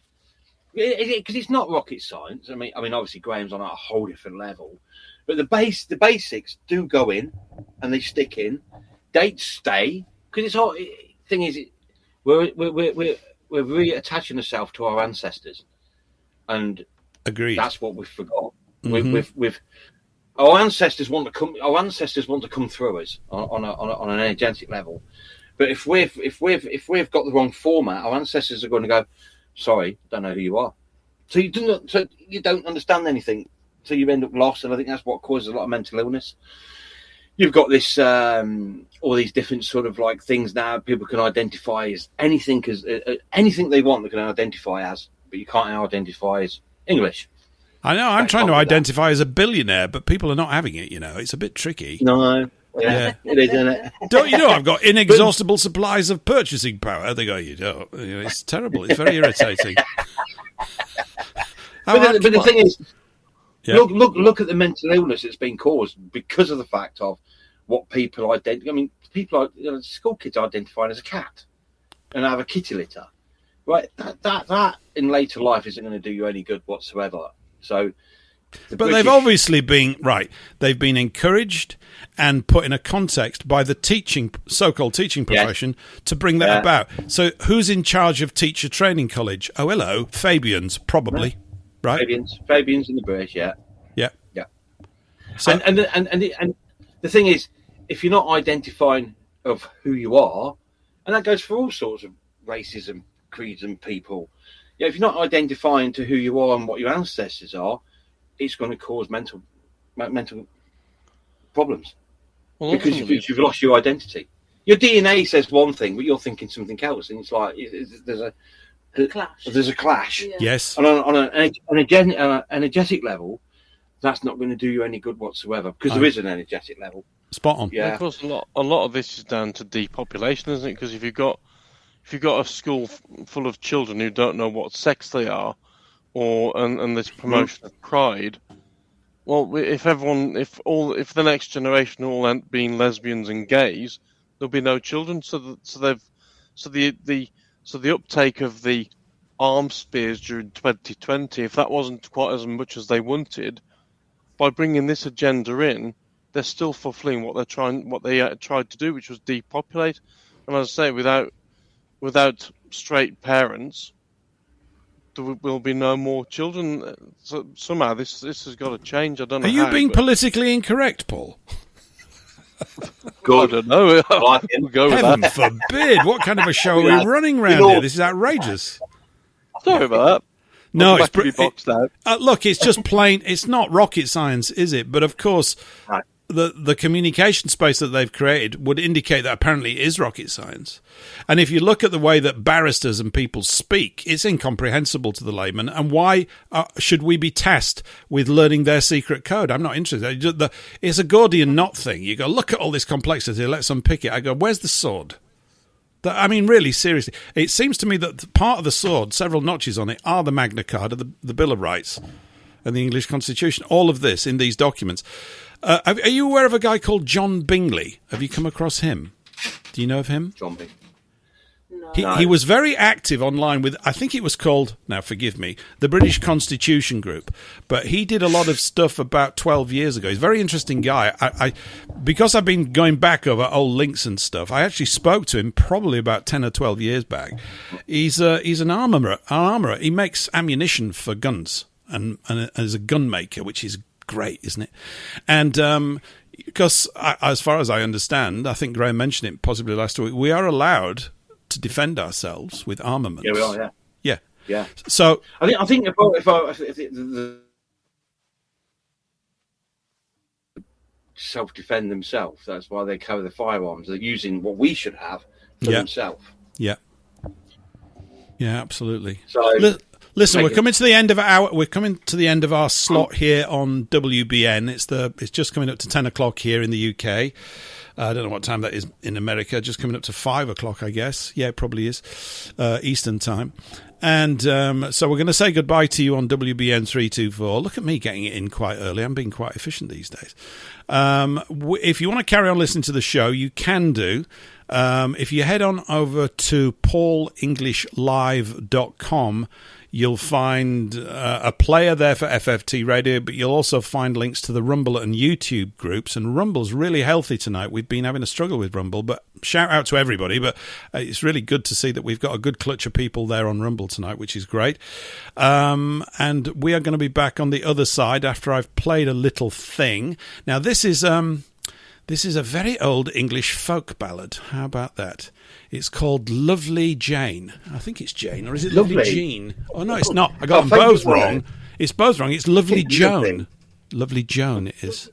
Because it's not rocket science. I mean, obviously Graham's on a whole different level, but the basics do go in, and they stick in. Dates stay because it's all. Thing is, we're really attaching ourselves to our ancestors, and agreed. That's what we've forgot. We've our ancestors want to come. Our ancestors want to come through us on an energetic level, but if we've got the wrong format, our ancestors are going to go. Sorry, don't know who you are. So you don't understand anything. So you end up lost, and I think that's what causes a lot of mental illness. You've got this all these different sort of like things now. People can identify as anything they want. They can identify as, but you can't identify as English. I know. I'm trying to identify as a billionaire, but people are not having it. It's a bit tricky. No. Yeah, it is, isn't it? Don't you know I've got inexhaustible supplies of purchasing power? They go, you don't. It's terrible. It's very irritating. But the thing is, look at the mental illness that's been caused because of the fact of what people identify. I mean, school kids identifying as a cat and have a kitty litter, right? That in later life isn't going to do you any good whatsoever. So. But they've obviously been They've been encouraged and put in a context by the so-called teaching profession to bring that about. So, who's in charge of Teacher Training College? Oh, hello, Fabians, probably, right? Fabians in the British, yeah. So, and the thing is, if you're not identifying of who you are, and that goes for all sorts of races and creeds and people. If you're not identifying to who you are and what your ancestors are. It's going to cause mental problems because you've lost your identity. Your DNA says one thing, but you're thinking something else, and it's like there's a clash. There's a clash. Yeah. Yes, and on an energetic level, that's not going to do you any good whatsoever because there is an energetic level. Spot on. Yeah, of course. A lot of this is down to depopulation, isn't it? Because if you've got a school full of children who don't know what sex they are. And this promotion of pride. Well, if the next generation all end up being lesbians and gays, there'll be no children. So the uptake of the arms spears during 2020, if that wasn't quite as much as they wanted, by bringing this agenda in, they're still fulfilling what they tried to do, which was depopulate. And as I say, without straight parents. There will be no more children. So somehow this has got to change. I don't know. Are you being politically incorrect, Paul? Good. I don't know. We'll go with Heaven that. forbid! What kind of a show are we running around here? This is outrageous. Sorry about that. No, it's pretty boxed out. Look, it's just plain. It's not rocket science, is it? But of course, right. the communication space that they've created would indicate that apparently it is rocket science. And if you look at the way that barristers and people speak, it's incomprehensible to the layman. And why should we be tasked with learning their secret code? I'm not interested. It's a Gordian knot thing. You go, look at all this complexity, let's unpick it. I go, where's the sword? I mean, really, seriously. It seems to me that part of the sword, several notches on it, are the Magna Carta, the Bill of Rights, and the English Constitution. All of this in these documents. Are you aware of a guy called John Bingley? Have you come across him? Do you know of him? John Bingley. No. He was very active online with, I think it was called, now forgive me, the British Constitution Group. But he did a lot of stuff about 12 years ago. He's a very interesting guy. Because I've been going back over old links and stuff, I actually spoke to him probably about 10 or 12 years back. He's an armourer. He makes ammunition for guns and is a gun maker, which is great, isn't it? And because as far as I understand, I think Graham mentioned it possibly last week, we are allowed to defend ourselves with armaments. Yeah, we are. Yeah. So I think if the self-defend themselves, that's why they carry the firearms. They're using what we should have for themselves. Yeah, absolutely. So listen, we're coming to the end of our slot here on WBN. It's just coming up to 10 o'clock here in the UK. I don't know what time that is in America. Just coming up to 5 o'clock, I guess. Yeah, it probably is Eastern time. And so we're going to say goodbye to you on WBN 324. Look at me getting it in quite early. I'm being quite efficient these days. If you want to carry on listening to the show, you can do. If you head on over to paulenglishlive.com, you'll find a player there for FFT Radio, but you'll also find links to the Rumble and YouTube groups. And Rumble's really healthy tonight. We've been having a struggle with Rumble, but shout out to everybody. But it's really good to see that we've got a good clutch of people there on Rumble tonight, which is great. And we are going to be back on the other side after I've played a little thing. Now, this is a very old English folk ballad. How about that? It's called Lovely Jane. I think it's Jane, or is it Lovely Jean? Oh, no, it's not. I got them both wrong. It's both wrong. It's Lovely Joan. Lovely Joan it is.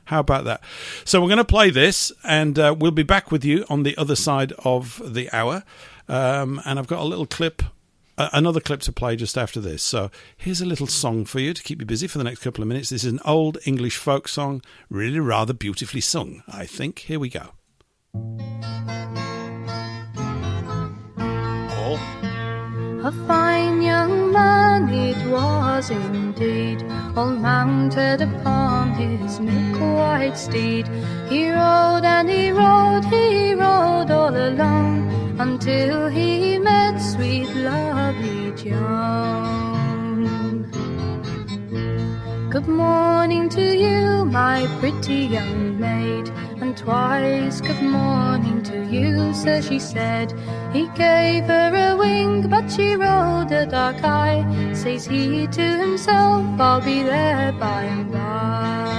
How about that? So we're going to play this, and we'll be back with you on the other side of the hour. And I've got a little clip, another clip to play just after this. So here's a little song for you to keep you busy for the next couple of minutes. This is an old English folk song, really rather beautifully sung, I think. Here we go. A fine young man it was indeed, all mounted upon his milk-white steed. He rode and he rode, he rode all alone, until he met sweet lovely Joan. Good morning to you, my pretty young maid, and twice good morning to you, sir, she said. He gave her a wink, but she rolled a dark eye. Says he to himself, I'll be there by and by.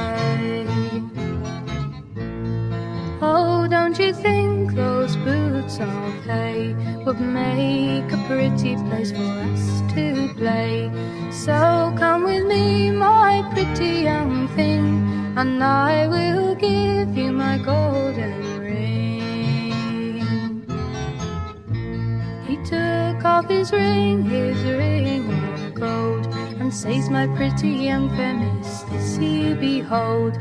Oh, don't you think those boots of hay would make a pretty place for us to play? So come with me, my pretty young thing, and I will give you my golden ring. He took off his ring of gold, and says, my pretty young fair miss, this you behold.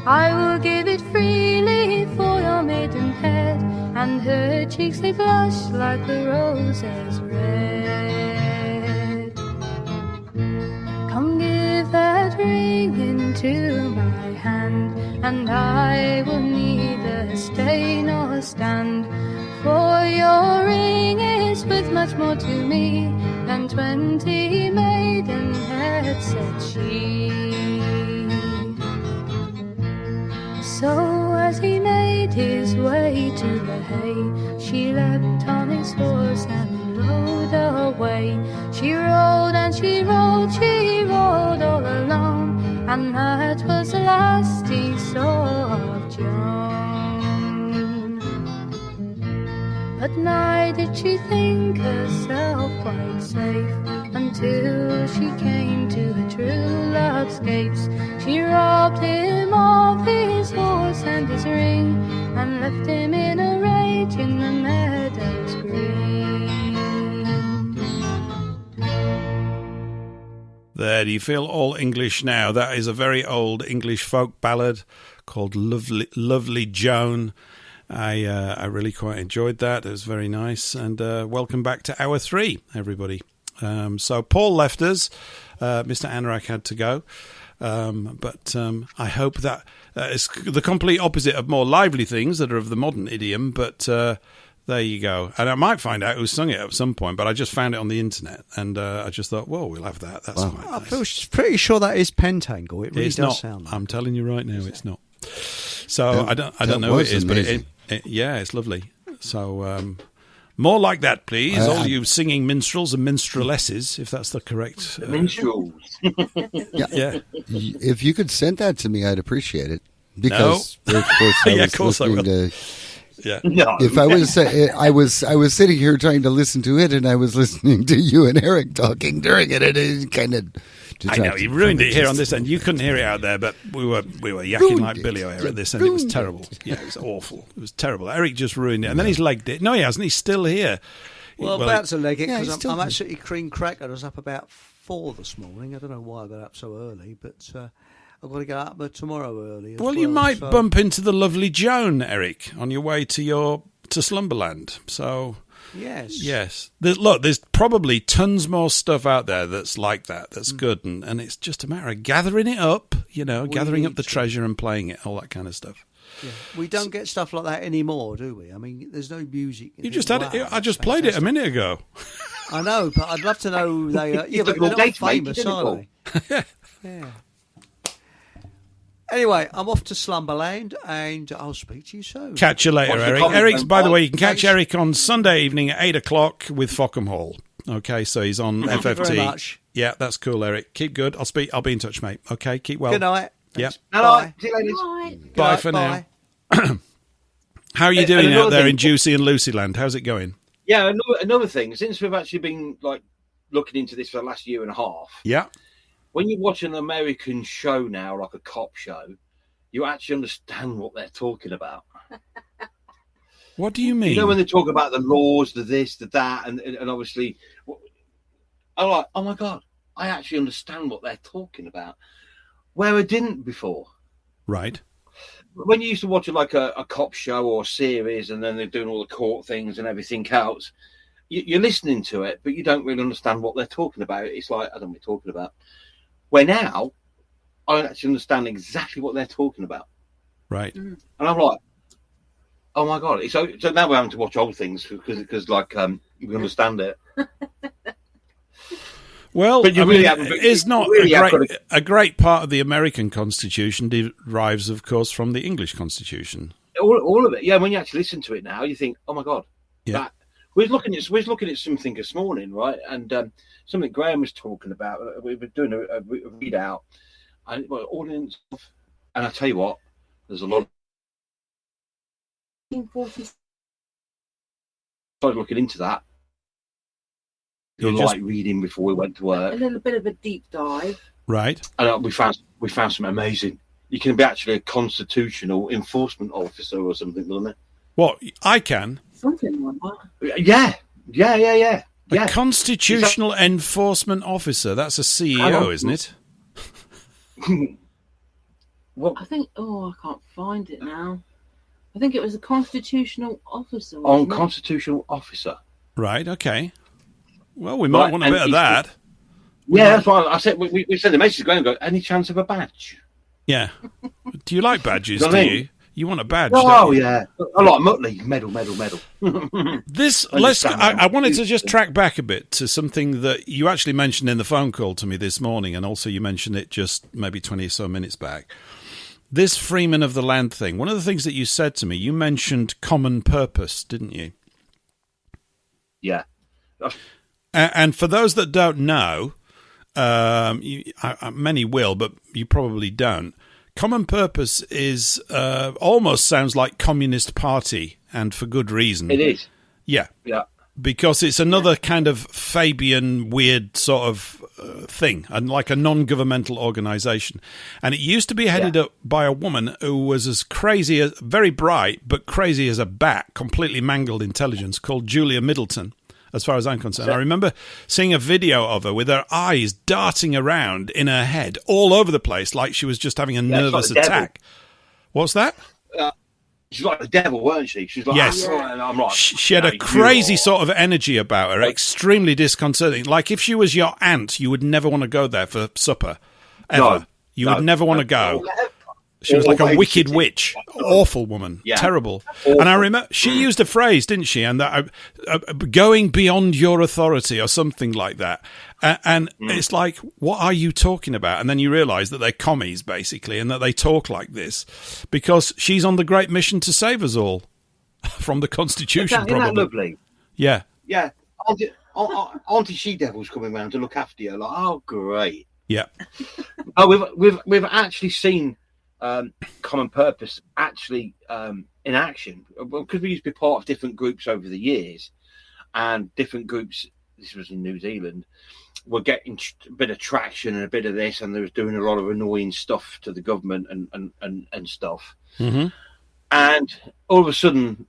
I will give it freely for your maidenhead, and her cheeks they blush like the roses red. Come give that ring into my hand, and I will neither stay nor stand, for your ring is worth much more to me than 20 maidenheads, said she. So as he made his way to the hay, she leapt on his horse and rode away. She rode and she rode, she rode all alone, and that was the last he saw of Joan. But neither did she think herself quite safe, until she came to the true love's gates. She robbed him of his horse and his ring, and left him in a rage in the meadows green. There, do you feel all English now? That is a very old English folk ballad called Lovely Joan. I really quite enjoyed that. It was very nice. And welcome back to Hour 3, everybody. So Paul left us. Mr. Anorak had to go. But I hope that it's the complete opposite of more lively things that are of the modern idiom. But there you go. And I might find out who sung it at some point, but I just found it on the internet. And I just thought, well, we'll have that. That's quite nice. I feel pretty sure that is Pentangle. It really does sound like I'm telling you right now, it's not. So I don't know who it is, but yeah, it's lovely. So more like that, please. All you singing minstrels and minstrelesses, if that's the correct... minstrels. Yeah. If you could send that to me, I'd appreciate it. Because, of course, I will. Yeah. No. If I was sitting here trying to listen to it, and I was listening to you and Eric talking during it, and it kind of... I know, you ruined it here on this end. You couldn't hear it out there, but we were yakking like Billy O'Hare at this end. It was terrible. Yeah, it was awful. It was terrible. Eric just ruined it. And then he's legged it. No, he hasn't. He's still here. Well, about to leg it, because I'm absolutely cream cracked. I was up about 4 this morning. I don't know why I got up so early, but I've got to get up tomorrow early. Well, you might bump into the lovely Joan, Eric, on your way to Slumberland. So... Yes. There's probably tons more stuff out there that's like that, that's good, and it's just a matter of gathering it up, gathering up the treasure and playing it, all that kind of stuff. Yeah. We don't get stuff like that anymore, do we? I mean, there's no music. You just had it. I just played it a minute ago. I know, but I'd love to know who they are. Yeah, but they're not famous, are they? Yeah. Anyway, I'm off to Slumberland, and I'll speak to you soon. Catch you later, Eric. Eric's, by the way, you can catch Eric on Sunday evening at 8 o'clock with Fockham Hall. Okay, so he's on FFT. Thank you very much. Yeah, that's cool, Eric. Keep good. I'll be in touch, mate. Okay, keep well. Good night. Yep. Bye. See you later. Bye for now. How are you doing out there in Juicy and Lucy Land? How's it going? Yeah, another thing. Since we've actually been looking into this for the last year and a half. Yeah. When you watch an American show now, like a cop show, you actually understand what they're talking about. What do you mean? When they talk about the laws, the this, the that, and obviously, I'm like, oh my God, I actually understand what they're talking about, where I didn't before. Right. When you used to watch a cop show or a series, and then they're doing all the court things and everything else, you're listening to it, but you don't really understand what they're talking about. It's like, I don't know what you're talking about. Where now, I actually understand exactly what they're talking about. Right. And I'm like, oh my God. So now we're having to watch old things because we understand it. Well, but it's not a great part of the American Constitution derives, of course, from the English Constitution. All of it. Yeah, when you actually listen to it now, you think, oh my God. Yeah. We was looking at something this morning, right? And something Graham was talking about. We were doing a readout, and audience. And I tell you what, there's a lot. Started looking into that. Like reading before we went to work. A little bit of a deep dive. Right. And we found something amazing. You can be actually a constitutional enforcement officer or something, doesn't it? What? I can. Something like that. Yeah. A constitutional enforcement officer. That's a CEO, isn't it? Well, I think. I can't find it now. I think it was a constitutional officer. Constitutional officer. Right. Okay. Well, we might want a bit of that. That's why I said we sent a message going. Any chance of a badge? Yeah. Do you like badges? Do you? You want a badge? Oh yeah, a lot of Muttley medal. I wanted to just track back a bit to something that you actually mentioned in the phone call to me this morning, and also you mentioned it just maybe 20 or so minutes back. This Freeman of the Land thing. One of the things that you said to me, you mentioned common purpose, didn't you? Yeah. And for those that don't know, many will, but you probably don't. Common purpose is almost sounds like Communist Party, and for good reason. It is. Yeah. Yeah. Because it's another kind of Fabian weird sort of thing, and like a non-governmental organisation. And it used to be headed up by a woman who was as crazy, very bright, but crazy as a bat, completely mangled intelligence, called Julia Middleton. As far as I'm concerned, I remember seeing a video of her with her eyes darting around in her head all over the place, like she was just having a nervous attack. What's that? She's like the devil, weren't she? She's like, yes. I'm like, she had a crazy sort of energy about her, extremely disconcerting. Like if she was your aunt, you would never want to go there for supper, ever. You would never want to go. She was like a wicked witch, awful woman, terrible. Awful. And I remember she used a phrase, didn't she? And that going beyond your authority or something like that. And it's like, what are you talking about? And then you realise that they're commies, basically, and that they talk like this because she's on the great mission to save us all from the Constitution. Isn't that lovely? Yeah. Yeah. Auntie She-Devil's coming round to look after you. Like, oh, great. Yeah. We've actually seen common purpose actually in action, because we used to be part of different groups over the years, and different groups, this was in New Zealand, were getting a bit of traction and a bit of this, and they was doing a lot of annoying stuff to the government and stuff. Mm-hmm. And all of a sudden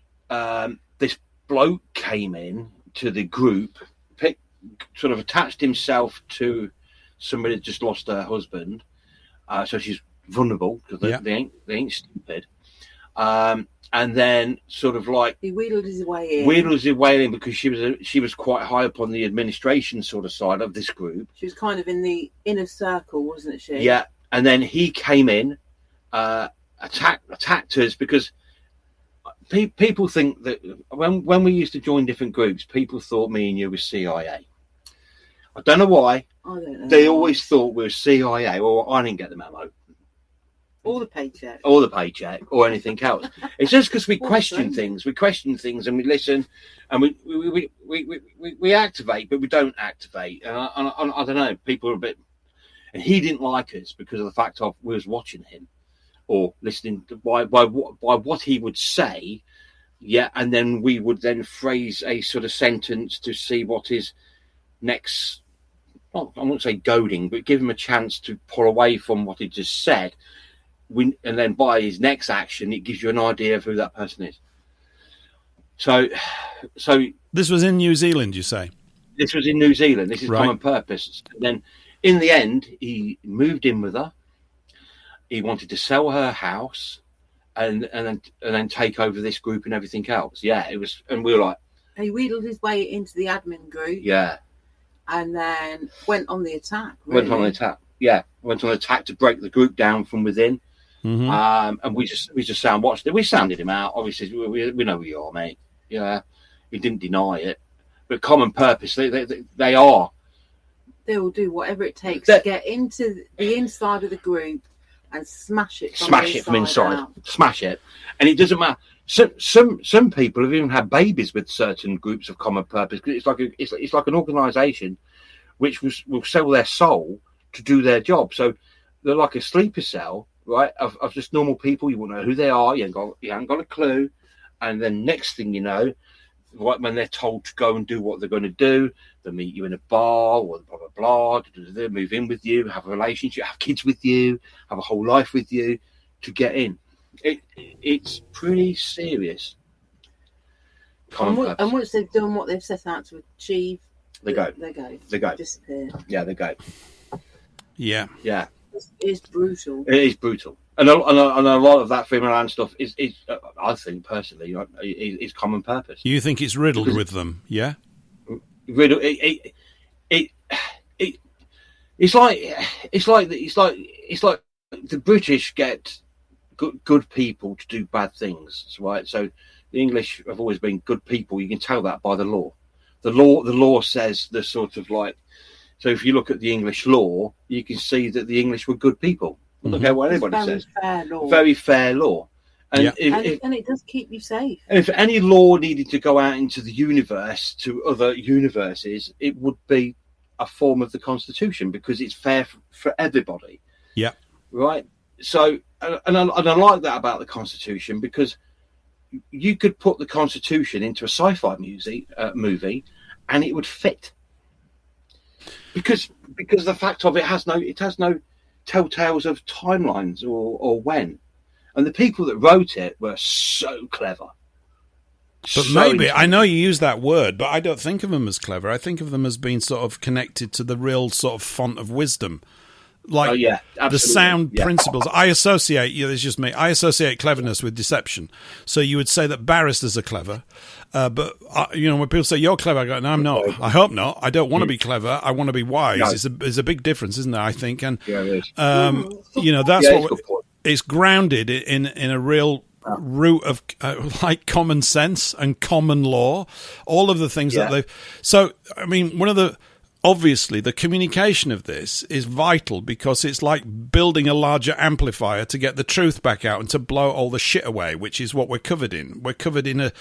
this bloke came in to the group, sort of attached himself to somebody that just lost her husband, so she's vulnerable because they ain't stupid, and and then sort of like he wheedled his way in. Because she was quite high up on the administration sort of side of this group. She was kind of in the inner circle, wasn't she? Yeah, and then he came in, attacked us because people think that when we used to join different groups, people thought me and you were CIA. I don't know why. I don't know. They always thought we were CIA. Well, I didn't get the memo. Or the paycheck. Or anything else. It's just because we question things. We question things and we listen and we activate, but we don't activate. And I don't know. People are a bit... And he didn't like us because of the fact of we was watching him or listening to by what he would say. Yeah, and then we would then phrase a sort of sentence to see what his next... Well, I won't say goading, but give him a chance to pull away from what he just said. And then by his next action, it gives you an idea of who that person is. So this was in New Zealand, you say? This was in New Zealand. This is right. Common Purpose. And then, in the end, he moved in with her. He wanted to sell her house, and then take over this group and everything else. Yeah, it was, and we were like, he wheedled his way into the admin group. Yeah, and then went on the attack. Really. Went on the attack to break the group down from within. Mm-hmm. And we just watched it. We sounded him out. Obviously, we know who you are, mate. Yeah, he didn't deny it. But Common Purpose, they are. They will do whatever it takes to get into the inside of the group and smash it from inside. Out. Smash it, and it doesn't matter. Some people have even had babies with certain groups of Common Purpose because it's like an organisation which will sell their soul to do their job. So they're like a sleeper cell. Right, of just normal people. You won't know who they are. You haven't got a clue. And then next thing you know, right when they're told to go and do what they're going to do, they'll meet you in a bar or blah blah blah. They move in with you, have a relationship, have kids with you, have a whole life with you to get in. It's pretty serious. And once they've done what they've set out to achieve, they go. They disappear. Yeah, they go. Yeah. It's brutal. It is brutal, and a lot of that female land stuff is I think personally, is Common Purpose. You think it's riddled with them? Yeah. Riddled. It's like the British get good people to do bad things, right? So the English have always been good people. You can tell that by the law. The law says the sort of like. So if you look at the English law, you can see that the English were good people. Mm-hmm. Okay, what anybody says. Very fair law. And, and it does keep you safe. And if any law needed to go out into the universe to other universes, it would be a form of the Constitution because it's fair for everybody. Yeah. Right? So, and I like that about the Constitution because you could put the Constitution into a sci-fi movie and it would fit. Because the fact of it has no telltales of timelines or when, and the people that wrote it were so clever. But maybe I know you use that word, but I don't think of them as clever. I think of them as being sort of connected to the real sort of font of wisdom, like the sound principles. I associate it's just me. I associate cleverness with deception. So you would say that barristers are clever. But when people say you're clever, I go, no, I'm not. I hope not. I don't want to be clever. I want to be wise. No. There's a big difference, isn't there? I think, and it is. That's what it's grounded in a real root of like common sense and common law. All of the things that they've. So I mean, obviously, the communication of this is vital because it's like building a larger amplifier to get the truth back out and to blow all the shit away, which is what we're covered in. We're covered in a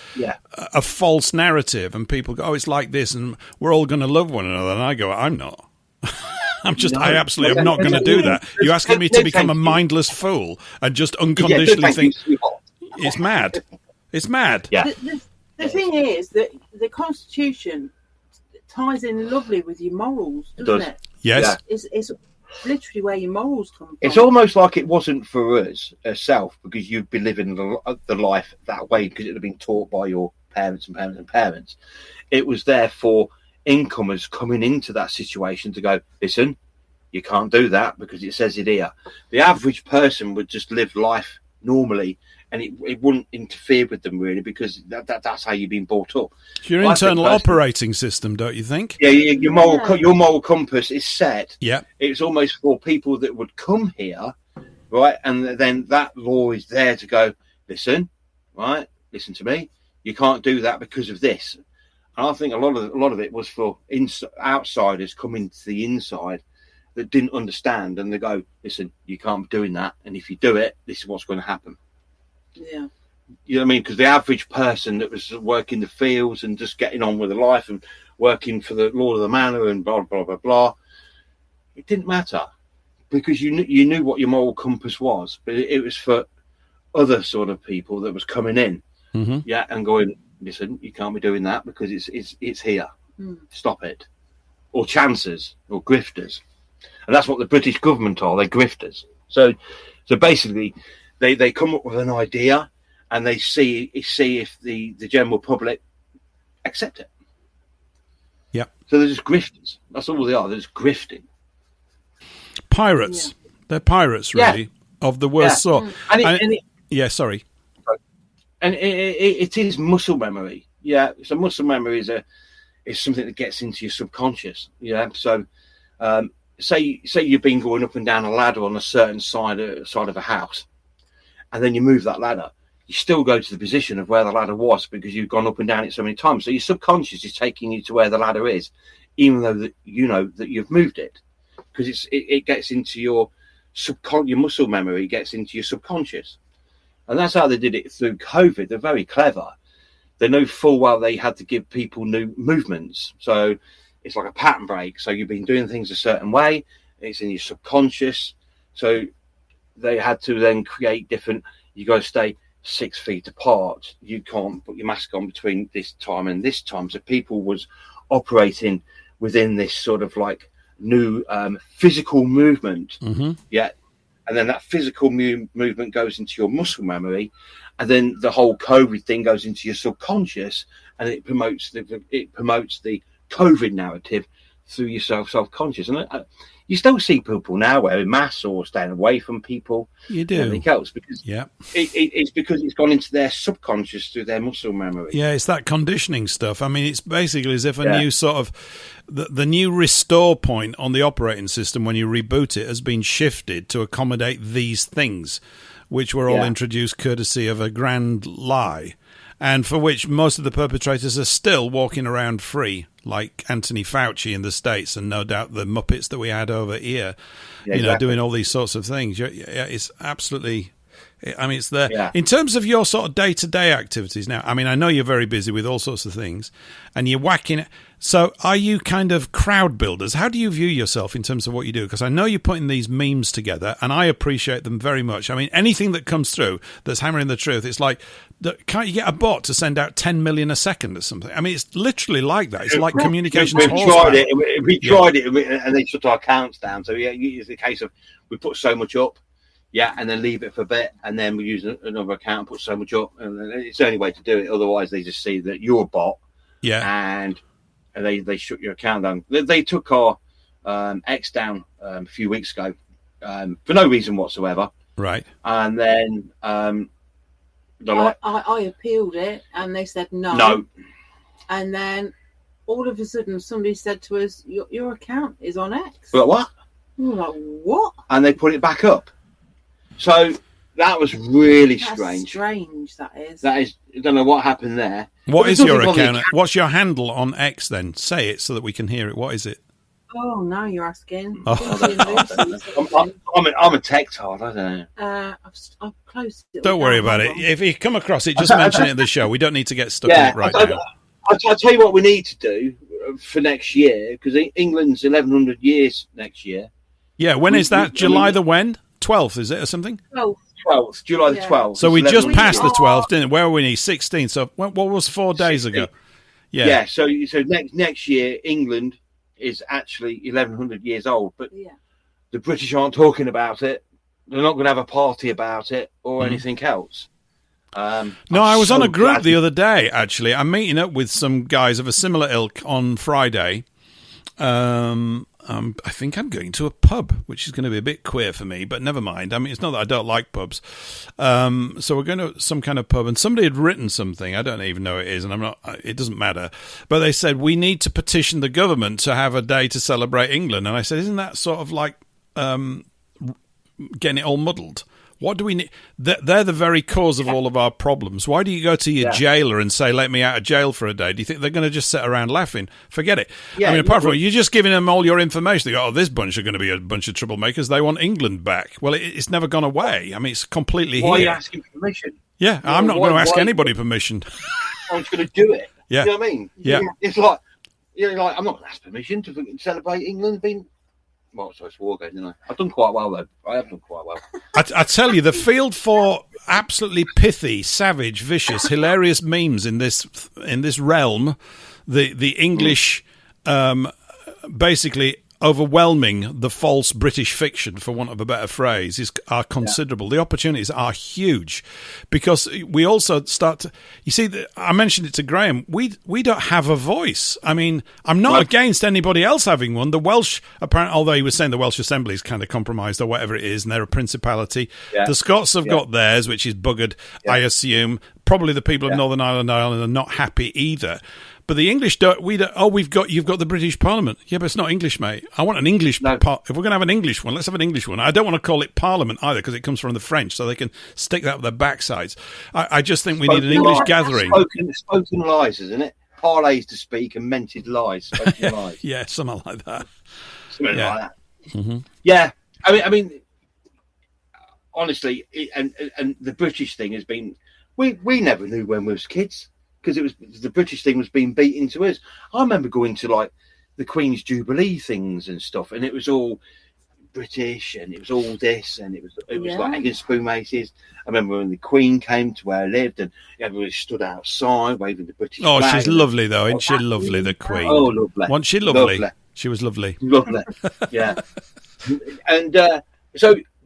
false narrative, and people go, "Oh, it's like this," and we're all going to love one another. And I go, "I'm not. I'm not going to do that. You're asking me to become a mindless fool and just unconditionally think it's mad. It's mad." Yeah. The thing is that the Constitution ties in lovely with your morals, doesn't it? Yes. It's literally where your morals come from. It's almost like it wasn't for us herself because you'd be living the life that way because it had been taught by your parents and parents and parents. It was there for incomers coming into that situation to go, listen, you can't do that because it says it here. The average person would just live life normally and it wouldn't interfere with them really, because that's how you've been brought up. It's your internal operating system, don't you think? Yeah, your moral compass is set. Yeah, it's almost for people that would come here, right? And then that law is there to go, listen, right? Listen to me. You can't do that because of this. And I think a lot of it was for outsiders coming to the inside that didn't understand, and they go, listen, you can't be doing that, and if you do it, this is what's going to happen. Yeah. You know what I mean? Because the average person that was working the fields and just getting on with their life and working for the Lord of the Manor and blah, blah, blah, blah, it didn't matter, because you knew what your moral compass was, but it was for other sort of people that was coming in, yeah, and going, listen, you can't be doing that because it's here. Stop it. Or chancers or grifters. And that's what the British government are. They're grifters. So basically, they come up with an idea and they see if the general public accept it. Yeah. So they're just grifters. That's all they are. They're just grifting. Pirates. Yeah. They're pirates, really, of the worst sort. Yeah, sorry. And it is muscle memory. Yeah. So muscle memory is something that gets into your subconscious. Yeah. So say you've been going up and down a ladder on a certain side of a house, and then you move that ladder. You still go to the position of where the ladder was because you've gone up and down it so many times. So your subconscious is taking you to where the ladder is, even though that you know that you've moved it, because it gets into your muscle memory gets into your subconscious. And that's how they did it through COVID. They're very clever. They know full well they had to give people new movements. So it's like a pattern break. So you've been doing things a certain way. It's in your subconscious. So they had to then create different, you got to stay 6 feet apart. You can't put your mask on between this time and this time. So people was operating within this sort of like new physical movement. Yeah. And then that physical movement goes into your muscle memory, and then the whole COVID thing goes into your subconscious, and it promotes the COVID narrative through your self-conscious. And you still see people now wearing masks or staying away from people. You do. Everything else, because it's because it's gone into their subconscious through their muscle memory. Yeah, it's that conditioning stuff. I mean, it's basically as if a new sort of the new restore point on the operating system when you reboot it has been shifted to accommodate these things, which were all introduced courtesy of a grand lie, and for which most of the perpetrators are still walking around free, like Anthony Fauci in the States, and no doubt the Muppets that we had over here, doing all these sorts of things. It's absolutely, I mean, it's there. Yeah. In terms of your sort of day-to-day activities now, I mean, I know you're very busy with all sorts of things, and you're whacking. So are you kind of crowd builders? How do you view yourself in terms of what you do? Because I know you're putting these memes together, and I appreciate them very much. I mean, anything that comes through that's hammering the truth, it's like, can't you get a bot to send out 10 million a second or something? I mean, it's literally like that. It's like communications. We tried it, and they shut our accounts down. So it's a case of we put so much up, and then leave it for a bit, and then we use another account and put so much up, and it's the only way to do it. Otherwise, they just see that you're a bot, and they shut your account down. They took our X down a few weeks ago for no reason whatsoever. Right. And then I appealed it, and they said no. And then all of a sudden, somebody said to us, "Your account is on X." But what? We were like, what? And they put it back up. So that was really strange. Strange, that is. I don't know what happened there. What is your account? What's your handle on X then? Say it so that we can hear it. What is it? Oh, now you're asking. Oh. I'm a tech tard, I don't know. I've closed it. Don't worry about it. If you come across it, just mention it in the show. We don't need to get stuck in it right now. I'll tell you what we need to do for next year, because England's 1100 years next year. Yeah, when is that? July the when? 12th, is it, or something? 12th, July the 12th. So we just passed the 12th, didn't we? Where were we? 16th. So what was 4 days ago? Yeah. So next year, England is actually 1100 years old, but the British aren't talking about it. They're not going to have a party about it or anything else. No, I was on a group the other day, actually. I'm meeting up with some guys of a similar ilk on Friday. I think I'm going to a pub, which is going to be a bit queer for me, but never mind. I mean, it's not that I don't like pubs. So we're going to some kind of pub, and somebody had written something. I don't even know what it is, and it doesn't matter. But they said, we need to petition the government to have a day to celebrate England. And I said, isn't that sort of like getting it all muddled? What do we need? They're the very cause of all of our problems. Why do you go to your jailer and say, let me out of jail for a day? Do you think they're going to just sit around laughing? Forget it. Yeah, I mean, apart from you're just giving them all your information. They go, oh, this bunch are going to be a bunch of troublemakers. They want England back. Well, it's never gone away. I mean, it's completely here. Why are you asking permission? Yeah, I'm not going to ask anybody permission. I'm just going to do it. Yeah. You know what I mean? Yeah. It's like, I'm not going to ask permission to celebrate England being... Well, so it's war game, didn't I? I've done quite well, though. I have done quite well. I tell you, the field for absolutely pithy, savage, vicious, hilarious memes in this realm, the English basically overwhelming the false British fiction, for want of a better phrase, are considerable. The opportunities are huge, because we also start to... You see, I mentioned it to Graham, we don't have a voice. I mean, I'm not against anybody else having one. The Welsh, apparently, although he was saying the Welsh Assembly is kind of compromised or whatever it is, and they're a principality. Yeah. The Scots have got theirs, which is buggered, I assume. Probably the people of Northern Ireland are not happy either. But the English don't. You've got the British Parliament. Yeah, but it's not English, mate. I want an English. If we're going to have an English one, let's have an English one. I don't want to call it Parliament either, because it comes from the French, so they can stick that with their backsides. I just think we need an English gathering. Spoken lies, isn't it? Parlays to speak and mented lies. Spoken lies. Yeah, something like that. Something like that. Mm-hmm. Yeah, I mean, honestly, and the British thing has been. We never knew when we was kids, because it was the British thing was being beat into us. I remember going to like the Queen's Jubilee things and stuff, and it was all British, and it was all this, and it was like egg and spoon maces. I remember when the Queen came to where I lived, and everybody stood outside waving the British flag. Oh, she's lovely though, isn't she? Lovely, the Queen. Oh, lovely. Wasn't she lovely? She was lovely. Lovely. Yeah. And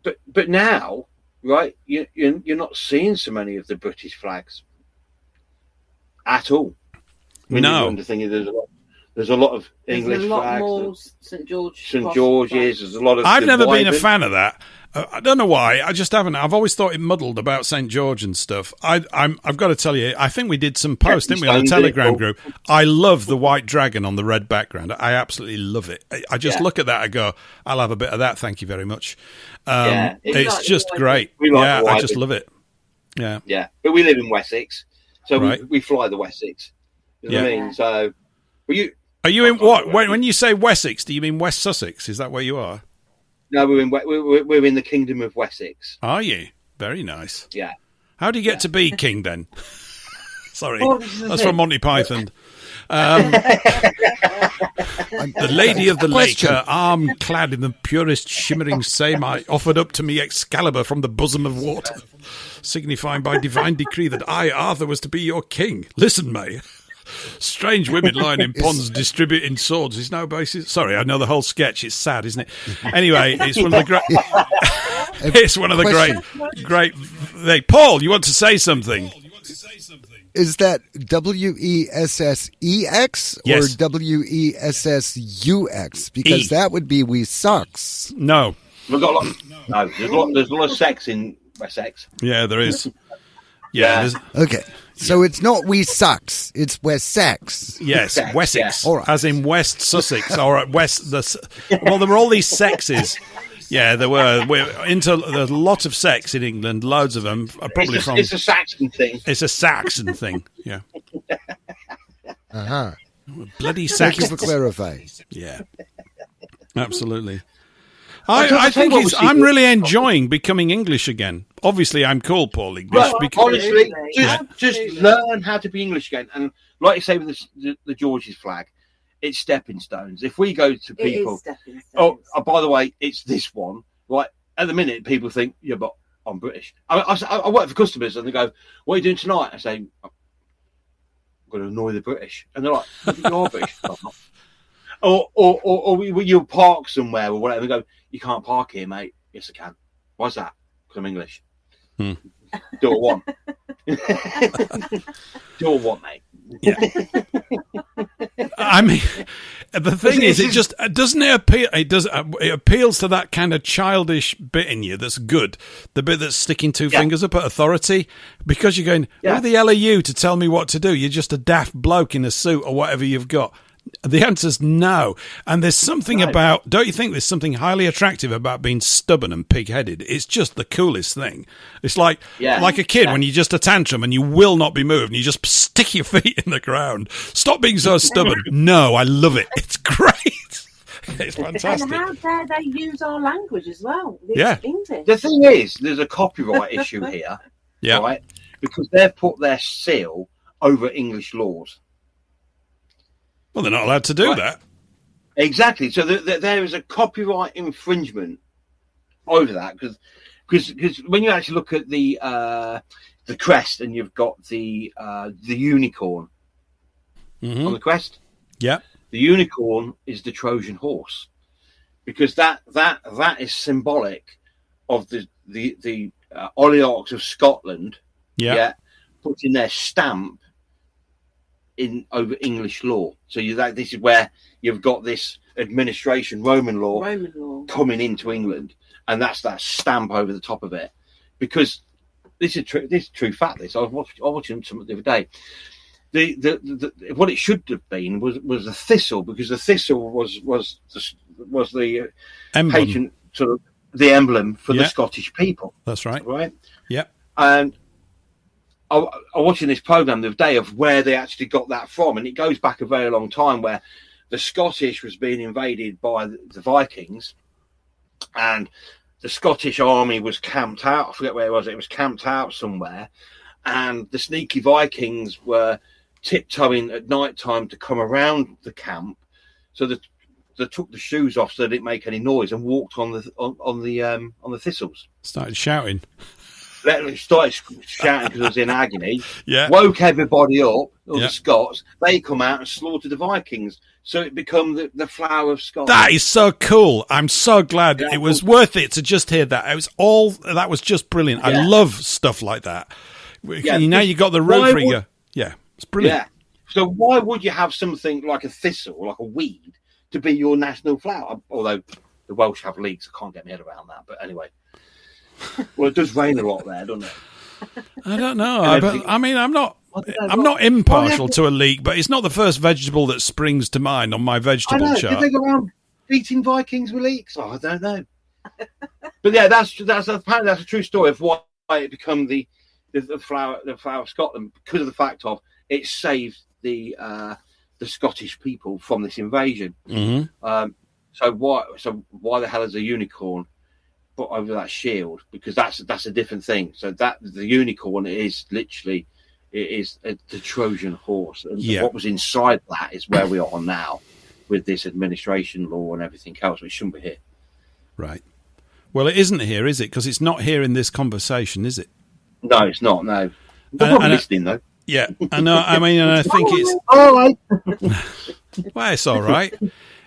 but now, right? You're not seeing so many of the British flags at all. No. There's a lot of English there's a lot flags. More St. George's. There's a lot of. I've never been a fan of that. I don't know why. I just haven't. I've always thought it muddled about St. George and stuff. I've got to tell you, I think we did some posts, didn't we, on the Telegram group? I love the white dragon on the red background. I absolutely love it. I just look at that and go, I'll have a bit of that. Thank you very much. It's just great. I just love it. Yeah. Yeah. But we live in Wessex, so we fly the Wessex. You know what I mean? So, are you in what? When you say Wessex, do you mean West Sussex? Is that where you are? No, we're in the Kingdom of Wessex. Are you? Very nice. Yeah. How do you get to be king then? Sorry, that's from Monty Python. The lady of the lake, her arm clad in the purest shimmering samite, offered up to me Excalibur from the bosom of water, signifying by divine decree that I, Arthur, was to be your king. Listen, mate. Strange women lying in ponds distributing swords is no basis. Sorry, I know the whole sketch. It's sad, isn't it? Anyway, it's one of the great. It's one of the great. Paul, you want to say something? Is that WESSEX or WESSUX? Because that would be we sucks. No. We've got there's a lot of sex in Wessex. Yeah, there is. Yeah. Okay. So it's not we sucks, it's Wessex. Yes, Wessex, as in West Sussex, or West. Well, there were all these sexes. Yeah, there were. There's a lot of sex in England, loads of them. Probably it's a Saxon thing. It's a Saxon thing. Yeah. Bloody Saxon. Thank you for clarifying. Yeah. Absolutely. I think I'm really enjoying becoming English again. Obviously, I'm cool, Paul English. Well, honestly, just learn how to be English again. And like you say with the George's flag, it's stepping stones. If we go to people, oh, by the way, it's this one. Right at the minute, people think, yeah, but I'm British. I work for customers, and they go, "What are you doing tonight?" I say, "I'm going to annoy the British," and they're like, "You are British." Or you'll park somewhere or whatever. They go, "You can't park here, mate." Yes, I can. Why's that? Because I'm English. Door one. Door one, mate. Yeah. I mean, the thing is, it just doesn't it appeal. It appeals to that kind of childish bit in you that's good. The bit that's sticking two fingers up at authority, because you're going, who the hell are you to tell me what to do? You're just a daft bloke in a suit or whatever you've got. The answer's no. And there's something about, don't you think there's something highly attractive about being stubborn and pig-headed? It's just the coolest thing. It's like a kid when you just a tantrum and you will not be moved and you just stick your feet in the ground. Stop being so stubborn. No, I love it. It's great. It's fantastic. And how dare they use our language as well? English. The thing is, there's a copyright issue here, right? Because they've put their seal over English laws. Well, they're not allowed to do that. Exactly. So there is a copyright infringement over that because when you actually look at the crest and you've got the unicorn on the crest. Yeah. The unicorn is the Trojan horse because that is symbolic of the oligarchs of Scotland. Yeah. Putting their stamp in over English law. So this is where you've got this administration Roman law coming into England, and that's that stamp over the top of it. Because this is true fact. I was watching something the other day. The what it should have been was a thistle, because the thistle was the emblem. Patient sort of the emblem for the Scottish people. That's right. Right. Yeah. And I was watching this program the other day of where they actually got that from, and it goes back a very long time where the Scottish was being invaded by the Vikings, and the Scottish army was camped out. I forget where it was. It was camped out somewhere, and the sneaky Vikings were tiptoeing at night time to come around the camp, so that they took the shoes off so they didn't make any noise and walked on the thistles. Started shouting. Started shouting because I was in agony. Yeah. Woke everybody up, all the Scots. They come out and slaughtered the Vikings. So it became the flower of Scotland. That is so cool. I'm so glad it was worth it to just hear that. That was just brilliant. I love stuff like that. Now you got the root for you. Yeah, it's brilliant. Yeah. So why would you have something like a thistle, like a weed, to be your national flower? Although the Welsh have leeks, I can't get my head around that. But anyway. Well, it does rain a lot there, doesn't it? I don't know. I'm not impartial to a leek, but it's not the first vegetable that springs to mind on my vegetable chart. Did they go around beating Vikings with leeks? Oh, I don't know. But yeah, that's apparently that's a true story of why it became the flower of Scotland, because of the fact of it saved the Scottish people from this invasion. Mm-hmm. So why the hell is a unicorn put over that shield? Because that's a different thing. So that the unicorn is literally the Trojan horse, and what was inside that is where we are now with this administration law and everything else, which shouldn't be here. Right. Well, it isn't here, is it? Because it's not here in this conversation, is it? No, it's not. No, they're not listening though. Yeah, I know. I mean, and I think it's all right. Well, it's all right.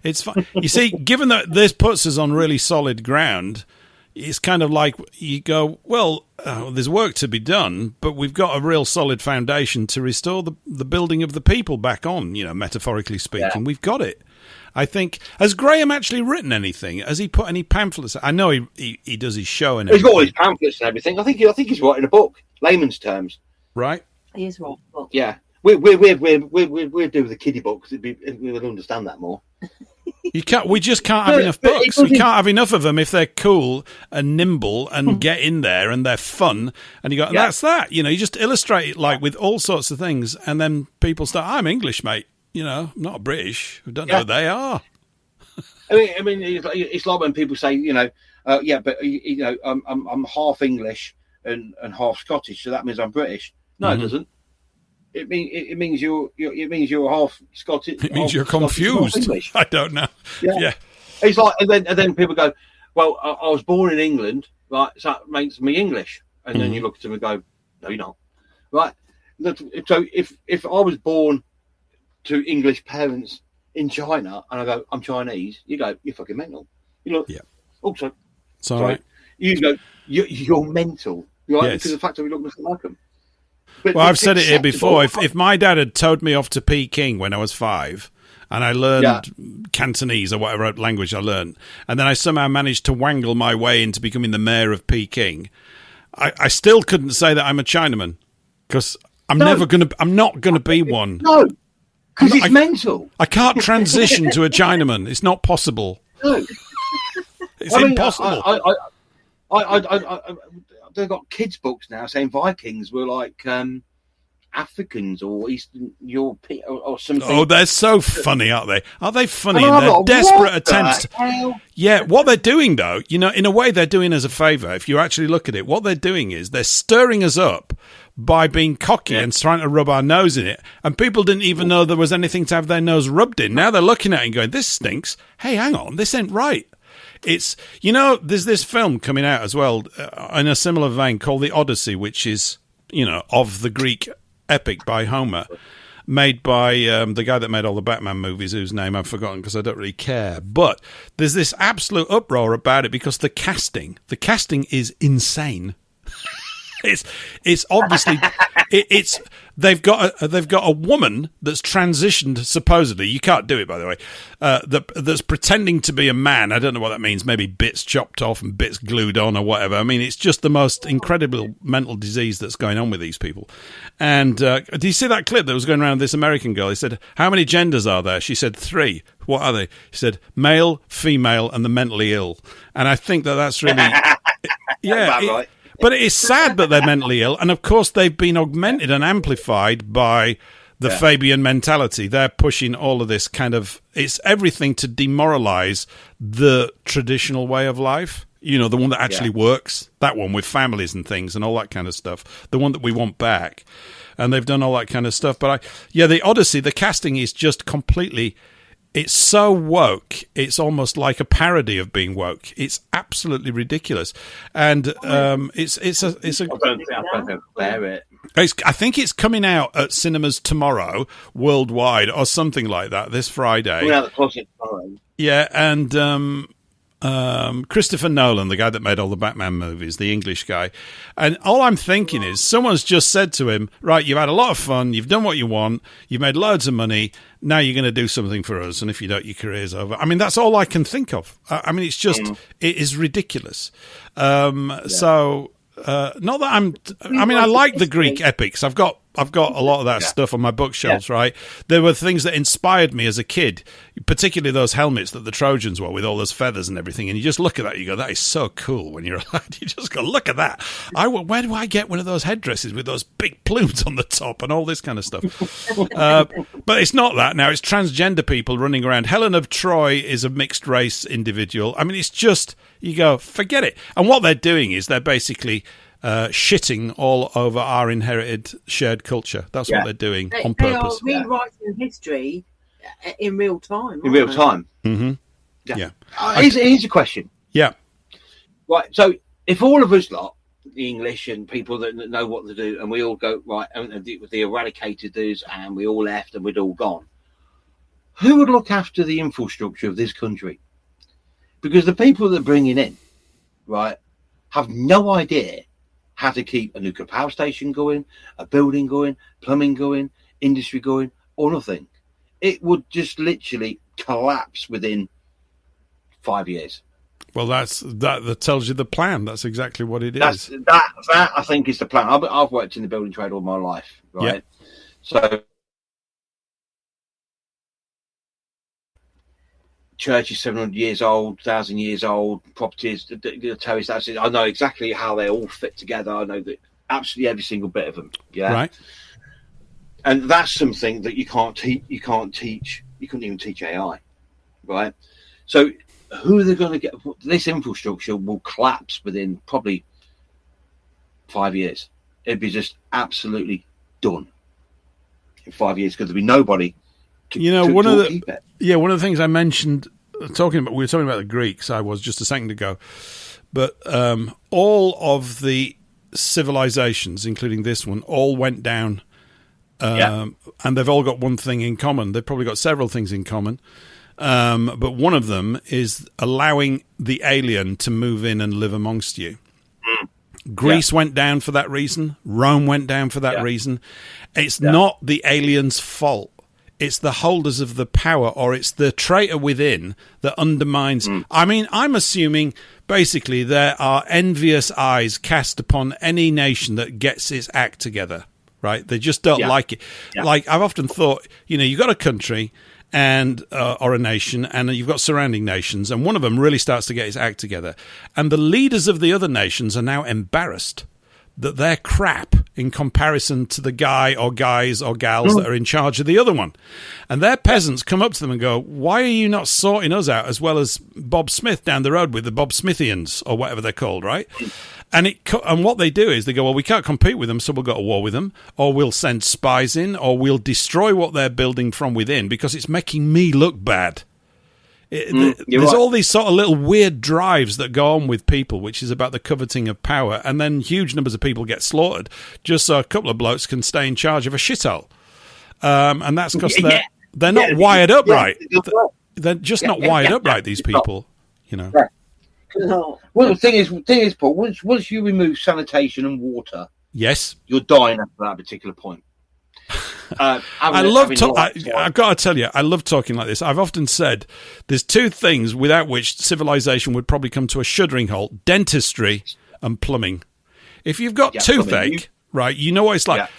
It's fine. You see, given that this puts us on really solid ground, it's kind of like you go, well, there's work to be done, but we've got a real solid foundation to restore the building of the people back on, metaphorically speaking. Yeah. We've got it. I think, has Graham actually written anything? Has he put any pamphlets? I know he does his show and everything. He's got all his pamphlets and everything. I think he's writing a book, layman's terms. Right. He is writing a book. Yeah. We'll do the kiddie book because we'll understand that more. We just can't have enough books. We can't have enough of them if they're cool and nimble and get in there and they're fun. And you go, that's that. You just illustrate it like with all sorts of things, and then people start. I'm English, mate. I'm not British. I don't know who they are. I mean, it's like when people say, but I'm half English and half Scottish, so that means I'm British. No, It doesn't. It means you're half Scottish. It means you're confused. I don't know. Yeah. It's like, and then people go, well, I was born in England, right? So that makes me English. And then you look at them and go, no, you're not, right? So if I was born to English parents in China and I go, I'm Chinese, you go, you're fucking mental. You look, also, sorry. You go, you're mental. right? Yes. Because of the fact that we look nothing like them. Well, I've said it here before. If my dad had towed me off to Peking when I was 5, and I learned Cantonese or whatever language I learned, and then I somehow managed to wangle my way into becoming the mayor of Peking, I still couldn't say that I'm a Chinaman, because I'm not going to be one. No, because it's mental. I can't transition to a Chinaman. It's not possible. No. It's impossible. They've got kids' books now saying Vikings were like Africans or Eastern European or something. Oh, they're so funny, aren't they? Are they funny in their desperate attempts? Yeah, what they're doing, though, in a way they're doing us a favour. If you actually look at it, what they're doing is they're stirring us up by being cocky and trying to rub our nose in it. And people didn't even know there was anything to have their nose rubbed in. Now they're looking at it and going, this stinks. Hey, hang on, this ain't right. It's, there's this film coming out as well in a similar vein called The Odyssey, which is, of the Greek epic by Homer, made by the guy that made all the Batman movies, whose name I've forgotten because I don't really care. But there's this absolute uproar about it because the casting is insane. It's obviously they've got a woman that's transitioned supposedly. You can't do it, by the way. That's pretending to be a man. I don't know what that means. Maybe bits chopped off and bits glued on or whatever. I mean, it's just the most incredible mental disease that's going on with these people. And do you see that clip that was going around with this American girl? He said, "How many genders are there?" She said, 3. What are they? He said, male, female, and the mentally ill. And I think that's really right. But it is sad that they're mentally ill, and of course they've been augmented and amplified by the Fabian mentality. They're pushing all of this it's everything to demoralize the traditional way of life. The one that actually works, that one with families and things and all that kind of stuff, the one that we want back. And they've done all that kind of stuff. But the Odyssey, the casting is just completely... It's so woke, it's almost like a parody of being woke. It's absolutely ridiculous, and it's a. I don't bear it. I think it's coming out at cinemas tomorrow, worldwide, or something like that. This Friday. We're out the closet tomorrow. Yeah, and Christopher Nolan, the guy that made all the Batman movies, the English guy. And all I'm thinking is someone's just said to him, right, you've had a lot of fun, you've done what you want, you've made loads of money, now you're going to do something for us, and if you don't, your career's over. I mean, that's all I can think of. I mean, it's just, it is ridiculous. So, not that I like the Greek epics. I've got a lot of that stuff on my bookshelves, right? There were things that inspired me as a kid, particularly those helmets that the Trojans wore with all those feathers and everything. And you just look at that, you go, that is so cool when you're a lad. You just go, look at that. Where do I get one of those headdresses with those big plumes on the top and all this kind of stuff? But it's not that now. It's transgender people running around. Helen of Troy is a mixed race individual. I mean, it's just, you go, forget it. And what they're doing is they're basically... shitting all over our inherited shared culture. That's what they're doing on purpose. They are rewriting history in real time. In real time. Mm-hmm. Yeah. Here's a question. Yeah. Right. So if all of us lot, the English and people that know what to do, and we all go right, and the eradicated dudes, and we all left, and we'd all gone, who would look after the infrastructure of this country? Because the people that are bringing in, right, have no idea how to keep a nuclear power station going, a building going, plumbing going, industry going, or nothing. It would just literally collapse within 5 years. Well, that tells you the plan. That's exactly what it is. That I think is the plan. I've worked in the building trade all my life, right? Yeah. So church is 700 years old, 1,000 years old, properties, the terrace, that's it. I know exactly how they all fit together. I know that absolutely every single bit of them. Yeah. Right. And that's something that you can't teach. You couldn't even teach AI. Right. So who are they going to get? This infrastructure will collapse within probably 5 years. It'd be just absolutely done in 5 years because there'd be nobody. One of the things I mentioned, we were talking about the Greeks, I was just a second ago, but all of the civilizations, including this one, all went down, and they've all got one thing in common. They've probably got several things in common, but one of them is allowing the alien to move in and live amongst you. Greece went down for that reason. Rome went down for that reason. It's not the aliens' fault. It's the holders of the power, or it's the traitor within that undermines. I mean, I'm assuming basically there are envious eyes cast upon any nation that gets its act together, right? They just don't like it. Like, I've often thought, you've got a country and or a nation, and you've got surrounding nations, and one of them really starts to get its act together, and the leaders of the other nations are now embarrassed that they're crap in comparison to the guy or guys or gals that are in charge of the other one. And their peasants come up to them and go, why are you not sorting us out as well as Bob Smith down the road with the Bob Smithians, or whatever they're called, right? And what they do is they go, well, we can't compete with them, so we'll go to war with them, or we'll send spies in, or we'll destroy what they're building from within because it's making me look bad. There's all these sort of little weird drives that go on with people, which is about the coveting of power, and then huge numbers of people get slaughtered just so a couple of blokes can stay in charge of a shithole. And that's because they're not wired up right. They're just not wired up right, these people, No. Well, the thing is, Paul, once you remove sanitation and water, you're dying after that particular point. I've got to tell you, I love talking like this. I've often said there's two things without which civilization would probably come to a shuddering halt: dentistry and plumbing. If you've got toothache, right, you know what it's like.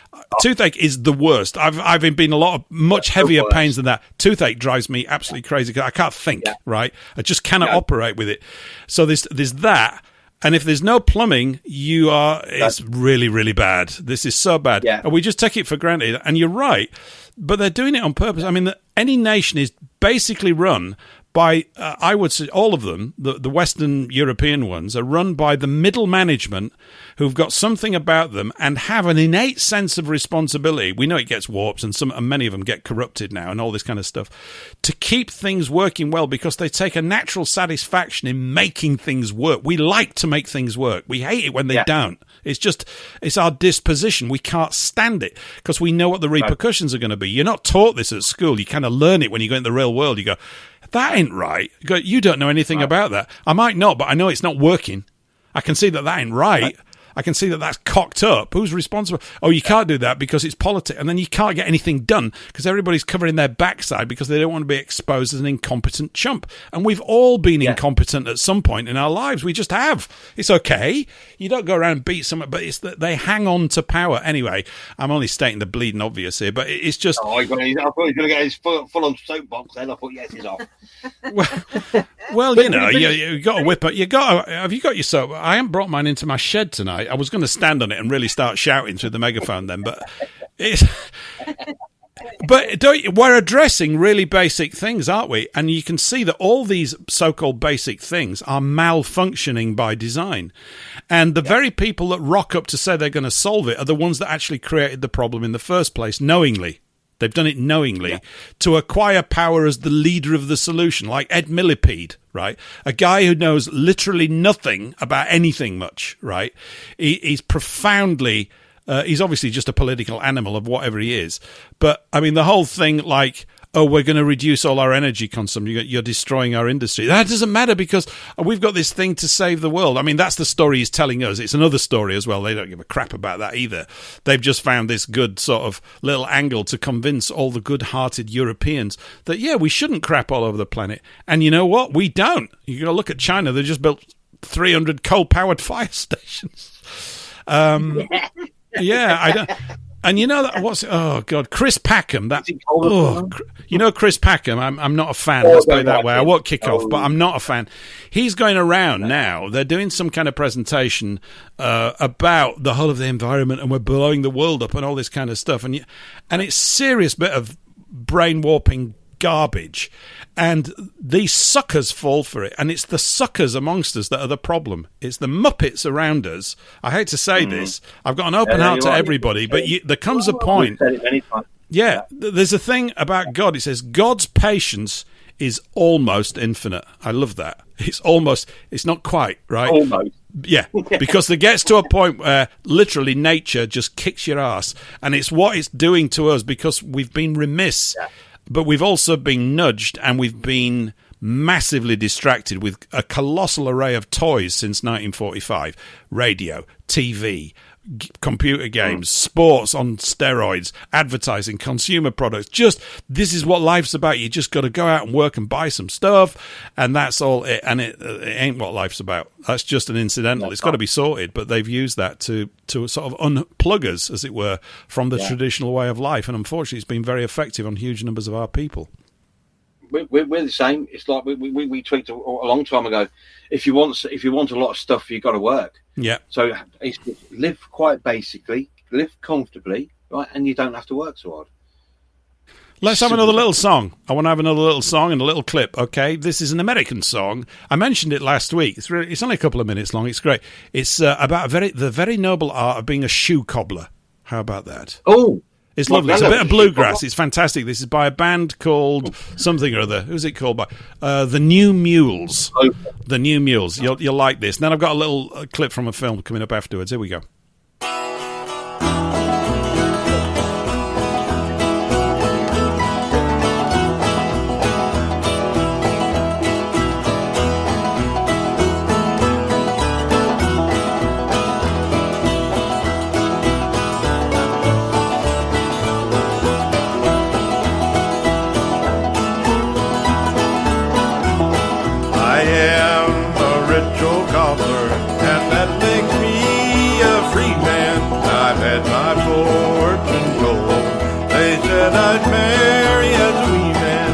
Toothache is the worst. I've been in much heavier pains than that. Toothache drives me absolutely crazy because I can't think, right? I just cannot operate with it. So there's that. And if there's no plumbing, it's really, really bad. This is so bad. And we just take it for granted. And you're right, but they're doing it on purpose. I mean, any nation is basically run by, I would say all of them, the Western European ones, are run by the middle management who've got something about them and have an innate sense of responsibility. We know it gets warped, and many of them get corrupted now and all this kind of stuff, to keep things working well because they take a natural satisfaction in making things work. We like to make things work. We hate it when they don't. It's our disposition. We can't stand it because we know what the repercussions are going to be. You're not taught this at school. You kind of learn it when you go in the real world. You go, that ain't right. You go, you don't know anything about that. I might not, but I know it's not working. I can see that ain't right. I can see that that's cocked up. Who's responsible? Oh, you can't do that because it's politics. And then you can't get anything done because everybody's covering their backside because they don't want to be exposed as an incompetent chump. And we've all been incompetent at some point in our lives. We just have. It's okay. You don't go around and beat someone, but it's that they hang on to power. Anyway, I'm only stating the bleeding obvious here, but it's just... I thought he was going to get his full-on soapbox then. I thought, yes, he's off. Well, you got to whip it. Have you got your soap? I haven't brought mine into my shed tonight. I was going to stand on it and really start shouting through the megaphone then, but we're addressing really basic things, aren't we? And you can see that all these so-called basic things are malfunctioning by design. And the very people that rock up to say they're going to solve it are the ones that actually created the problem in the first place, knowingly. They've done it knowingly to acquire power as the leader of the solution, like Ed Millipede, right? A guy who knows literally nothing about anything much, right? He's profoundly, he's obviously just a political animal of whatever he is. But, I mean, the whole thing like, oh, we're going to reduce all our energy consumption. You're destroying our industry. That doesn't matter because we've got this thing to save the world. I mean, that's the story he's telling us. It's another story as well. They don't give a crap about that either. They've just found this good sort of little angle to convince all the good-hearted Europeans that, we shouldn't crap all over the planet. And you know what? We don't. You got to look at China. They just built 300 coal-powered fire stations. I don't... And you know that Chris Packham. Chris Packham. I'm not a fan. Let's put it that way. I won't kick off, but I'm not a fan. He's going around now. They're doing some kind of presentation about the whole of the environment, and we're blowing the world up, and all this kind of stuff. And it's serious bit of brain warping garbage. And these suckers fall for it. And it's the suckers amongst us that are the problem. It's the muppets around us. I hate to say this. I've got an open heart to everybody, but there comes a point. There's a thing about God. It says God's patience is almost infinite. I love that. It's not quite, right? Almost. Yeah, because there gets to a point where literally nature just kicks your ass. And it's what it's doing to us because we've been remiss. But we've also been nudged and we've been massively distracted with a colossal array of toys since 1945. Radio, TV, computer games, sports on steroids, advertising, consumer products. Just, this is what life's about. You just got to go out and work and buy some stuff, and that's all it. And it ain't what life's about. That's just an incidental. It's got to be sorted, but they've used that to sort of unplug us, as it were, from the traditional way of life. And unfortunately, it's been very effective on huge numbers of our people. We're the same. It's like we tweeted a long time ago. If you want a lot of stuff, you've got to work. Yeah. So live quite basically, live comfortably, right, and you don't have to work so hard. Let's have another little song. I want to have another little song and a little clip. Okay, this is an American song. I mentioned it last week. It's only a couple of minutes long. It's great. It's about the very noble art of being a shoe cobbler. How about that? Oh. It's lovely. It's a bit of bluegrass. It's fantastic. This is by a band called something or other. Who's it called by? The New Mules. The New Mules. You'll like this. And then I've got a little clip from a film coming up afterwards. Here we go. I'd marry as a wee man.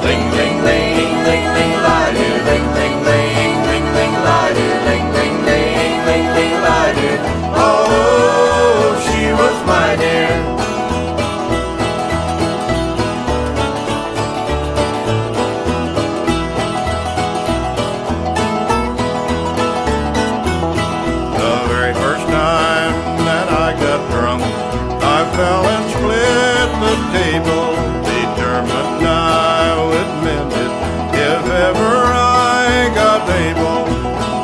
Ling, ling, ling, ling, ling, lie-do. Ling, ling, ling, ling, ling, lie-do. Ling, ling, ling, ling, ling, lie-do. Oh, she was my dear. The very first time that I got drunk, I fell and split the table, determined I would mend it if ever I got able.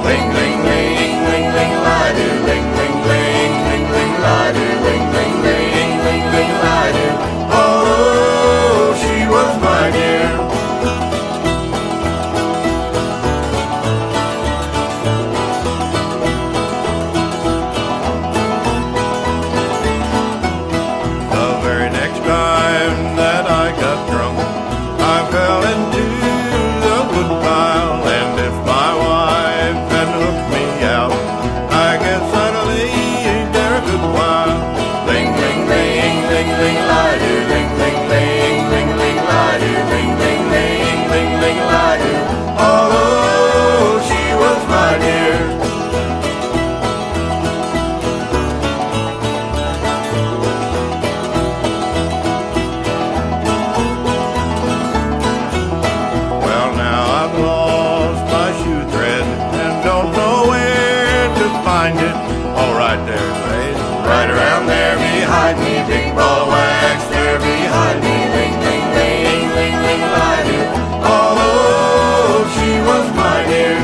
Ling, ling, ling, ling, ling, lie-do. Ling, ling, ling, ling, ling, lie-do. Ling, ling, ling, ling, ling, lie-do. Oh, she was my dear. Big ball wax there behind me. Ling, ling, ling, ling, ling, lie-do. Oh, she was my dear.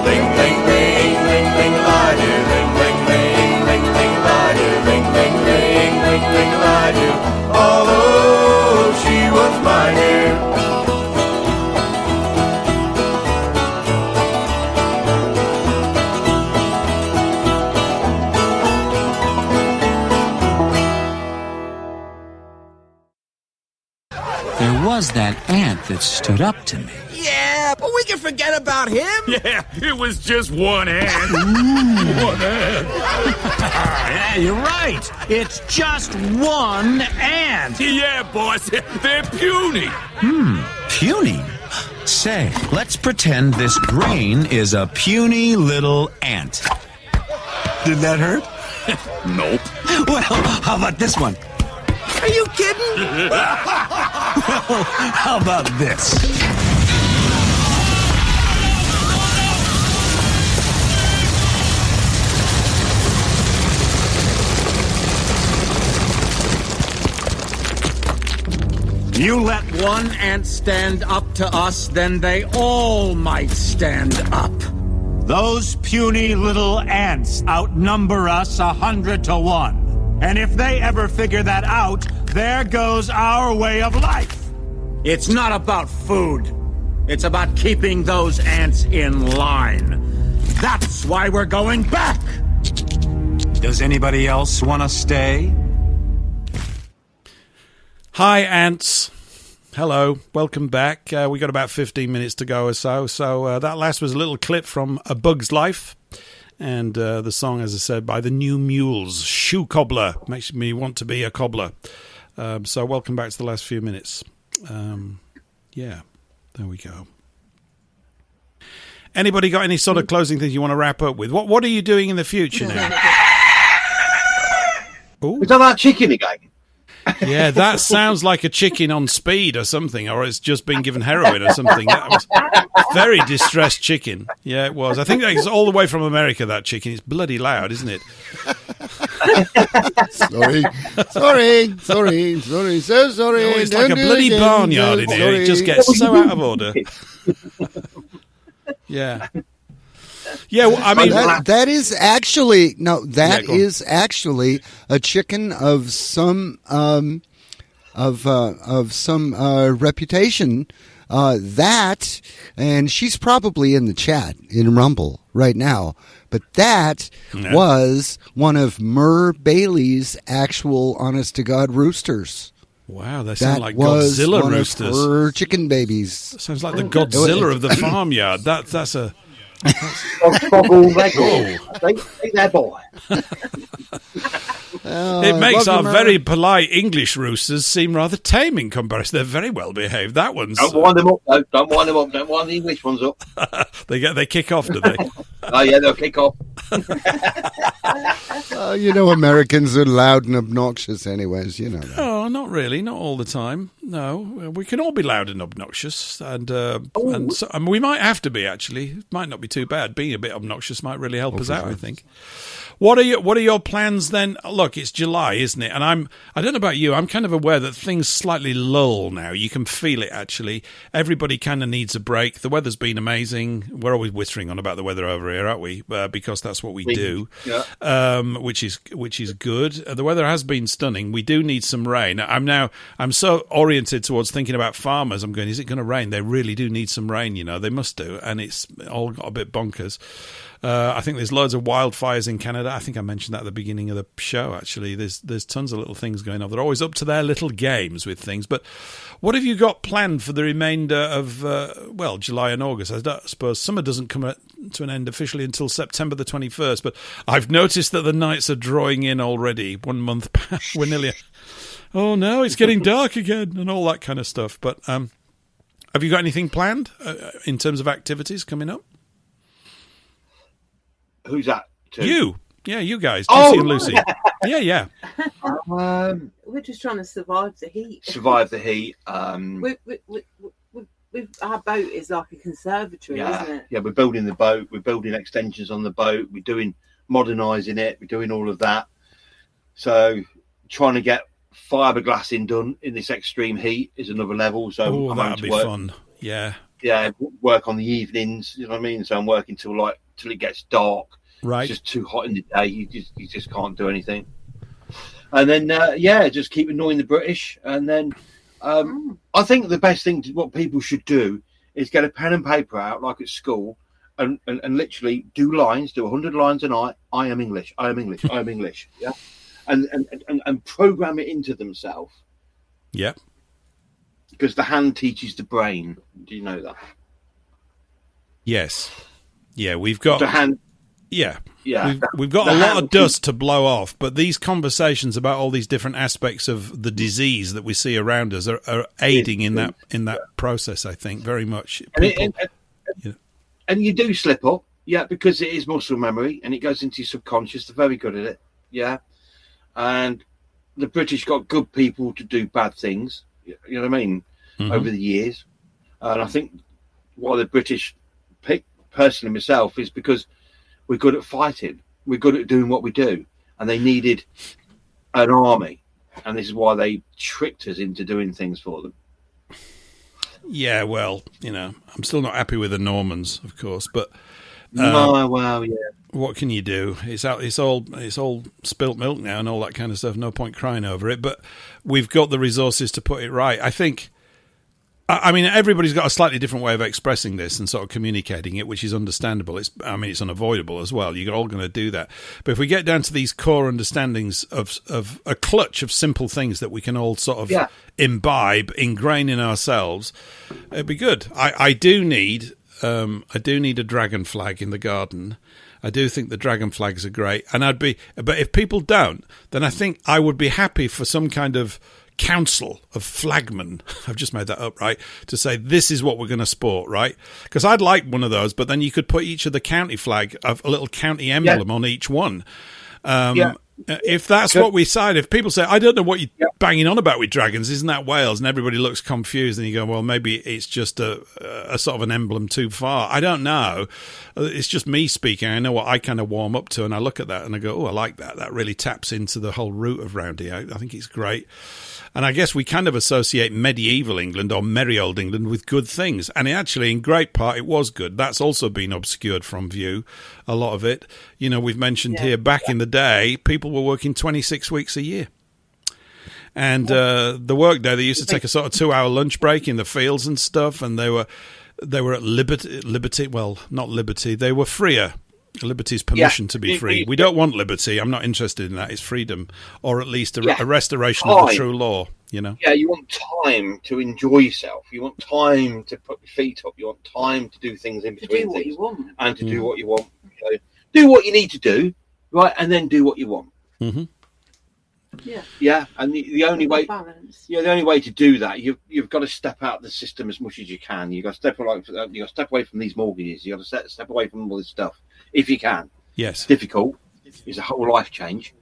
Ling, ling, ling, ling, ling, lie-do. Ling, ling, ling, ling, ling, lie-do. Ling, ling, ling, ling, ling, lie-do. Oh, she was my dear. Was that ant that stood up to me. Yeah, but we can forget about him. Yeah, it was just one ant. One ant. Yeah, you're right. It's just one ant. Yeah, boss. They're puny. Puny? Say, let's pretend this grain is a puny little ant. Did that hurt? Nope. Well, how about this one? Are you kidding? Well, how about this? You let one ant stand up to us, then they all might stand up. Those puny little ants outnumber us 100 to 1. And if they ever figure that out, there goes our way of life. It's not about food. It's about keeping those ants in line. That's why we're going back. Does anybody else want to stay? Hi, ants. Hello, welcome back. We got about 15 minutes to go or so. So that last was a little clip from A Bug's Life. And the song, as I said, by the New Mules, Shoe Cobbler. Makes me want to be a cobbler. So welcome back to the last few minutes. Yeah, there we go. Anybody got any sort of closing things you want to wrap up with? What are you doing in the future now? Is that that chicken again? Yeah, that sounds like a chicken on speed or something, or it's just been given heroin or something. That was very distressed chicken. Yeah, it was. I think it's all the way from America, that chicken. It's bloody loud, isn't it? Sorry. So sorry. Oh, it's like a bloody barnyard in here. It just gets so out of order. Yeah. Yeah, well, I mean that is actually is actually a chicken of some reputation. That, and she's probably in the chat in Rumble right now. But that was one of Mur Bailey's actual honest to God roosters. Wow, they sound like Godzilla roosters. Of her chicken babies. Sounds like the Godzilla of the farmyard. That's a. Take that boy. It makes our very polite English roosters seem rather tame in comparison. They're very well behaved. That one's. Don't wind them up. No, don't wind them up. Don't wind the English ones up. They kick off, do they? Oh yeah, they'll kick off. Americans are loud and obnoxious, anyways. You know that. Oh, not really. Not all the time. No, we can all be loud and obnoxious, and we might have to be. Actually, it might not be too bad. Being a bit obnoxious might really help us out. Sure. I think. What are your plans then? Look, it's July, isn't it? And I don't know about you, I'm kind of aware that things slightly lull now. You can feel it, actually. Everybody kind of needs a break. The weather's been amazing. We're always whittering on about the weather over here, aren't we? Because that's what we do, which is good. The weather has been stunning. We do need some rain. I'm so oriented towards thinking about farmers. I'm going, is it going to rain? They really do need some rain, they must do. And it's all got a bit bonkers. I think there's loads of wildfires in Canada. I think I mentioned that at the beginning of the show, actually. There's tons of little things going on. They're always up to their little games with things. But what have you got planned for the remainder of, July and August? I suppose summer doesn't come to an end officially until September the 21st. But I've noticed that the nights are drawing in already. 1 month past. We're nearly... Oh, no, it's getting dark again and all that kind of stuff. But have you got anything planned in terms of activities coming up? Who's that? You. Yeah, you guys. Lucy and Lucy. Yeah. We're just trying to survive the heat. Our boat is like a conservatory, isn't it? Yeah, we're building the boat. We're building extensions on the boat. We're doing modernising it. We're doing all of that. So trying to get fiberglassing done in this extreme heat is another level. So that'd be fun. Yeah. Yeah, work on the evenings. You know what I mean? So I'm working till it gets dark. Right. It's just too hot in the day. You just can't do anything. And then just keep annoying the British. And then I think the best thing what people should do is get a pen and paper out like at school and literally do 100 lines a night. I am English. Yeah. And program it into themselves. Yeah. Because the hand teaches the brain. Do you know that? Yes. Yeah, we've got the hand. Yeah. We've got a lot of dust to blow off, but these conversations about all these different aspects of the disease that we see around us are aiding in that process, I think, very much. And you do slip up, because it is muscle memory and it goes into your subconscious. They're very good at it, and the British got good people to do bad things, you know what I mean, over the years. And I think why the British picked, personally myself, is because we're good at fighting. We're good at doing what we do. And they needed an army. And this is why they tricked us into doing things for them. Yeah, well, I'm still not happy with the Normans, of course, but what can you do? It's all spilt milk now and all that kind of stuff. No point crying over it, but we've got the resources to put it right. I think I mean, everybody's got a slightly different way of expressing this and sort of communicating it, which is understandable. It's unavoidable as well. You're all going to do that. But if we get down to these core understandings of a clutch of simple things that we can all sort of imbibe, ingrain in ourselves, it'd be good. I do need a dragon flag in the garden. I do think the dragon flags are great, but if people don't, then I think I would be happy for some kind of council of flagmen, I've just made that up, right, to say this is what we're going to sport, right? Because I'd like one of those, but then you could put each of the county flag of a little county emblem on each one. If that's what we decide, if people say, I don't know what you're banging on about with dragons, isn't that Wales? And everybody looks confused, and you go, well, maybe it's just a sort of an emblem too far. I don't know. It's just me speaking. I know what I kind of warm up to, and I look at that and I go, oh, I like that. That really taps into the whole root of round here. I think it's great. And I guess we kind of associate medieval England or merry old England with good things. And actually, in great part, it was good. That's also been obscured from view, a lot of it. You know, we've mentioned here, back in the day, people were working 26 weeks a year. And the work day, they used to take a sort of 2-hour lunch break in the fields and stuff. And they were at liberty. Well, not liberty. They were freer. Liberty's permission to be free. We don't want liberty. I'm not interested in that. It's freedom, or at least a restoration of the true law. You know. Yeah, you want time to enjoy yourself. You want time to put your feet up. You want time to do things in between things, and to do what you want. You know, do what you need to do, right, and then do what you want. Mm-hmm. Yeah, and the only way, the only way to do that, you've got to step out of the system as much as you can. You've got to step away from these mortgages. You've got to step away from all this stuff if you can. Yes, difficult. It's a whole life change.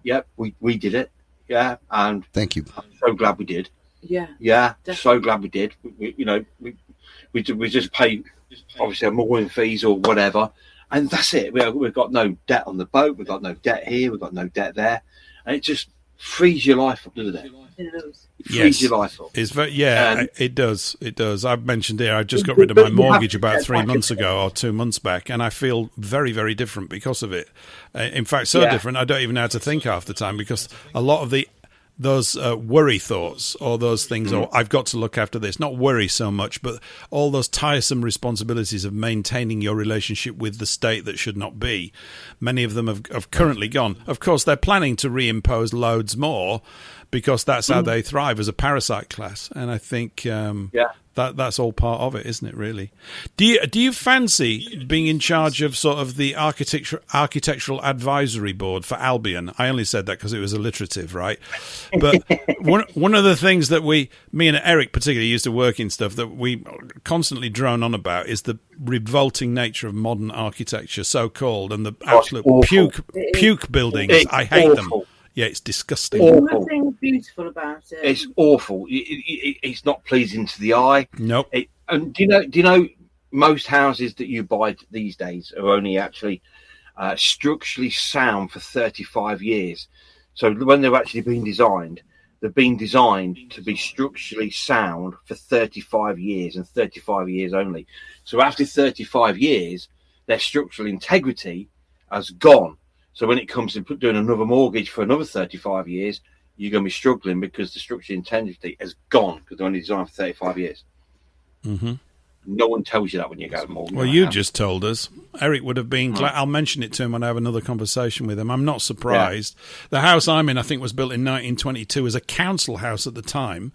Yep, we did it. Yeah, and thank you. I'm so glad we did. Yeah, definitely. So glad we did. We just pay obviously mooring fees or whatever, and that's it. We've got no debt on the boat. We've got no debt here. We've got no debt there, and it just frees your life up, doesn't it? It does. It frees your life up. It's very, it does. It does. I've mentioned here, I just got rid of my mortgage about 3 months ago or 2 months back, and I feel very, very different because of it. In fact, so different, I don't even know how to think half the time, because a lot of those worry thoughts or those things, or I've got to look after this, not worry so much, but all those tiresome responsibilities of maintaining your relationship with the state that should not be. Many of them have currently gone. Of course, they're planning to reimpose loads more because that's how they thrive as a parasite class. And I think that's all part of it, isn't it, really? Do you fancy being in charge of sort of the architectural advisory board for Albion? I only said that because it was alliterative, right? But one of the things that me and Eric particularly used to work in stuff that we constantly drone on about is the revolting nature of modern architecture, so-called, and the absolute puke buildings. I hate them. Yeah, it's disgusting. There's nothing beautiful about it. It's awful. It's not pleasing to the eye. Nope. And do you know most houses that you buy these days are only actually structurally sound for 35 years. So when they're actually being designed, they're being designed to be structurally sound for 35 years and 35 years only. So after 35 years, their structural integrity has gone. So when it comes to doing another mortgage for another 35 years, you're going to be struggling because the structural integrity has gone because they're only designed for 35 years. Mm-hmm. No one tells you that when you go to mortgage. Well, you just told us. Eric would have been glad. I'll mention it to him when I have another conversation with him. I'm not surprised. Yeah. The house I'm in, I think, was built in 1922 as a council house at the time,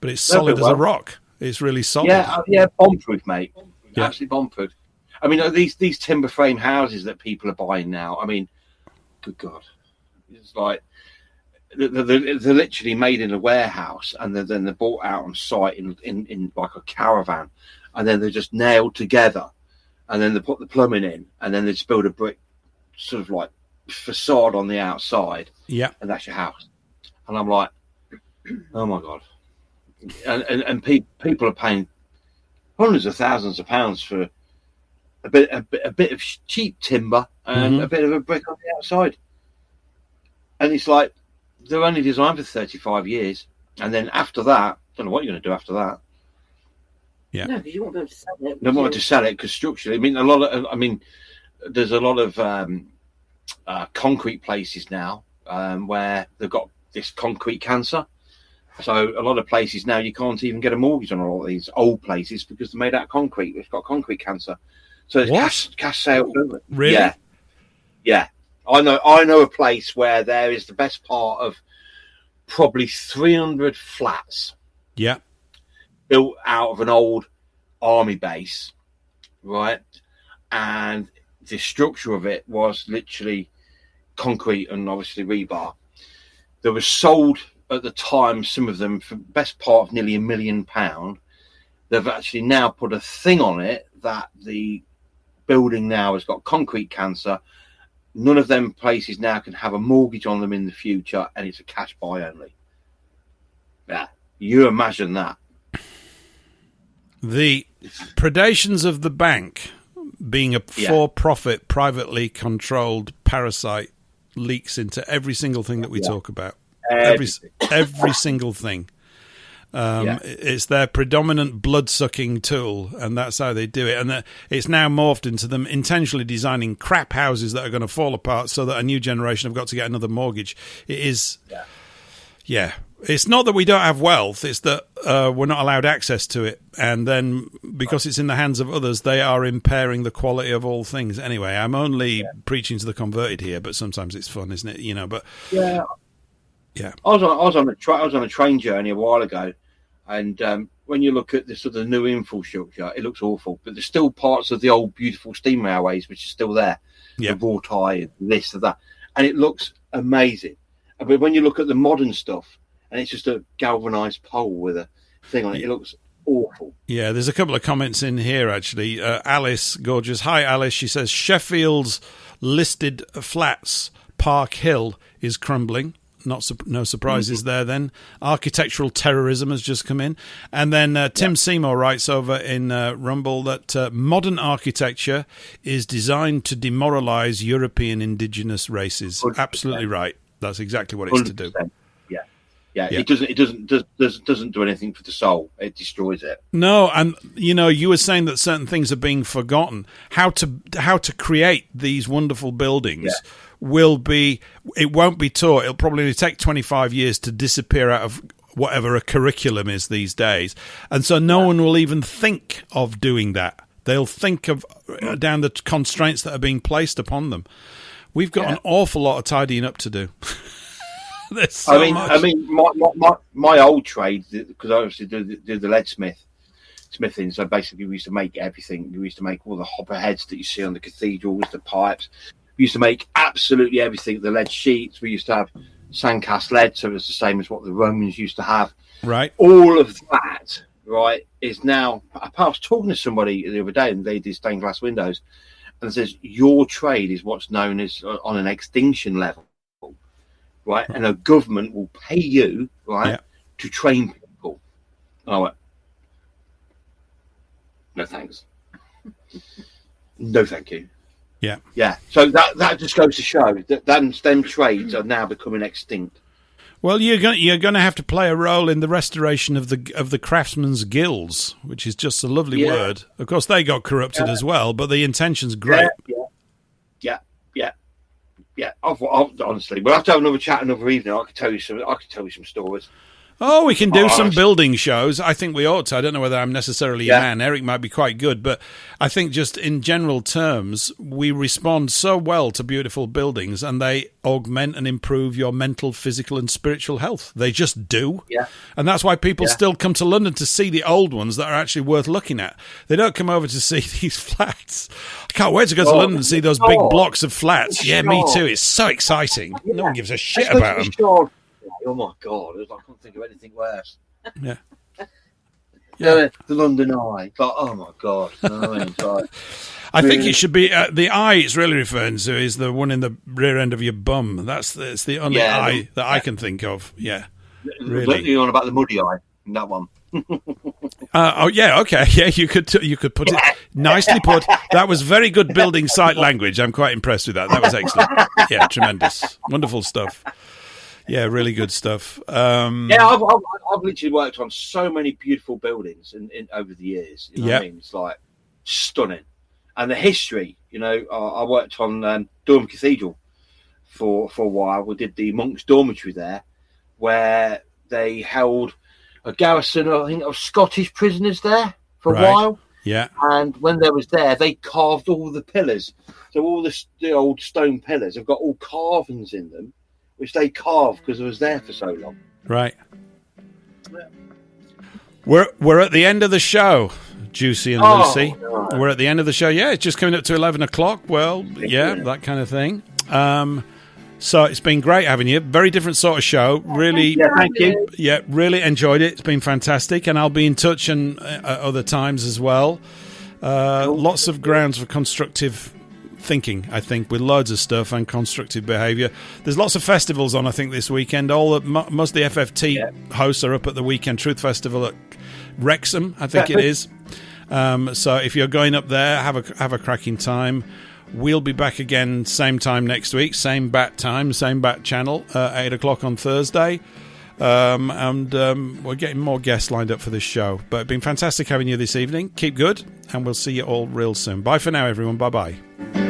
but it's solid as a rock. It's really solid. Yeah, bomb-proof, mate. Yeah. Absolutely bomb-proof. I mean, these timber frame houses that people are buying now, I mean, good God, it's like they're literally made in a warehouse, and then they're bought out on site in like a caravan, and then they're just nailed together, and then they put the plumbing in, and then they just build a brick sort of like facade on the outside, and that's your house. And I'm like, oh my God, and people are paying hundreds of thousands of pounds for a bit of cheap timber and a bit of a brick on the outside. And it's like, they're only designed for 35 years. And then after that, don't know what you're going to do after that. Yeah. No, because you won't be able to sell it. Don't want to sell it because structurally, there's a lot of concrete places now where they've got this concrete cancer. So a lot of places now you can't even get a mortgage on a lot of these old places because they're made out of concrete. It's got concrete cancer. So it's cash sales. Really? Yeah. Yeah. I know a place where there is the best part of probably 300 flats. Yeah. Built out of an old army base, right? And the structure of it was literally concrete and obviously rebar. There was sold at the time, some of them for the best part of nearly £1 million. They've actually now put a thing on it that the building now has got concrete cancer. None of them places now can have a mortgage on them in the future, and it's a cash buy only. Yeah, you imagine that. The predations of the bank being a for-profit, privately controlled parasite leaks into every single thing that we talk about. Every single thing. It's their predominant blood-sucking tool, and that's how they do it. And it's now morphed into them intentionally designing crap houses that are going to fall apart so that a new generation have got to get another mortgage. It is... Yeah. It's not that we don't have wealth, it's that we're not allowed access to it. And then, because it's in the hands of others, they are impairing the quality of all things. Anyway, I'm only preaching to the converted here, but sometimes it's fun, isn't it? You know, but... Yeah. Yeah, I was on a train journey a while ago, and when you look at the sort of new infrastructure, it looks awful. But there's still parts of the old beautiful steam railways which are still there. The raw tie, this and that, and it looks amazing. But when you look at the modern stuff, and it's just a galvanised pole with a thing on it, it looks awful. Yeah, there's a couple of comments in here actually. Alice, gorgeous. Hi, Alice. She says Sheffield's listed flats, Park Hill, is crumbling. No surprises there then. Architectural terrorism has just come in. And then Tim Seymour writes over in Rumble that modern architecture is designed to demoralise European indigenous races. 100%. Absolutely right. That's exactly what it's 100%. To do. Yeah. It doesn't do anything for the soul. It destroys it. No, and you were saying that certain things are being forgotten. How to create these wonderful buildings won't be taught. It'll probably take 25 years to disappear out of whatever a curriculum is these days. And so no one will even think of doing that. They'll think of down the constraints that are being placed upon them. We've got an awful lot of tidying up to do. There's so much. I mean, my old trade, because I obviously do the leadsmithing. So basically, we used to make everything. We used to make all the hopper heads that you see on the cathedrals, the pipes. We used to make absolutely everything. The lead sheets. We used to have sandcast lead, so it was the same as what the Romans used to have. Right. All of that, right, is now. I was talking to somebody the other day, and they did stained glass windows, and it says your trade is what's known as on an extinction level. Right, and a government will pay you, right, to train people. And I went, no thanks. No thank you. Yeah. So that just goes to show that them trades are now becoming extinct. Well, you're going to have to play a role in the restoration of the craftsmen's guilds, which is just a lovely word. Of course, they got corrupted as well, but the intention's great. Yeah, honestly, we'll have to have another chat another evening. I could tell you some stories. Oh, we can do some building shows. I think we ought to. I don't know whether I'm necessarily a man. Eric might be quite good, but I think just in general terms, we respond so well to beautiful buildings, and they augment and improve your mental, physical, and spiritual health. They just do. Yeah. And that's why people still come to London to see the old ones that are actually worth looking at. They don't come over to see these flats. I can't wait to go to London and see those big blocks of flats. Yeah, me too. It's so exciting. No one gives a shit about them. Oh my God! I couldn't think of anything worse. Yeah. The London Eye. But, oh my God! No, I think it should be the eye. It's really referring to is the one in the rear end of your bum. It's the only eye that I can think of. Yeah, really. You're on about the muddy eye. That one. Okay. Yeah, you could put it nicely put. That was very good building site language. I'm quite impressed with that. That was excellent. Yeah, tremendous, wonderful stuff. Yeah, really good stuff. I've literally worked on so many beautiful buildings in over the years. You know what I mean? It's like stunning, and the history. I worked on Durham Cathedral for a while. We did the monks' dormitory there, where they held a garrison, I think, of Scottish prisoners there for a Right. while. Yeah. And when they was there, they carved all the pillars. So all the old stone pillars have got all carvings in them, which they carved because it was there for so long. Right. We're at the end of the show, Juicy and Lucy. No. We're at the end of the show. Yeah, it's just coming up to 11 o'clock. Well, yeah, that kind of thing. So it's been great having you. Very different sort of show. Really, thank you. Yeah, really enjoyed it. It's been fantastic, and I'll be in touch and at other times as well. Lots of grounds for constructive thinking, I think, with loads of stuff and constructive behaviour. There's lots of festivals on, I think, this weekend. Most of the FFT hosts are up at the Weekend Truth Festival at Wrexham, I think it is. So if you're going up there, have a cracking time. We'll be back again same time next week, same bat time, same bat channel, 8 o'clock on Thursday. And we're getting more guests lined up for this show. But it's been fantastic having you this evening. Keep good, and we'll see you all real soon. Bye for now, everyone. Bye-bye.